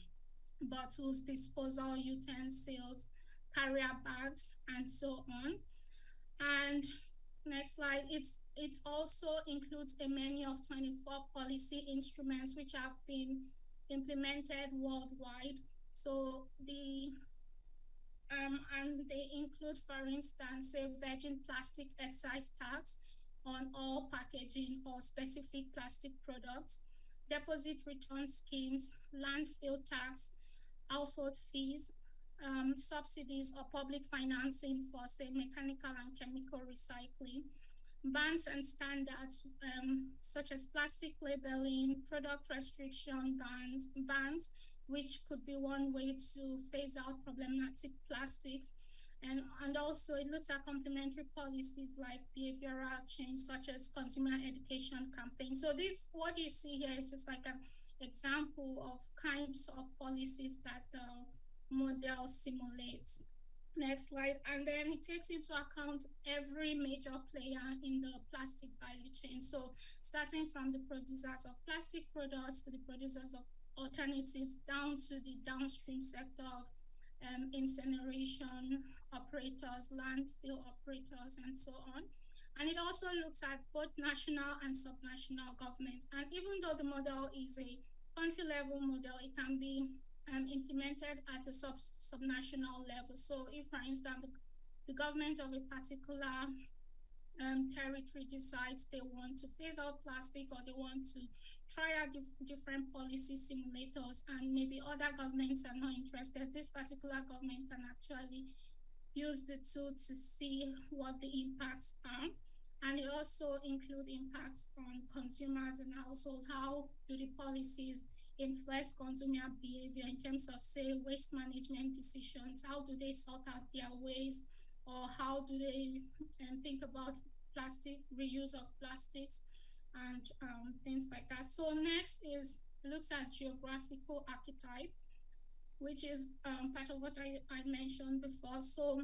bottles, disposal utensils, carrier bags, and so on. And next slide, it also includes a menu of 24 policy instruments which have been implemented worldwide. So and they include, for instance, say virgin plastic excise tax on all packaging or specific plastic products, deposit return schemes, landfill tax, household fees, subsidies or public financing for, say, mechanical and chemical recycling, bans and standards such as plastic labeling, product restriction bans, which could be one way to phase out problematic plastics. And also it looks at complementary policies like behavioral change, such as consumer education campaigns. So this, what you see here is just like an example of kinds of policies that the model simulates. Next slide. And then it takes into account every major player in the plastic value chain. So starting from the producers of plastic products to the producers of alternatives, down to the downstream sector of incineration operators, landfill operators, and so on. And it also looks at both national and subnational governments. And even though the model is a country-level model, it can be implemented at a subnational level. So if, for instance, the government of a particular territory decides they want to phase out plastic, or they want to try out different policy simulators, and maybe other governments are not interested, this particular government can actually use the tool to see what the impacts are. And it also includes impacts on consumers and households. How do the policies influence consumer behavior in terms of, say, waste management decisions? How do they sort out their waste? Or how do they think about plastic, reuse of plastics, and things like that. So next is looks at geographical archetype, which is part of what I mentioned before. So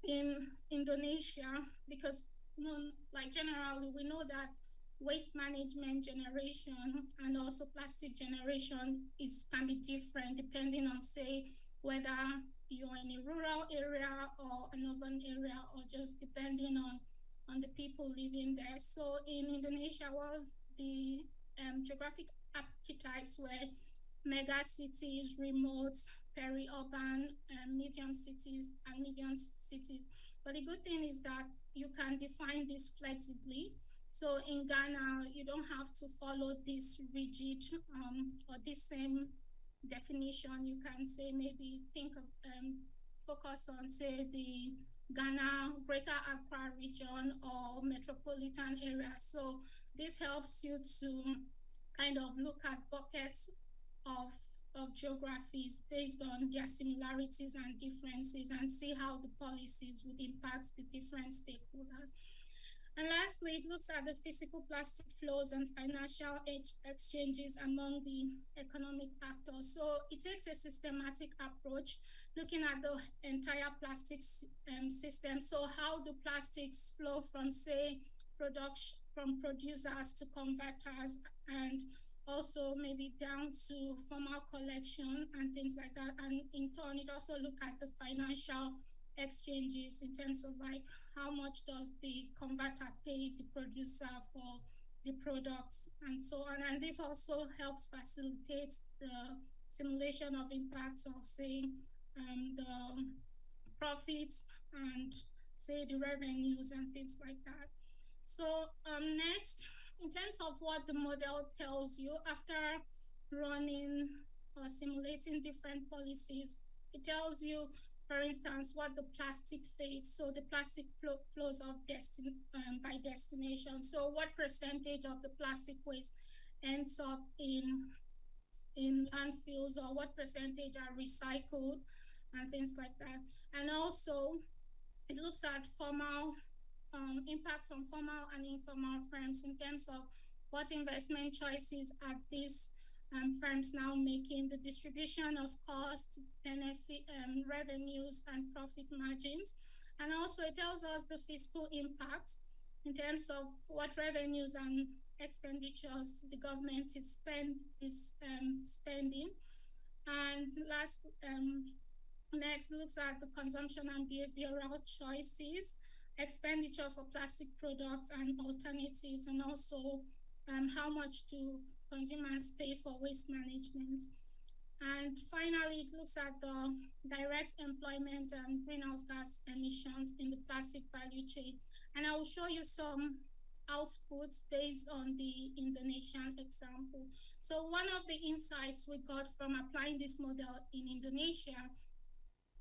in Indonesia, because like generally we know that waste management generation and also plastic generation can be different depending on, say, whether you're in a rural area or an urban area, or just depending on the people living there. So in Indonesia, well, the geographic archetypes were mega cities, remote, peri-urban, medium cities, and medium cities. But the good thing is that you can define this flexibly. So in Ghana, you don't have to follow this rigid or this same definition. You can say, maybe think of, focus on, say, the Ghana, Greater Accra region or metropolitan area. So this helps you to kind of look at buckets of geographies based on their similarities and differences, and see how the policies would impact the different stakeholders. And lastly, it looks at the physical plastic flows and financial exchanges among the economic actors. So it takes a systematic approach, looking at the entire plastics system. So how do plastics flow from, say, from producers to converters, and also maybe down to formal collection and things like that. And in turn, it also look at the financial exchanges in terms of, like, how much does the converter pay the producer for the products and so on. And this also helps facilitate the simulation of impacts of, say, the profits and, say, the revenues and things like that. So next, in terms of what the model tells you after running or simulating different policies, it tells you, for instance, what the plastic fate, so the plastic flows of by destination. So what percentage of the plastic waste ends up in landfills, or what percentage are recycled and things like that. And also it looks at formal impacts on formal and informal firms in terms of what investment choices are these firms now making, the distribution of cost, benefit, revenues, and profit margins. And also it tells us the fiscal impacts in terms of what revenues and expenditures the government is spending. And next looks at the consumption and behavioral choices, expenditure for plastic products and alternatives, and also how much do consumers pay for waste management. And finally, it looks at the direct employment and greenhouse gas emissions in the plastic value chain. And I will show you some outputs based on the Indonesian example. So one of the insights we got from applying this model in Indonesia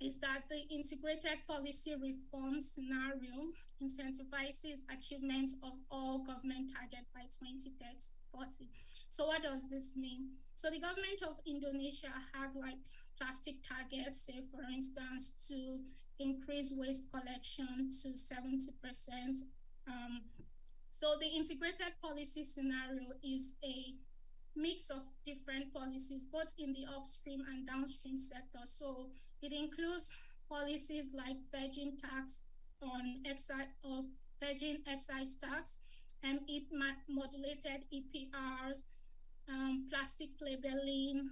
is that the integrated policy reform scenario incentivizes achievement of all government targets by 2040. So what does this mean? So the government of Indonesia had, like, plastic targets, say, for instance, to increase waste collection to 70%. So the integrated policy scenario is a mix of different policies, both in the upstream and downstream sector. So it includes policies like virgin tax on excise, or virgin excise tax, and modulated EPRs, plastic labeling,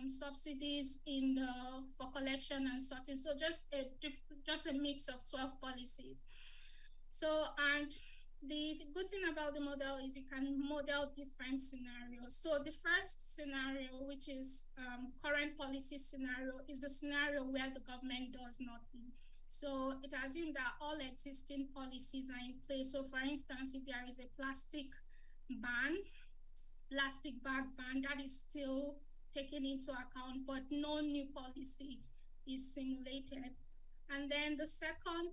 subsidies in the for collection and sorting. So just a mix of 12 policies. So, and the good thing about the model is you can model different scenarios. So the first scenario, which is current policy scenario, is the scenario where the government does nothing. So it assumes that all existing policies are in place. So for instance, if there is a plastic bag ban, that is still taken into account, but no new policy is simulated. And then the second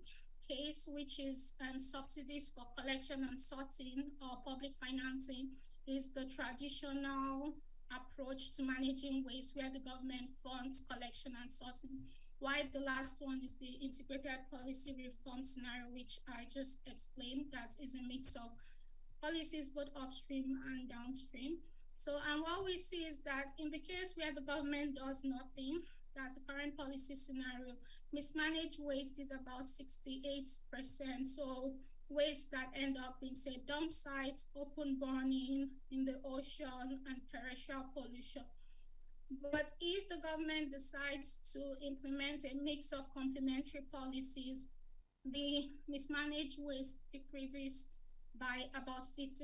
case, which is subsidies for collection and sorting or public financing, is the traditional approach to managing waste where the government funds collection and sorting. While the last one is the integrated policy reform scenario, which I just explained, that is a mix of policies both upstream and downstream. So, and what we see is that in the case where the government does nothing, that's the current policy scenario, mismanaged waste is about 68%. So waste that end up in, say, dump sites, open burning in the ocean, and terrestrial pollution. But if the government decides to implement a mix of complementary policies, the mismanaged waste decreases by about 50%,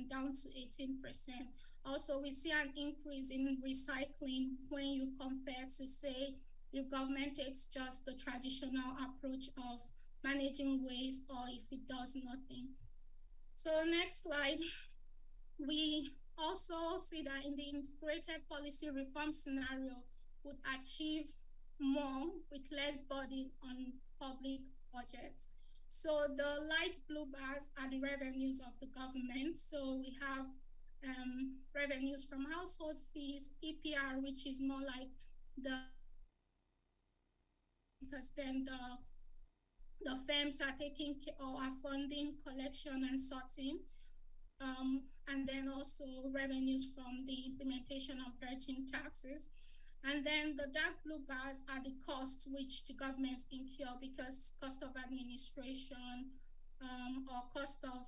down to 18%. Also, we see an increase in recycling when you compare to, say, if government takes just the traditional approach of managing waste or if it does nothing. So next slide, we also see that in the integrated policy reform scenario would achieve more with less burden on public budgets. So the light blue bars are the revenues of the government. So we have revenues from household fees, EPR, which is more like because then the firms are taking or are funding collection and sorting. And then also revenues from the implementation of virgin taxes. And then the dark blue bars are the costs which the government incur, because cost of administration or cost of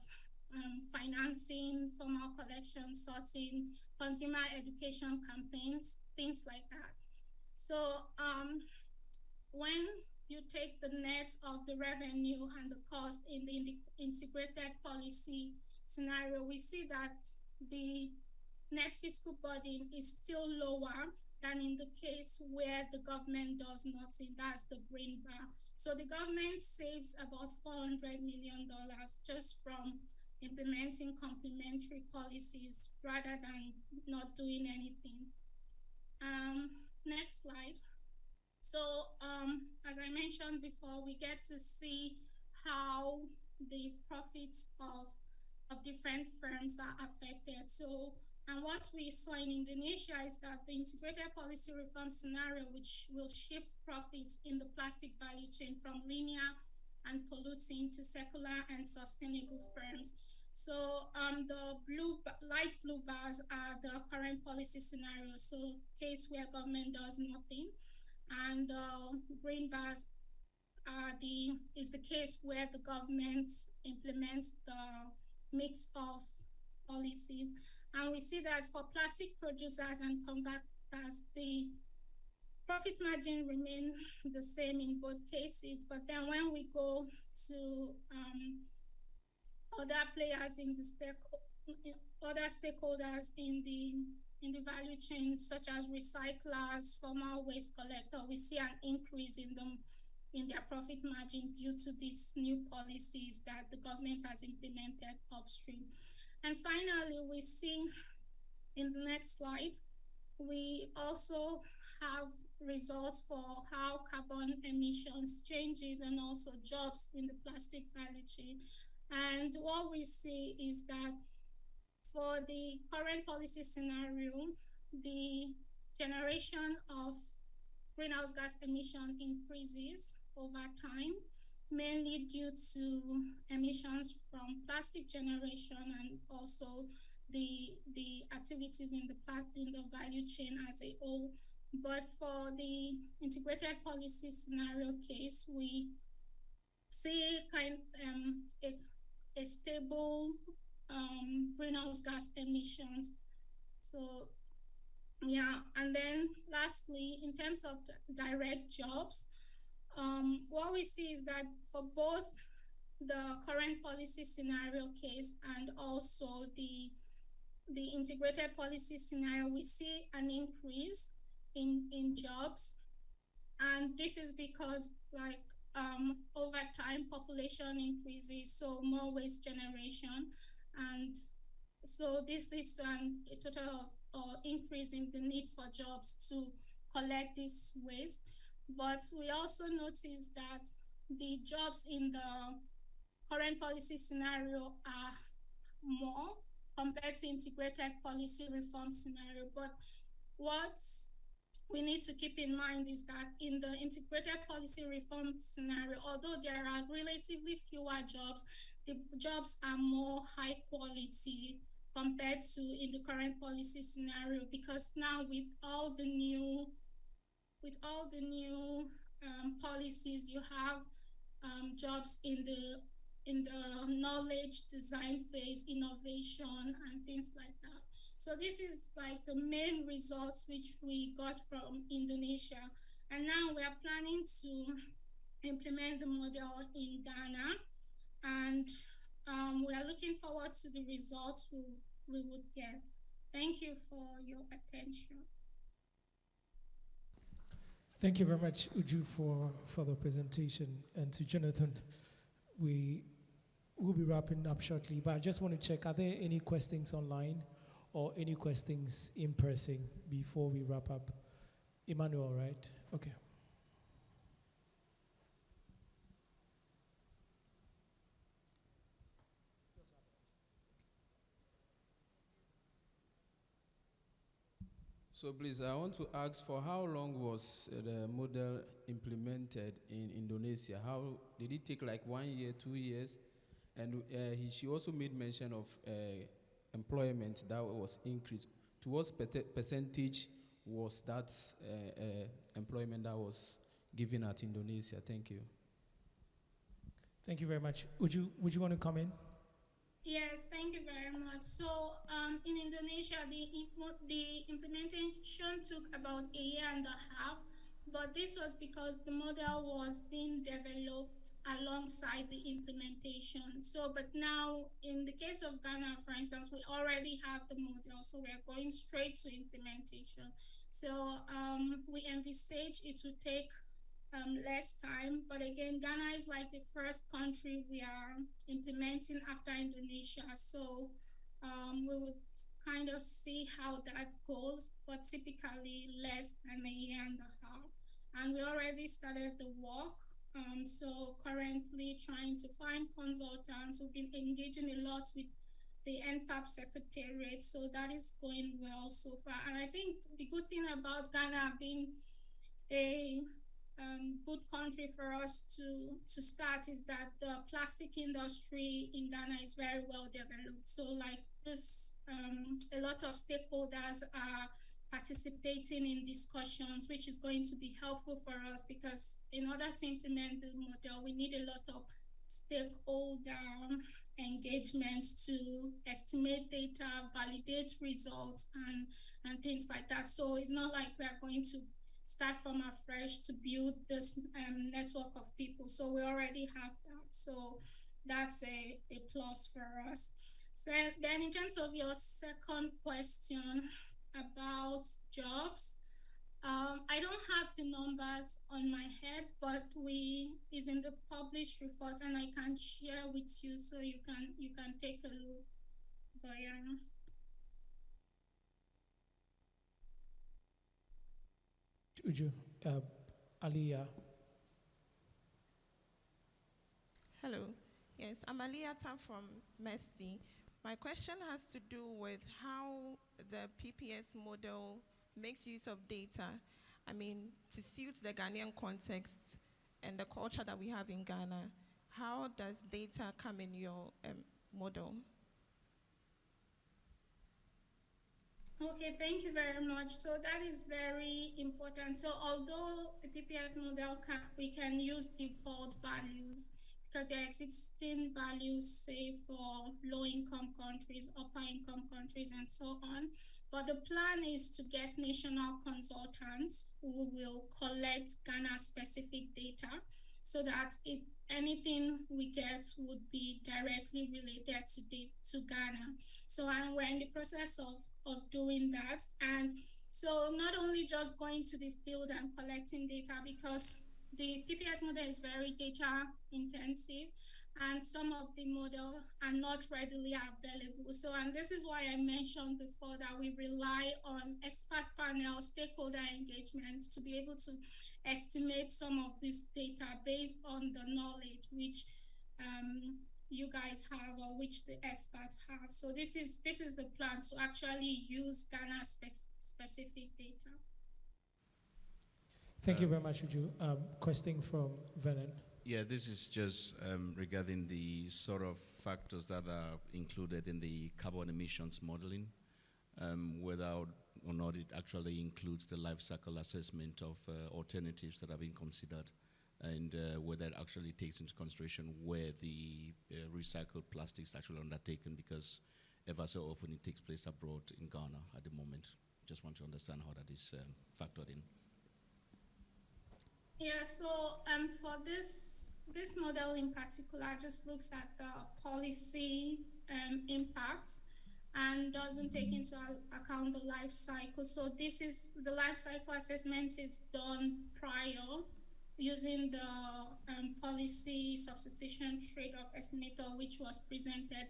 financing, formal collection, sorting, consumer education campaigns, things like that. So when you take the net of the revenue and the cost in the integrated policy scenario, we see that the net fiscal burden is still lower than in the case where the government does nothing. That's the green bar. So the government saves about $400 million just from implementing complementary policies rather than not doing anything. Next slide. So as I mentioned before, we get to see how the profits of different firms are affected. So, and what we saw in Indonesia is that the integrated policy reform scenario, which will shift profits in the plastic value chain from linear and polluting to circular and sustainable firms. So the light blue bars are the current policy scenario, so case where government does nothing, and the green bars is the case where the government implements the mix of policies. And we see that for plastic producers and converters, the profit margin remain the same in both cases. But then when we go to other players in the other stakeholders in the value chain, such as recyclers, formal waste collector, we see an increase in their profit margin due to these new policies that the government has implemented upstream. And finally, we see in the next slide, we also have results for how carbon emissions changes and also jobs in the plastic value chain. And what we see is that for the current policy scenario, the generation of greenhouse gas emission increases over time, mainly due to emissions from plastic generation and also the activities in the value chain as a whole. But for the integrated policy scenario case, we see a stable greenhouse gas emissions. So Yeah, and then lastly, in terms of direct jobs, what we see is that for both the current policy scenario case and also the integrated policy scenario, we see an increase in jobs. And this is because like over time population increases, so more waste generation. And so this leads to a total of increase in the need for jobs to collect this waste. But we also notice that the jobs in the current policy scenario are more compared to integrated policy reform scenario. But what we need to keep in mind is that in the integrated policy reform scenario, although there are relatively fewer jobs, the jobs are more high quality compared to in the current policy scenario, because now with all the new policies, you have jobs in the knowledge design phase, innovation, and things like that. So this is like the main results which we got from Indonesia. And now we are planning to implement the model in Ghana. And we are looking forward to the results we would get. Thank you for your attention.
Thank you very much, Uju, for the presentation. And to Jonathan, we will be wrapping up shortly, but I just want to check, are there any questions online or any questions in person before we wrap up? Emmanuel, right? Okay.
So please, I want to ask, for how long was the model implemented in Indonesia? How did it take, like 1 year, 2 years? And she also made mention of employment that was increased. To what percentage was that employment that was given at Indonesia? Thank you.
Thank you very much. Would you want to come in?
Yes, thank you very much. So in Indonesia, the implementation took about a year and a half, but this was because the model was being developed alongside the implementation. So, but now in the case of Ghana, for instance, we already have the model, so we are going straight to implementation. So we envisage it to take less time, but again, Ghana is like the first country we are implementing after Indonesia, so we would kind of see how that goes, but typically less than a year and a half. And we already started the work, so currently trying to find consultants. We've been engaging a lot with the NPAP Secretariat, so that is going well so far. And I think the good thing about Ghana being a good country for us to start is that the plastic industry in Ghana is very well developed. So like this, a lot of stakeholders are participating in discussions, which is going to be helpful for us, because in order to implement the model, we need a lot of stakeholder engagements to estimate data, validate results, and things like that. So it's not like we are going to start from afresh to build this network of people. So we already have that. So that's a plus for us. So then in terms of your second question about jobs, I don't have the numbers on my head, but is in the published report, and I can share with you so you can take a look. But yeah.
Uju, Aliyah.
Hello. Yes, I'm Aliyah Tam from MESTI. My question has to do with how the PPS model makes use of data. I mean, to suit the Ghanaian context and the culture that we have in Ghana, how does data come in your model?
Okay, thank you very much. So that is very important. So although the PPS model we can use default values, because there are existing values, say, for low-income countries, upper-income countries, and so on. But the plan is to get national consultants who will collect Ghana-specific data so that if anything we get would be directly related to Ghana. So and we're in the process of doing that. And so not only just going to the field and collecting data, because the PPS model is very data intensive and some of the model are not readily available. So, and this is why I mentioned before that we rely on expert panel, stakeholder engagement to be able to estimate some of this data based on the knowledge which you guys have or which the experts have. So this is the plan to actually use Ghana specific data.
Thank you very much, Uju. Question from Vernon.
Yeah, this is just regarding the sort of factors that are included in the carbon emissions modeling, whether or not it actually includes the life cycle assessment of alternatives that are being considered, and whether it actually takes into consideration where the recycled plastics actually undertaken, because ever so often it takes place abroad in Ghana at the moment. Just want to understand how that is factored in.
Yeah, so for this model in particular just looks at the policy impacts and doesn't take into account the life cycle. So this is the life cycle assessment is done prior using the policy substitution trade-off estimator, which was presented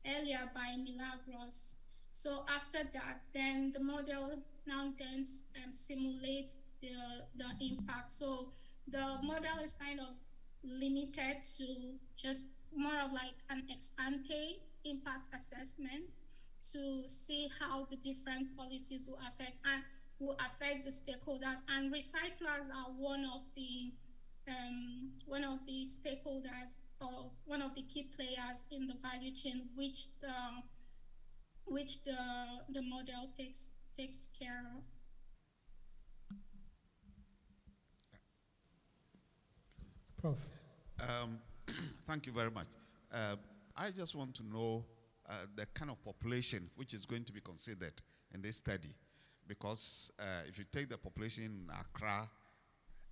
earlier by Milagros. So after that, then the model now then simulates the impact. So the model is kind of limited to just more of like an ex ante impact assessment to see how the different policies will affect the stakeholders. And recyclers are one of the stakeholders or one of the key players in the value chain, which the model takes care of.
Prof.
Thank you very much. I just want to know the kind of population which is going to be considered in this study, because if you take the population in Accra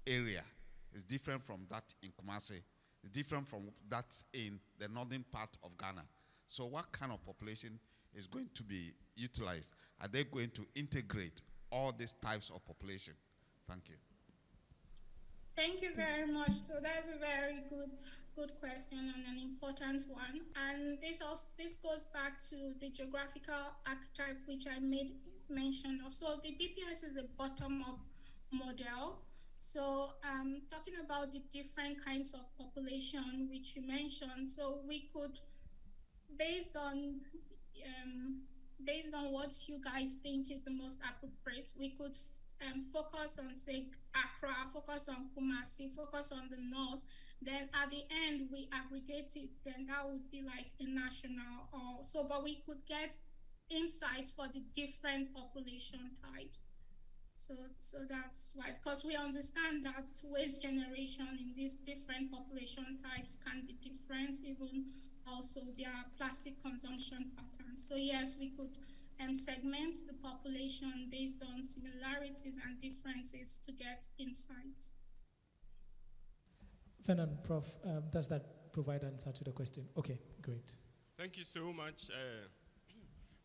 area, it's different from that in Kumasi, it's different from that in the northern part of Ghana. So what kind of population is going to be utilized? Are they going to integrate all these types of population? Thank you.
Thank you very much. So that's a very good question and an important one. And this goes back to the geographical archetype which I made mention of. So the BPS is a bottom-up model. So talking about the different kinds of population which you mentioned, so we could, based on what you guys think is the most appropriate, we could focus on, say, Accra, focus on Kumasi, focus on the north. Then at the end, we aggregate it, then that would be like a national also, but we could get insights for the different population types. So that's why, because we understand that waste generation in these different population types can be different, even also their plastic consumption patterns. So yes, we could segment the population based on similarities and differences to get insights.
Vernon, Prof, does that provide answer to the question? Okay, great.
Thank you so much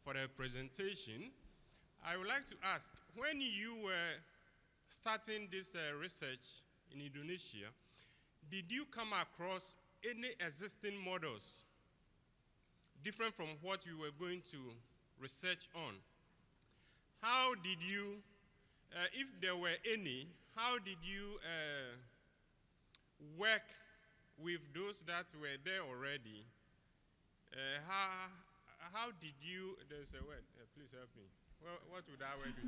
for the presentation. I would like to ask, when you were starting this research in Indonesia, did you come across any existing models different from what you were going to research on? How did you, if there were any, how did you work with those that were there already? How did you, there's a word, please help me. Well, what would that word be?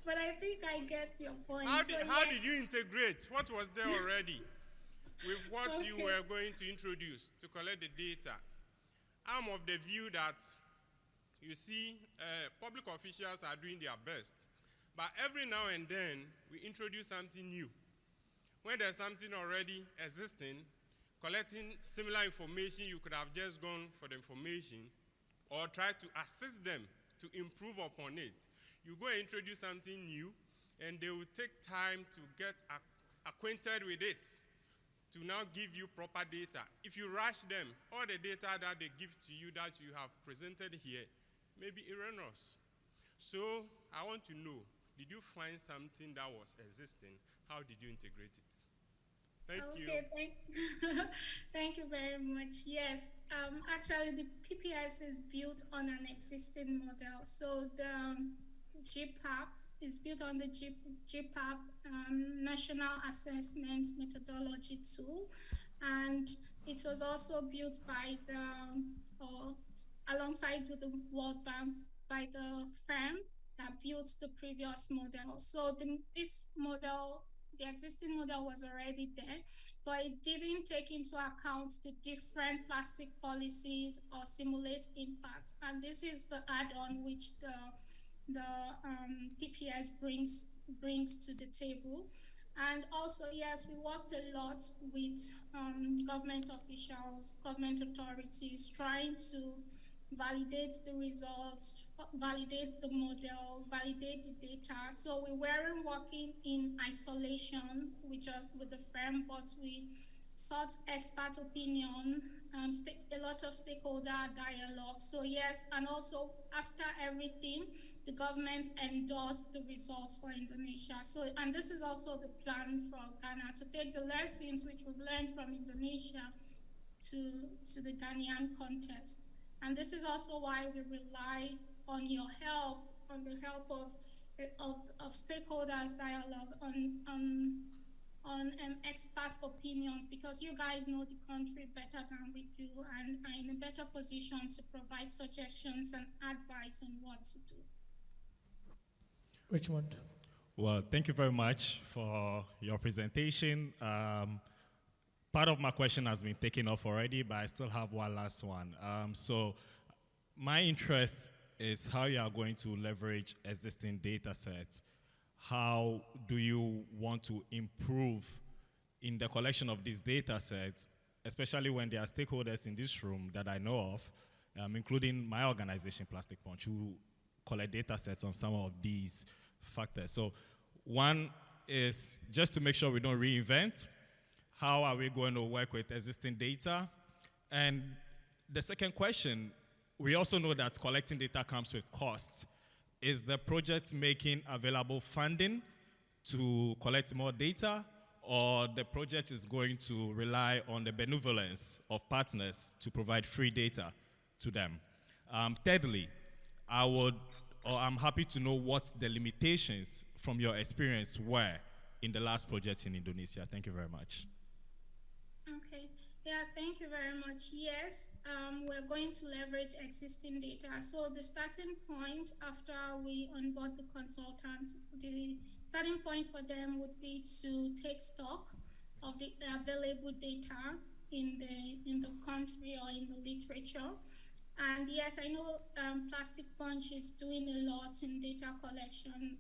But I think I get your point.
How did you integrate what was there already with what you were going to introduce to collect the data? I'm of the view that, you see, public officials are doing their best, but every now and then we introduce something new. When there's something already existing, collecting similar information, you could have just gone for the information or try to assist them to improve upon it. You go and introduce something new, and they will take time to get acquainted with it, to now give you proper data. If you rush them, all the data that they give to you that you have presented here may be erroneous. So I want to know, did you find something that was existing? How did you integrate it? Thank you.
Thank you very much. Yes, actually the PPS is built on an existing model. So the GPAP is built on the GPAP National Assessment Methodology tool, and it was also built by alongside with the World Bank by the firm that built the previous model. So this model, the existing model was already there, but it didn't take into account the different plastic policies or simulate impacts. And this is the add-on which the PPS brings to the table. And also, yes, we worked a lot with government officials, government authorities, trying to validate the results, validate the model, validate the data. So we weren't working in isolation with the firm, but we sought expert opinion, a lot of stakeholder dialogue. So yes, and also after everything, the government endorsed the results for Indonesia. So, and this is also the plan for Ghana, to take the lessons which we've learned from Indonesia to the Ghanaian context. And this is also why we rely on your help, on the help of stakeholders dialogue, on expert opinions, because you guys know the country better than we do and are in a better position to provide suggestions and advice on what to do.
Richmond.
Well, thank you very much for your presentation. Part of my question has been taken off already, but I still have one last one. So my interest is how you are going to leverage existing data sets. How do you want to improve in the collection of these data sets, especially when there are stakeholders in this room that I know of, including my organization, Plastic Punch, who collect data sets on some of these factors. So one is just to make sure we don't reinvent. How are we going to work with existing data? And the second question, we also know that collecting data comes with costs. Is the project making available funding to collect more data, or the project is going to rely on the benevolence of partners to provide free data to them? Thirdly, I'm happy to know what the limitations from your experience were in the last project in Indonesia. Thank you very much.
Okay, yeah, thank you very much. Yes, we're going to leverage existing data. So the starting point after we onboard the consultants, the starting point for them would be to take stock of the available data in the country or in the literature. And yes, I know Plastic Punch is doing a lot in data collection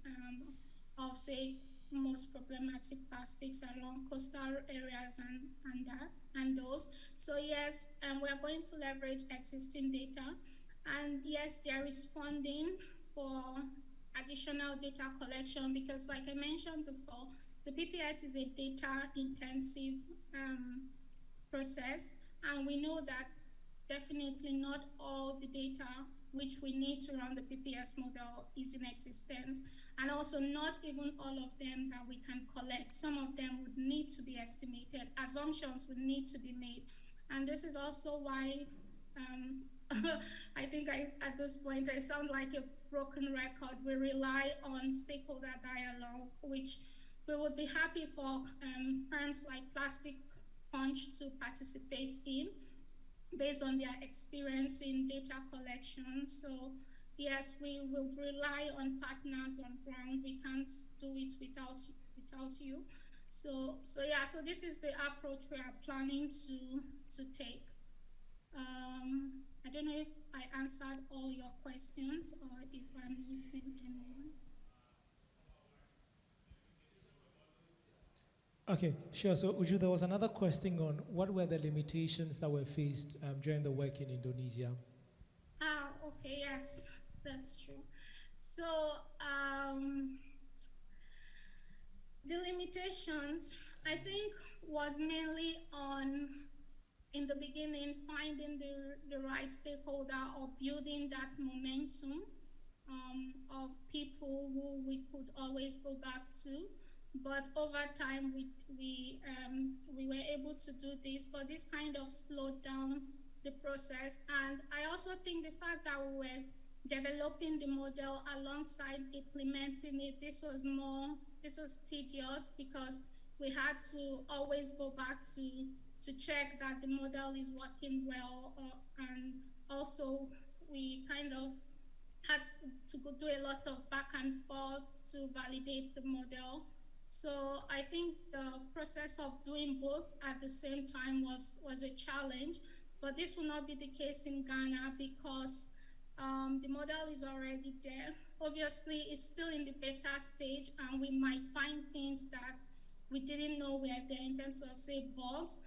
of, say, most problematic plastics along coastal areas and those. So yes, we're going to leverage existing data. And yes, there is funding for additional data collection because, like I mentioned before, the PPS is a data-intensive process, and we know that definitely not all the data which we need to run the PPS model is in existence, and also not even all of them that we can collect. Some of them would need to be estimated. Assumptions would need to be made. And this is also why I think at this point I sound like a broken record. We rely on stakeholder dialogue, which we would be happy for firms like Plastic Punch to participate in, based on their experience in data collection. So yes, we will rely on partners on ground. We can't do it without you. So yeah, so this is the approach we are planning to take. I don't know if I answered all your questions or if I'm missing anyone.
Okay, sure. So, Uju, there was another question on what were the limitations that were faced during the work in Indonesia?
Okay, yes, that's true. So, the limitations, I think, was mainly on, in the beginning, finding the right stakeholder or building that momentum of people who we could always go back to. But over time, we were able to do this, but this kind of slowed down the process. And I also think the fact that we were developing the model alongside implementing it, this was tedious because we had to always go back to check that the model is working well, and also we kind of had to do a lot of back and forth to validate the model. So I think the process of doing both at the same time was a challenge, but this will not be the case in Ghana because the model is already there. Obviously, it's still in the beta stage, and we might find things that we didn't know were there in terms of, say, bugs,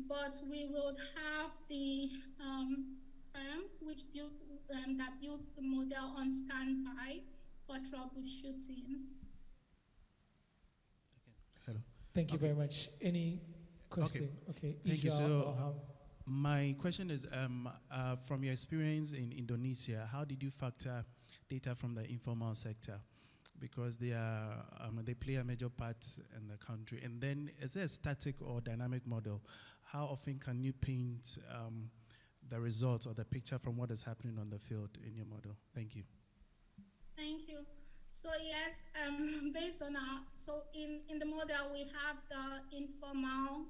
but we will have the firm which that builds the model on standby for troubleshooting.
Hello.
Thank you very much. Any question? Okay.
Thank you.
Israel,
So, my question is, from your experience in Indonesia, how did you factor data from the informal sector? Because they play a major part in the country. And then, is there a static or dynamic model? How often can you paint the results or the picture from what is happening on the field in your model? Thank you.
Thank you. So yes, based on in the model we have the informal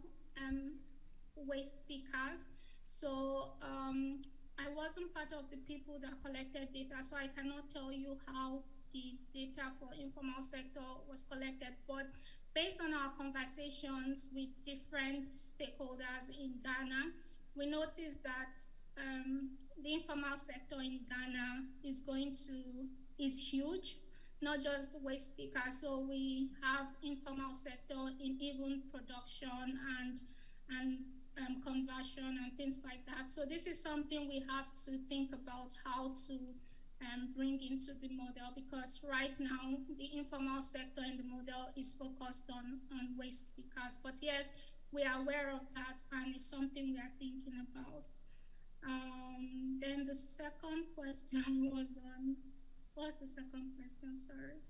waste pickers. So I wasn't part of the people that collected data, so I cannot tell you how the data for informal sector was collected. But based on our conversations with different stakeholders in Ghana, we noticed that the informal sector in Ghana is huge, not just waste pickers. So we have informal sector in even production and conversion and things like that. So this is something we have to think about how to bring into the model, because right now the informal sector in the model is focused on waste pickers. But yes, we are aware of that and it's something we are thinking about. Then the second question was on, what's the second question, sorry?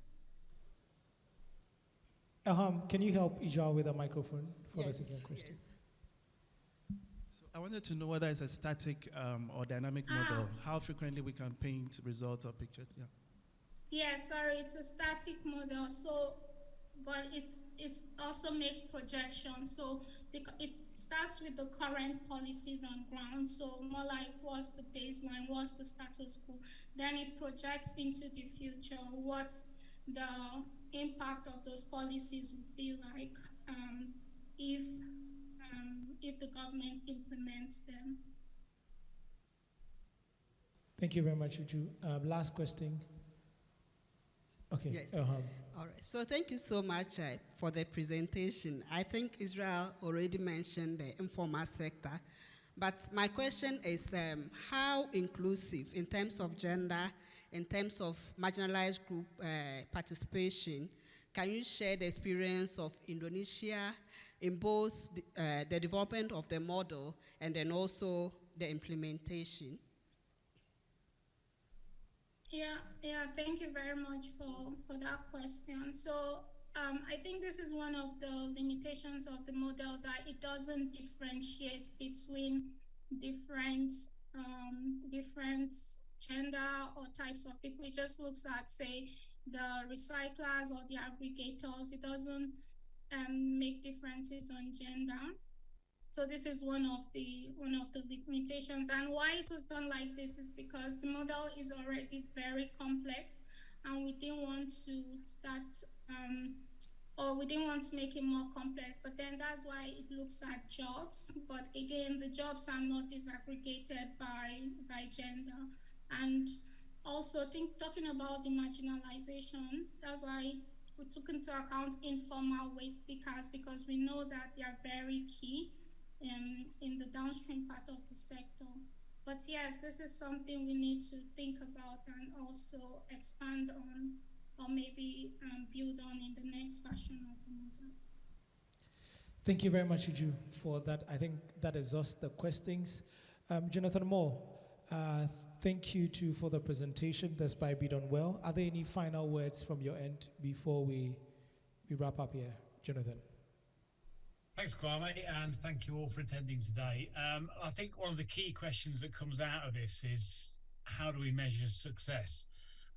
Can you help Ija with a microphone for
Yes,
the second question?
yes.
I wanted to know whether it's a static or dynamic model. How frequently we can paint results or pictures? Yeah.
Yeah, sorry, it's a static model. So, but it's also make projections. So it starts with the current policies on ground. So more like what's the baseline, what's the status quo. Then it projects into the future what the impact of those policies would be like if the government implements them.
Thank you very much, Uju. Last question. Okay.
Yes. All right. So thank you so much for the presentation. I think Israel already mentioned the informal sector, but my question is how inclusive in terms of gender, in terms of marginalized group participation, can you share the experience of Indonesia in both the development of the model and then also the implementation?
Yeah, thank you very much for that question. So I think this is one of the limitations of the model, that it doesn't differentiate between different gender or types of people. It just looks at, say, the recyclers or the aggregators. It doesn't make differences on gender. So this is one of the limitations. And why it was done like this is because the model is already very complex, and we didn't want to we didn't want to make it more complex. But then that's why it looks at jobs. But again, the jobs are not disaggregated by gender. And also talking about the marginalization, that's why we took into account informal waste pickers because we know that they are very key in the downstream part of the sector. But yes, this is something we need to think about and also expand on, or maybe build on in the next version of the model.
Thank you very much, Uju, for that. I think that exhausts the questions. Jonathan Moore, thank you too for the presentation. Despite being done well. Are there any final words from your end before we wrap up here? Jonathan.
Thanks, Kwame, and thank you all for attending today. I think one of the key questions that comes out of this is how do we measure success?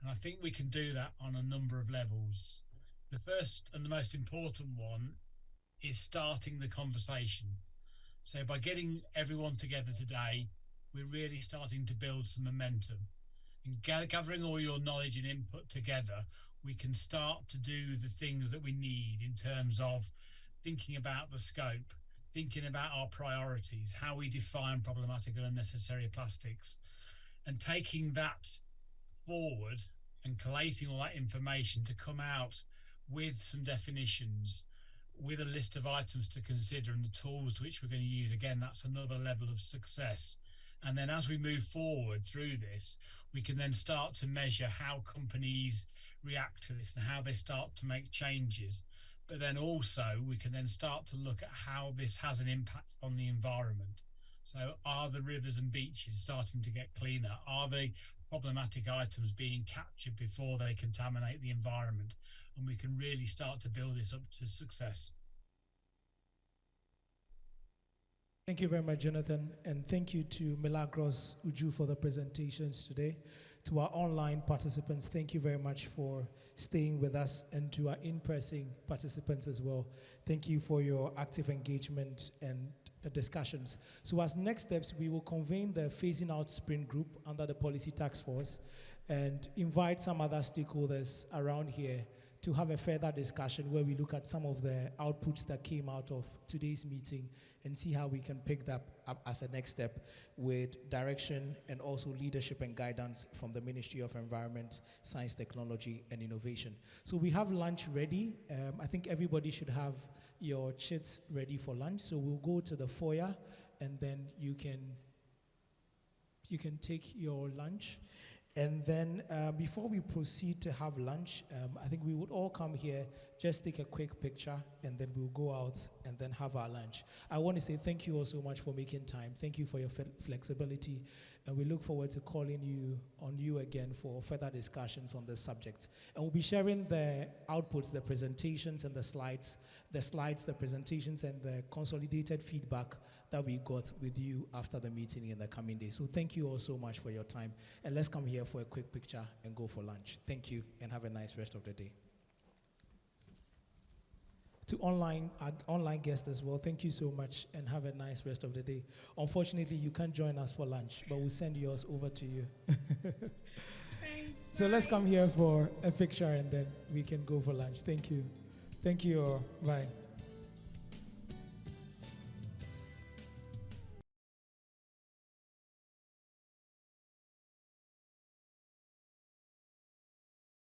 And I think we can do that on a number of levels. The first and the most important one is starting the conversation. So by getting everyone together today, we're really starting to build some momentum. And gathering all your knowledge and input together, we can start to do the things that we need in terms of thinking about the scope, thinking about our priorities, how we define problematic and unnecessary plastics, and taking that forward and collating all that information to come out with some definitions, with a list of items to consider and the tools to which we're going to use. Again, that's another level of success. And then as we move forward through this, we can then start to measure how companies react to this and how they start to make changes. But then also we can then start to look at how this has an impact on the environment. So are the rivers and beaches starting to get cleaner? Are the problematic items being captured before they contaminate the environment? And we can really start to build this up to success.
Thank you very much, Jonathan, and thank you to Milagros Uju for the presentations today. To our online participants, thank you very much for staying with us, and to our in-person participants as well. Thank you for your active engagement and discussions. So as next steps, we will convene the phasing out sprint group under the policy task force and invite some other stakeholders around here to have a further discussion where we look at some of the outputs that came out of today's meeting and see how we can pick that up as a next step with direction and also leadership and guidance from the Ministry of Environment, Science, Technology, and Innovation. So we have lunch ready. I think everybody should have your chits ready for lunch. So we'll go to the foyer and then you can take your lunch. And then before we proceed to have lunch, I think we would all come here, just take a quick picture, and then we'll go out and then have our lunch. I want to say thank you all so much for making time. Thank you for your flexibility. And we look forward to calling you again for further discussions on this subject. And we'll be sharing the outputs, the presentations and the slides, the presentations and the consolidated feedback that we got with you after the meeting in the coming days. So thank you all so much for your time. And let's come here for a quick picture and go for lunch. Thank you and have a nice rest of the day. To our online guests as well, thank you so much and have a nice rest of the day. Unfortunately, you can't join us for lunch, but we'll send yours over to you.
Thanks.
So let's come here for a picture and then we can go for lunch. Thank you. Thank you all. Bye.